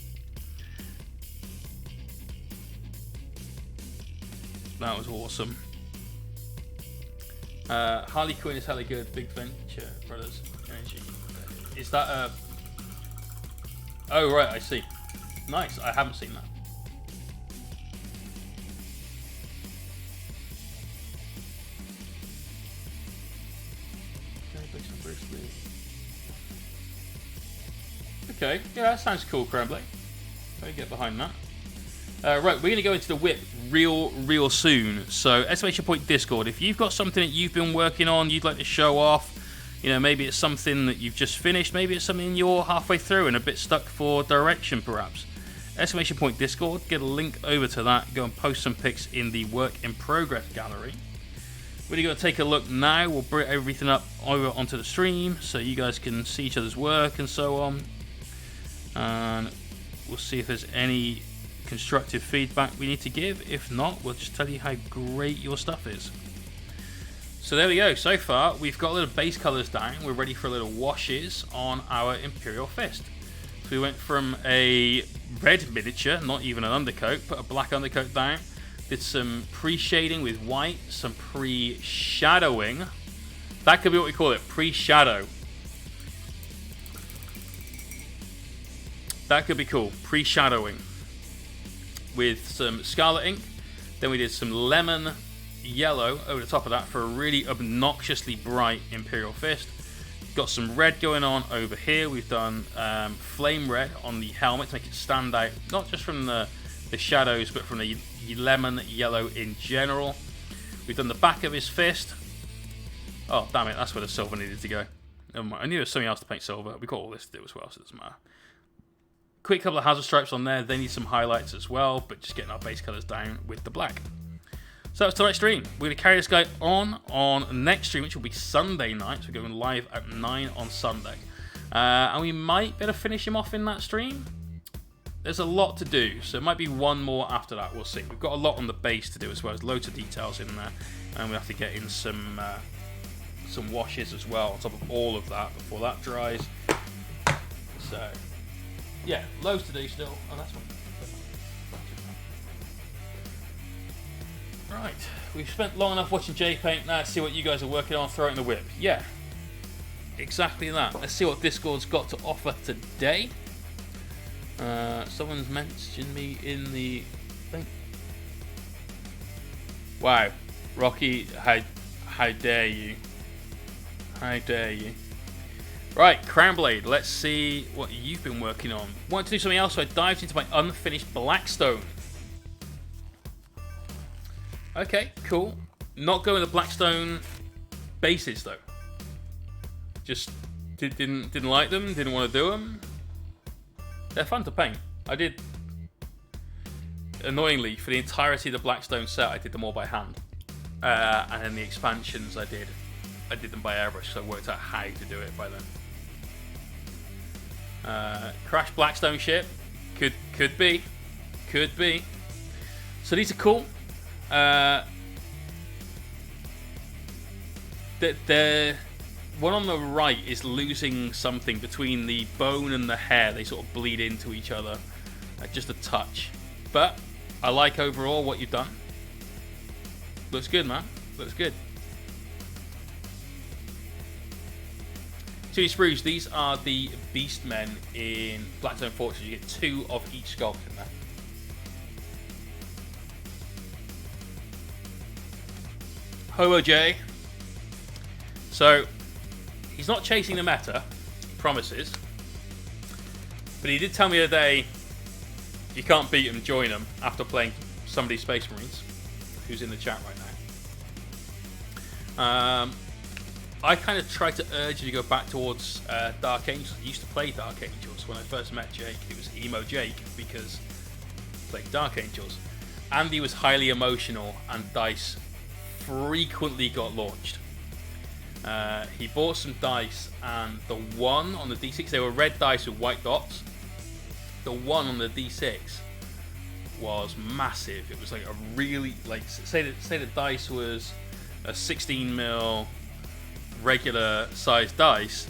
That was awesome. Harley Quinn is hella good. Big Venture Brothers Energy. Is that a... Oh, right, I see. Nice, I haven't seen that. Okay, yeah, that sounds cool, Crumbly. Let me get behind that. Right, we're going to go into the whip real soon. So, exclamation point Discord. If you've got something that you've been working on, you'd like to show off, you know, maybe it's something that you've just finished, maybe it's something you're halfway through and a bit stuck for direction, perhaps. Exclamation point Discord. Get a link over to that. Go and post some pics in the work in progress gallery. We're going to take a look now. We'll bring everything up over onto the stream so you guys can see each other's work and so on. And We'll see if there's any constructive feedback we need to give. If not, we'll just tell you how great your stuff is. So there we go. So far, we've got a little base colors down. We're ready for a little washes on our Imperial Fist. So we went from a red miniature, not even an undercoat, put a black undercoat down. Did some pre-shading with white, some pre-shadowing. That could be what we call it, pre-shadow. That could be cool, pre-shadowing. With some scarlet ink. Then we did some lemon yellow over the top of that for a really obnoxiously bright Imperial Fist. Got some red going on over here. We've done flame red on the helmet to make it stand out, not just from the shadows, but from the lemon yellow in general. We've done the back of his fist. Oh, damn it, that's where the silver needed to go. Never mind. I knew there was something else to paint silver. We've got all this to do as well, so it doesn't matter. Quick couple of hazard stripes on there. They need some highlights as well, but just getting our base colors down with the black. So that's tonight's stream. We're going to carry this guy on next stream, which will be Sunday night. So we're going live at 9 on Sunday. And we might be able to finish him off in that stream. There's a lot to do, so it might be one more after that. We'll see. We've got a lot on the base to do as well. There's loads of details in there. And we have to get in some washes as well on top of all of that before that dries. So, yeah, loads to do still. Oh, that's one. Right, we've spent long enough watching Jay paint. Now let's see what you guys are working on. Throw it in the whip. Yeah, exactly that. Let's see what Discord's got to offer today. Someone's mentioned me in the thing. Wow, Rocky, how dare you? How dare you? Right, Crownblade. Let's see what you've been working on. Want to do something else, so I dived into my unfinished Blackstone. Okay, cool. Not going to Blackstone bases though. Just didn't like them. Didn't want to do them. They're fun to paint. I did. Annoyingly, for the entirety of the Blackstone set, I did them all by hand. And then the expansions, I did them by airbrush. So I worked out how to do it by then. Crash Blackstone ship. Could be. So these are cool. The one on the right is losing something between the bone and the hair. They sort of bleed into each other, just a touch. But I like overall what you've done. Looks good, man. Looks good. Two sprues. These are the Beastmen in Blackstone Fortress. You get 2 of each sculpt in there. Hobo J. So, he's not chasing the meta, he promises. But he did tell me the other day, if you can't beat him, join him, after playing somebody's Space Marines, who's in the chat right now. I kind of tried to urge you to go back towards Dark Angels. I used to play Dark Angels when I first met Jake. It was Emo Jake, because I played Dark Angels. Andy was highly emotional, and dice frequently got launched. He bought some dice, and the one on the D6, they were red dice with white dots. The one on the D6 was massive. It was like a really, like, say the dice was a 16mm regular sized dice.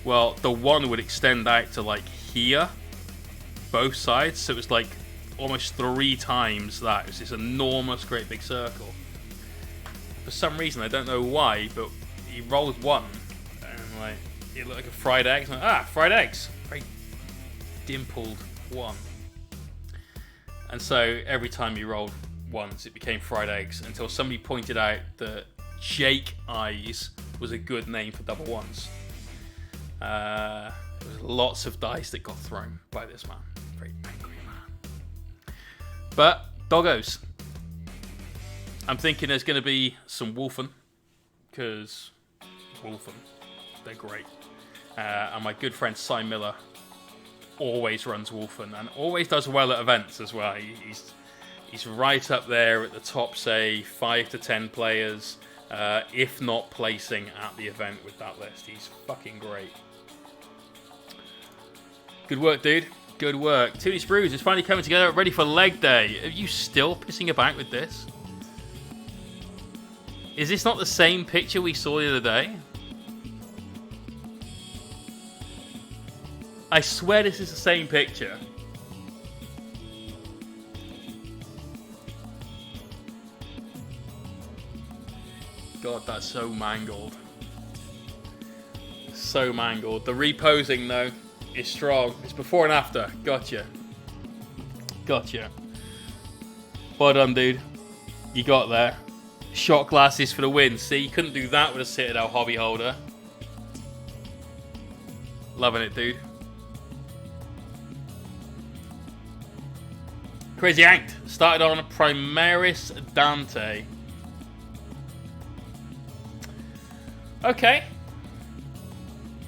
Well, the one would extend out to like here, both sides. So it was like almost 3 times that. It was this enormous, great big circle. For some reason, I don't know why, but he rolled 1, and like it looked like a fried egg. Like, fried eggs! Very dimpled 1. And so every time he rolled once, it became fried eggs, until somebody pointed out that Jake Eyes was a good name for double ones. There was lots of dice that got thrown by this man. Very angry man. But doggos. I'm thinking there's going to be some Wolfen, because Wolfen, they're great. And my good friend Cy Miller always runs Wolfen, and always does well at events as well. He's right up there at the top, say, 5 to 10 players, if not placing at the event with that list. He's fucking great. Good work, dude. Good work. Toonie Sprues is finally coming together, ready for leg day. Are you still pissing about with this? Is this not the same picture we saw the other day? I swear this is the same picture. God, that's so mangled. So mangled. The reposing, though, is strong. It's before and after. Gotcha. Gotcha. Well done, dude. You got there. Shot glasses for the win. See, you couldn't do that with a Citadel hobby holder. Loving it, dude. Crazy Anked started on a Primaris Dante. Okay.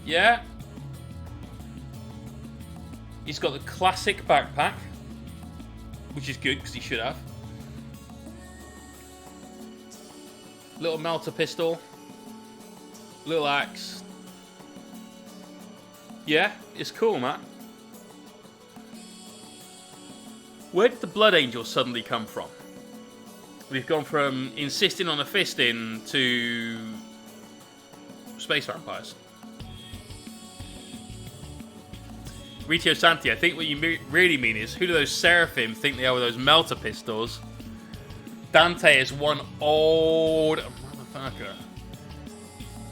Yeah. He's got the classic backpack, which is good because he should have. Little melter pistol. Little axe. Yeah, it's cool, man. Where did the Blood Angel suddenly come from? We've gone from insisting on a fisting to space vampires. Ritio Santi, I think what you really mean is, who do those Seraphim think they are with those melter pistols? Dante is one old motherfucker.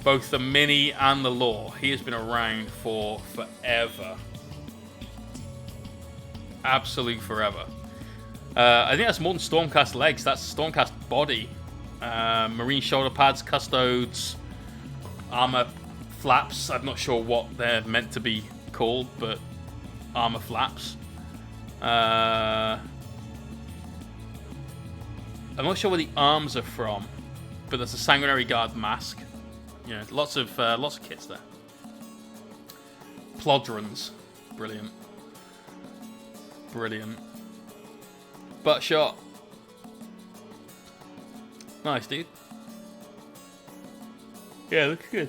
Both the mini and the lore. He has been around for forever. Absolute forever. I think that's more than Stormcast legs. That's Stormcast body. Marine shoulder pads, custodes, armor flaps. I'm not sure what they're meant to be called, but armor flaps. I'm not sure where the arms are from, but there's a Sanguinary Guard mask. You know, lots of kits there. Plodrons, brilliant, brilliant. Butt shot, nice, dude. Yeah, looks good.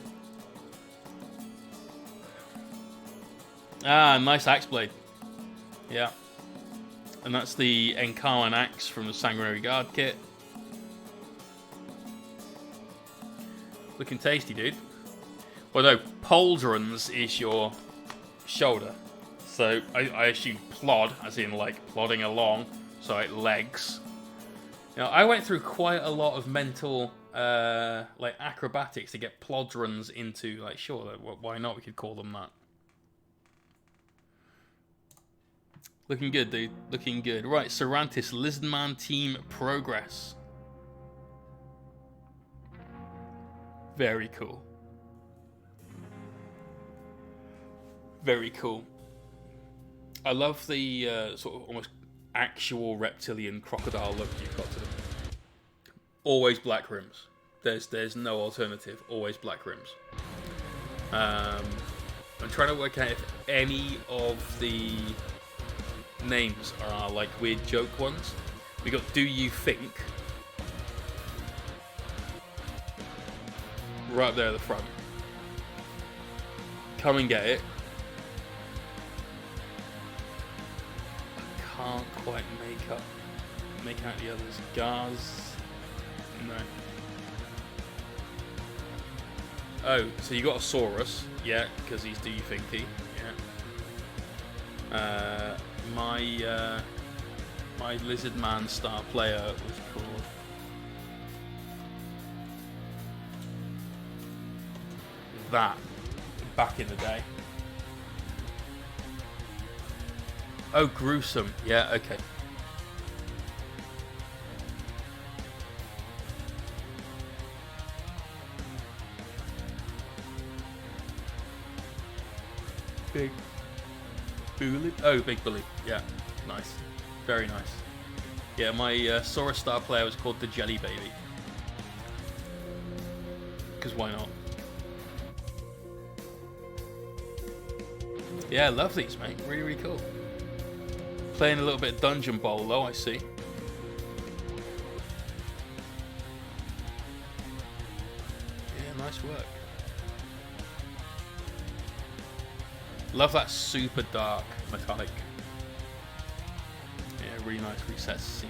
Ah, nice axe blade. Yeah. And that's the Encarman axe from the Sanguinary Guard kit. Looking tasty, dude. Well, no, pauldrons is your shoulder. So I assume plod, as in like plodding along. So like legs. You know, I went through quite a lot of mental like acrobatics to get plodrons into, like, sure, why not? We could call them that. Looking good, dude. Looking good. Right, Cervantes, Lizardman team progress. Very cool. Very cool. I love the sort of almost actual reptilian crocodile look you've got to them. Always black rims. There's no alternative. Always black rims. I'm trying to work out if any of the names are like weird joke ones. We got Do You Think? Right there at the front. Come and Get It. I can't quite make out the others. Gars. No. Oh, so you got a Saurus, yeah, because he's Do You Thinky, yeah. My Lizard Man star player was called that back in the day. Oh, Gruesome, yeah, okay. Big Bully. Oh, Big Bully. Yeah, nice. Very nice. Yeah, my Saurus star player was called the Jelly Baby. Because why not? Yeah, love these, mate. Really, really cool. Playing a little bit of Dungeon Bowl, though, I see. Yeah, nice work. Love that super dark metallic really nice reset scene.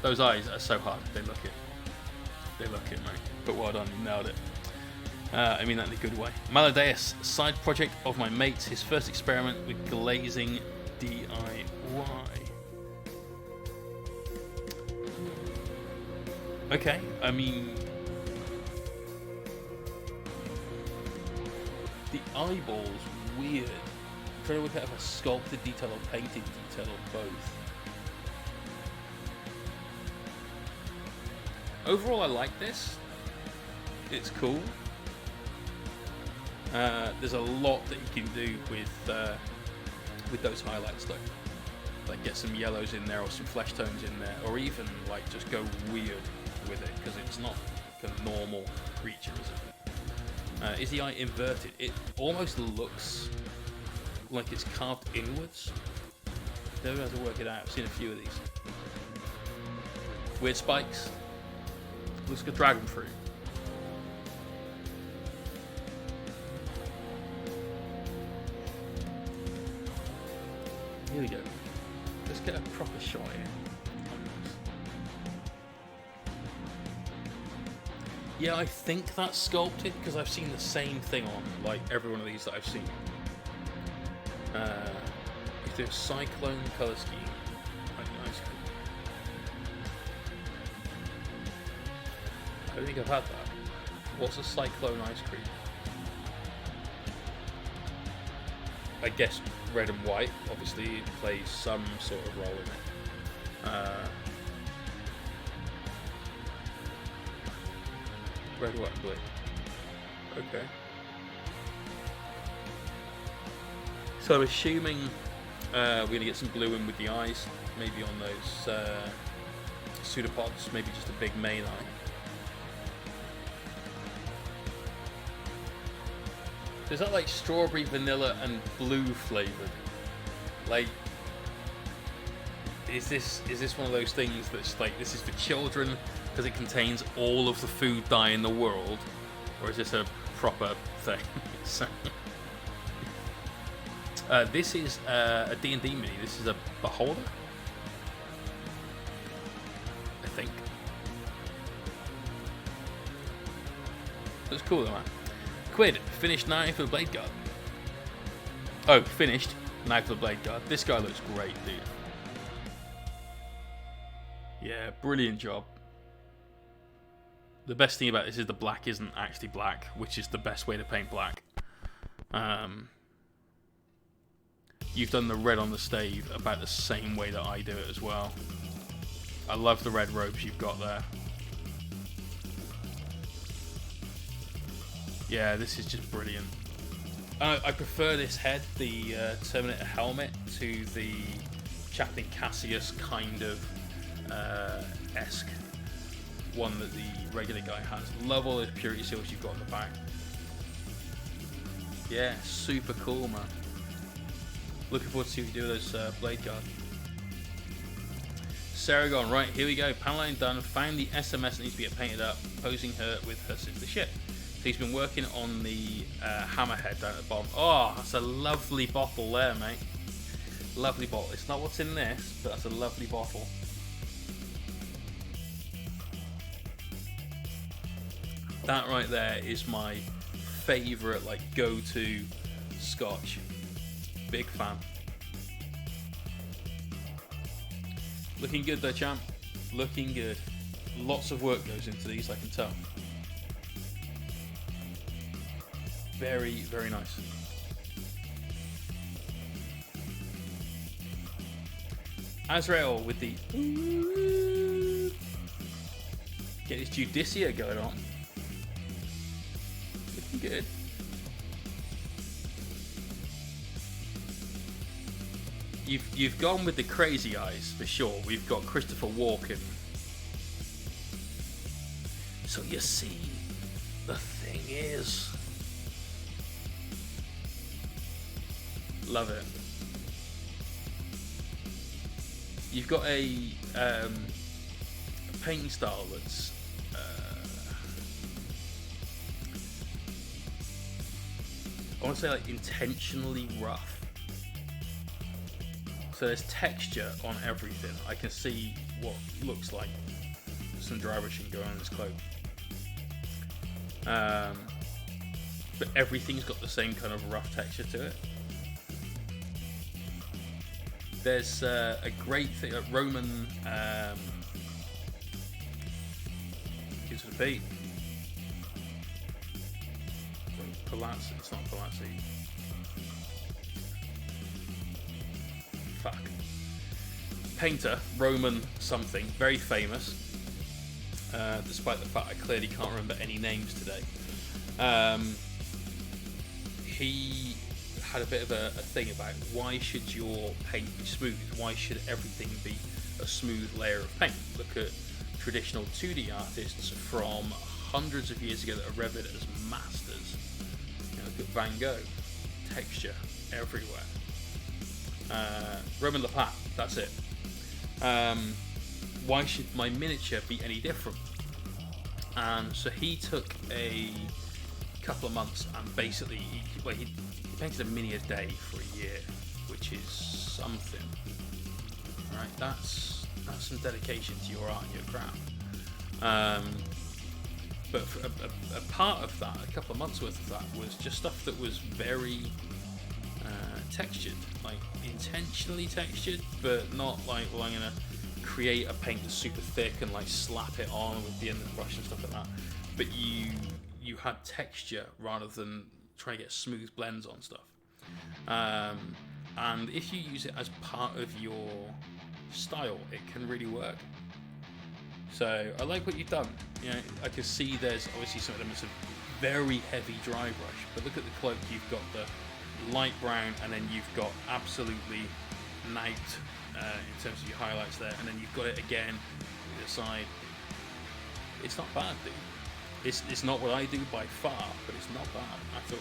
Those eyes are so hard. They look it. They look it, mate. But well done, you nailed it. I mean that in a good way. Maladeus, side project of my mate's, his first experiment with glazing DIY. Okay, I mean, the eyeball's weird. I'm trying to work out if a sculpted detail or painted detail or both. Overall, I like this. It's cool. There's a lot that you can do with those highlights, though. Like get some yellows in there, or some flesh tones in there, or even like just go weird with it, because it's not like a normal creature, is it? Is the eye inverted? It almost looks like it's carved inwards. Don't have to work it out. I've seen a few of these. Weird spikes. Looks like a dragon fruit. Here we go. Let's get a proper shot here. Yeah, I think that's sculpted because I've seen the same thing on like every one of these that I've seen. If there's Cyclone color scheme, like ice cream. I don't think I've had that. What's a Cyclone ice cream? I guess red and white. Obviously, it plays some sort of role in it. Red, white, and blue. Okay. So I'm assuming we're going to get some blue in with the eyes, maybe on those pseudopods, maybe just a big main eye. So is that like strawberry, vanilla, and blue flavored? Like, is this one of those things that's like, this is for children because it contains all of the food dye in the world, or is this a proper thing? So, this is a D&D mini. This is a beholder, I think. Looks cool though, man. Quid, finished now for the Blade Guard. Oh, finished now for the Blade Guard. This guy looks great, dude. Yeah, brilliant job. The best thing about this is the black isn't actually black, which is the best way to paint black. You've done the red on the stave about the same way that I do it as well. I love the red robes you've got there. Yeah, this is just brilliant. I prefer this head, the Terminator helmet, to the Chaplain Cassius kind of esque one that the regular guy has. Love all those purity seals you've got on the back. Yeah, super cool, man. Looking forward to see what you do with those Blade Guard. Saragon, right, here we go. Panel line done. Found the SMS that needs to get painted up, posing her with her sister ship. So he's been working on the hammerhead down at the bottom. Oh, that's a lovely bottle there, mate. Lovely bottle. It's not what's in this, but that's a lovely bottle. That right there is my favourite, like, go-to scotch. Big fan. Looking good though, champ. Looking good. Lots of work goes into these, I can tell. Very, very nice. Azrael with the get his Judicia going on. Looking good. You've gone with the crazy eyes for sure. We've got Christopher Walken. So you see, the thing is, love it. You've got a painting style that's I want to say like intentionally rough. So there's texture on everything. I can see what looks like some dry brushing going on this cloak. But everything's got the same kind of rough texture to it. There's a great thing, a Roman, gives it a beat. Palazzi, it's not Palazzi. Fuck. Painter, Roman something, very famous, despite the fact I clearly can't remember any names today. He had a bit of a thing about why should your paint be smooth? Why should everything be a smooth layer of paint? Look at traditional 2D artists from hundreds of years ago that are revered as masters. You know, look at Van Gogh, texture everywhere. Roman Lepat, that's it. Why should my miniature be any different? And so he took a couple of months and basically he painted a mini a day for a year, which is something, right? That's some dedication to your art and your craft. But for a part of that, a couple of months worth of that, was just stuff that was very textured, like intentionally textured, but not like, well, I'm gonna create a paint that's super thick and like slap it on with the end of the brush and stuff like that. But you had texture rather than trying to get smooth blends on stuff. And if you use it as part of your style, it can really work. So I like what you've done. You know, I can see there's obviously some elements of very heavy dry brush, but look at the cloak. You've got the light brown, and then you've got absolutely night in terms of your highlights there, and then you've got it again with the side. It's not bad, dude. It's not what I do by far, but it's not bad at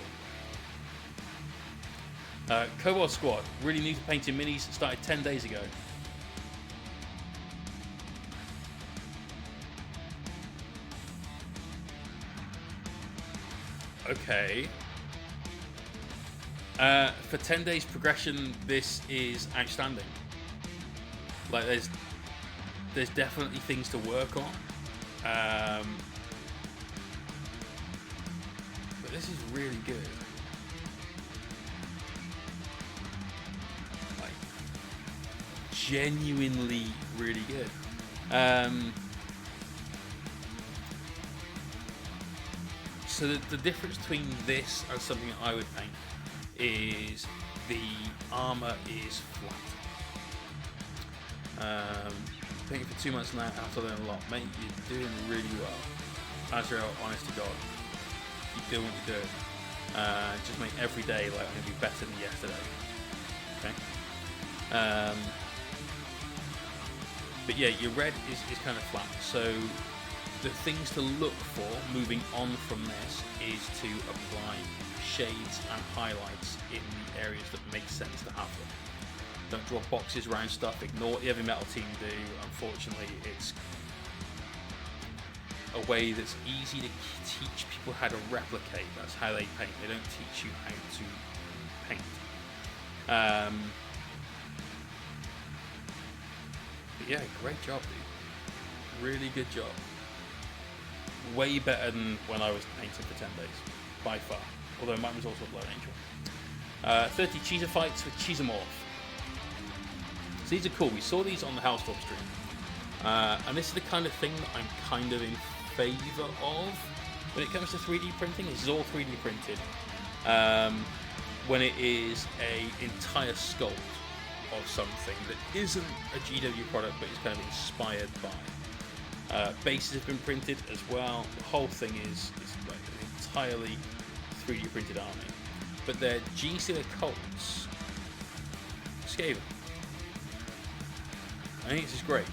all. Cobalt Squad, really new to painting minis, started 10 days ago. Okay. For 10 days progression, this is outstanding. Like, there's definitely things to work on. But this is really good. Like, genuinely really good. So the difference between this and something that I would paint is the armor is flat. Painting for 2 months now, I have to learn a lot. Mate, you're doing really well. Azrael, honest to God. Keep doing what you're doing. Just make every day like I'm going to be better than yesterday. Okay? But yeah, your red is kind of flat. So the things to look for moving on from this is to apply shades and highlights in the areas that make sense to have them. Don't draw boxes around stuff, ignore what the heavy metal team do. Unfortunately, it's a way that's easy to teach people how to replicate. That's how they paint. They don't teach you how to paint. But yeah, great job, dude. Really good job. Way better than when I was painting for 10 days, by far. Although mine was also a Blood Angel. 30 cheeser fights with Cheesemorph. So these are cool. We saw these on the Hellstorm stream. And this is the kind of thing that I'm kind of in favour of when it comes to 3D printing. This is all 3D printed. When it is an entire sculpt of something that isn't a GW product but is kind of inspired by. Bases have been printed as well. The whole thing is like an entirely 3D printed army. But they're G-Sealer Colts. Skaven. I think this is great.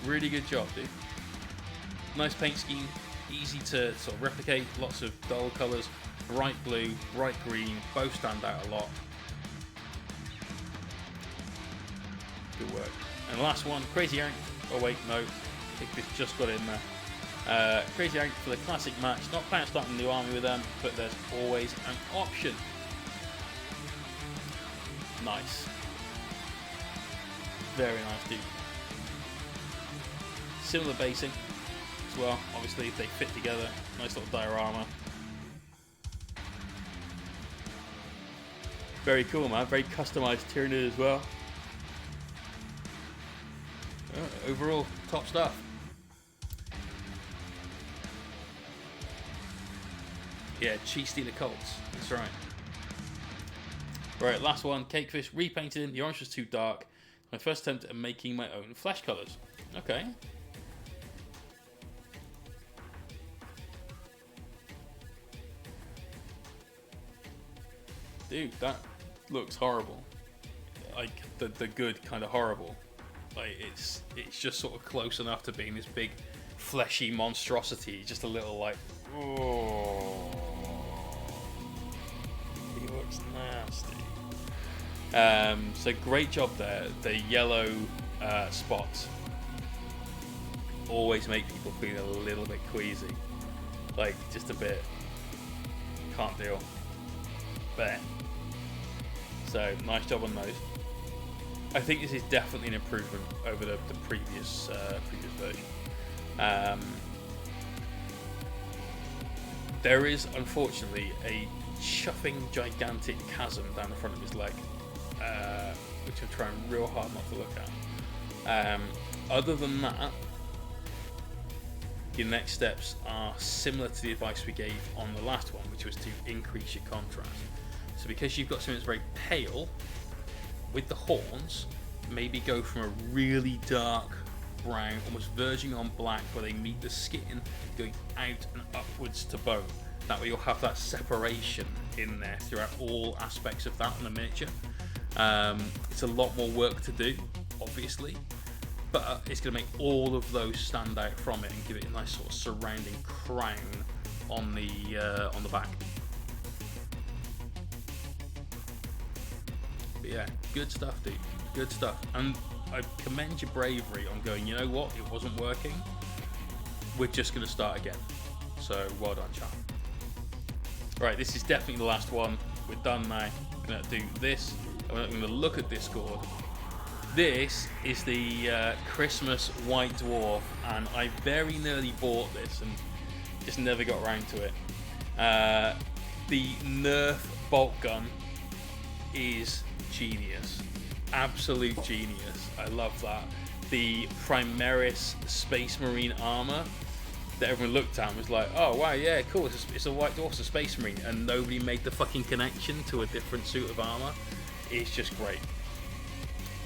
Really good job, dude. Nice paint scheme. Easy to sort of replicate. Lots of dull colours. Bright blue, bright green. Both stand out a lot. Good work. And the last one, Crazy Yank. Oh wait, no. I think this just got in there. Crazy Yank for the classic match. Not planning on starting a new army with them, but there's always an option. Nice. Very nice, dude. Similar basing as well. Obviously, they fit together. Nice little diorama. Very cool, man. Very customized Tyranid as well. Overall, top stuff. Yeah, cheese stealer Colts. That's right. Right, last one. Cakefish repainted. The orange was too dark. My first attempt at making my own flesh colours. Okay. Dude, that looks horrible. Like the good kind of horrible. Like it's just sort of close enough to being this big fleshy monstrosity. Just a little like, oh, he looks nasty. So great job there. The yellow spots always make people feel a little bit queasy, like just a bit. Can't deal. There. So nice job on those. I think this is definitely an improvement over the previous version. There is unfortunately a chuffing gigantic chasm down the front of his leg, which I'm trying real hard not to look at. Other than that, your next steps are similar to the advice we gave on the last one, which was to increase your contrast. So because you've got something that's very pale, with the horns, maybe go from a really dark brown, almost verging on black, where they meet the skin, going out and upwards to bone. That way you'll have that separation in there throughout all aspects of that on the miniature. It's a lot more work to do, obviously, but it's going to make all of those stand out from it and give it a nice sort of surrounding crown on the back. But yeah, good stuff, dude. Good stuff. And I commend your bravery on going, you know what, it wasn't working. We're just going to start again. So well done, champ. Right, this is definitely the last one. We're done now. I'm going to do this. I'm going to look at Discord. This is the Christmas White Dwarf, and I very nearly bought this and just never got around to it. The Nerf bolt gun is genius. Absolute genius. I love that. The Primaris Space Marine armor that everyone looked at and was like, oh wow, yeah, cool, it's a White Dwarf, it's a Space Marine, and nobody made the fucking connection to a different suit of armor. It's just great.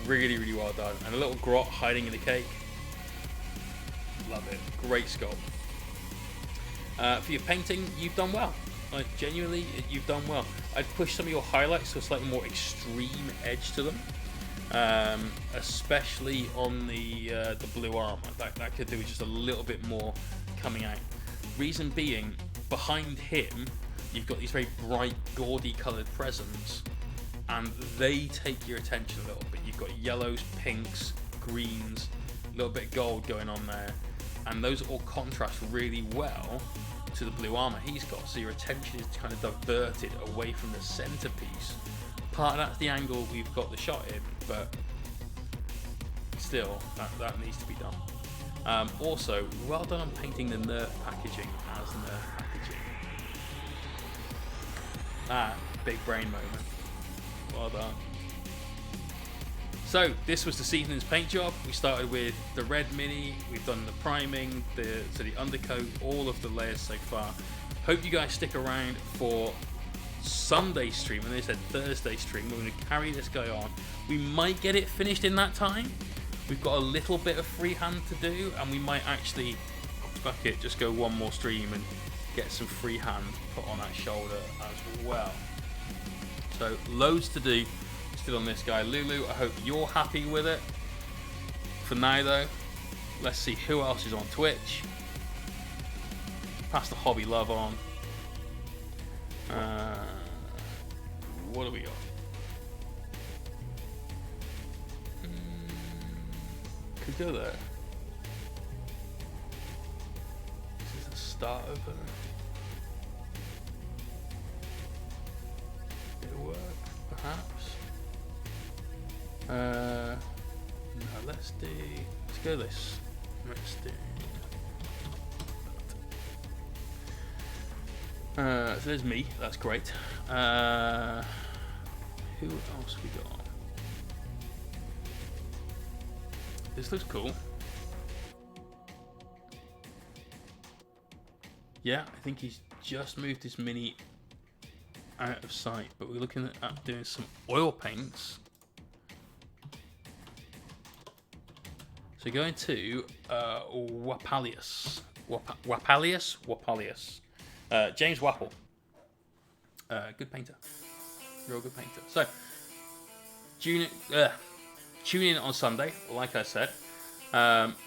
Really, really well done. And a little grot hiding in the cake. Love it. Great sculpt. For your painting, you've done well. Like, genuinely, you've done well. I'd push some of your highlights to a slightly more extreme edge to them. Especially on the blue armor. That could do with just a little bit more coming out. Reason being, behind him, you've got these very bright, gaudy coloured presents, and they take your attention a little bit. You've got yellows, pinks, greens, a little bit of gold going on there, and those all contrast really well to the blue armor he's got, so your attention is kind of diverted away from the centerpiece. Part of that's the angle we've got the shot in, but still, that needs to be done. Also, well done on painting the Nerf packaging as Nerf packaging. Big brain moment. Well done. So this was this evening's paint job. We started with the red mini, we've done the priming, the undercoat, all of the layers so far. Hope you guys stick around for Sunday stream, and they said Thursday stream. We're going to carry this guy on. We might get it finished in that time. We've got a little bit of freehand to do, and we might actually, fuck it, just go one more stream and get some freehand put on that shoulder as well. So loads to do still on this guy. Lulu, I hope you're happy with it. For now though, let's see who else is on Twitch. Pass the hobby love on. What do we got? Could go there. This is the start opener. It'll work, perhaps. No, let's go this. Let's do. So there's me. That's great. Who else we got? This looks cool. Yeah, I think he's just moved his mini out of sight, but we're looking at doing some oil paints. So going to Wapalius. Wapalius. James Wapple. Good painter. Real good painter. So, tune in on Sunday, like I said.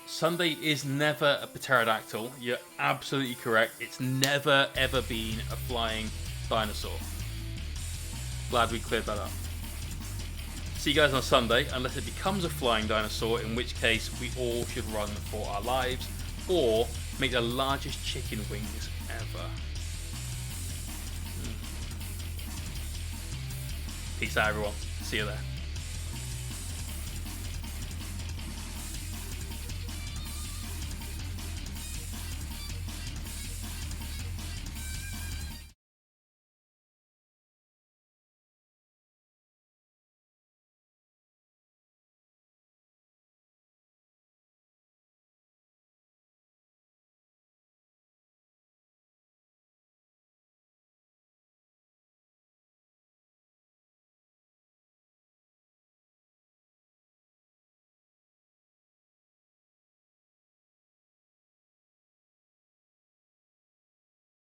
Sunday is never a pterodactyl. You're absolutely correct. It's never ever been a flying dinosaur. Glad we cleared that up. See you guys on Sunday, unless it becomes a flying dinosaur, in which case we all should run for our lives, or make the largest chicken wings ever. Peace out, everyone. See you there.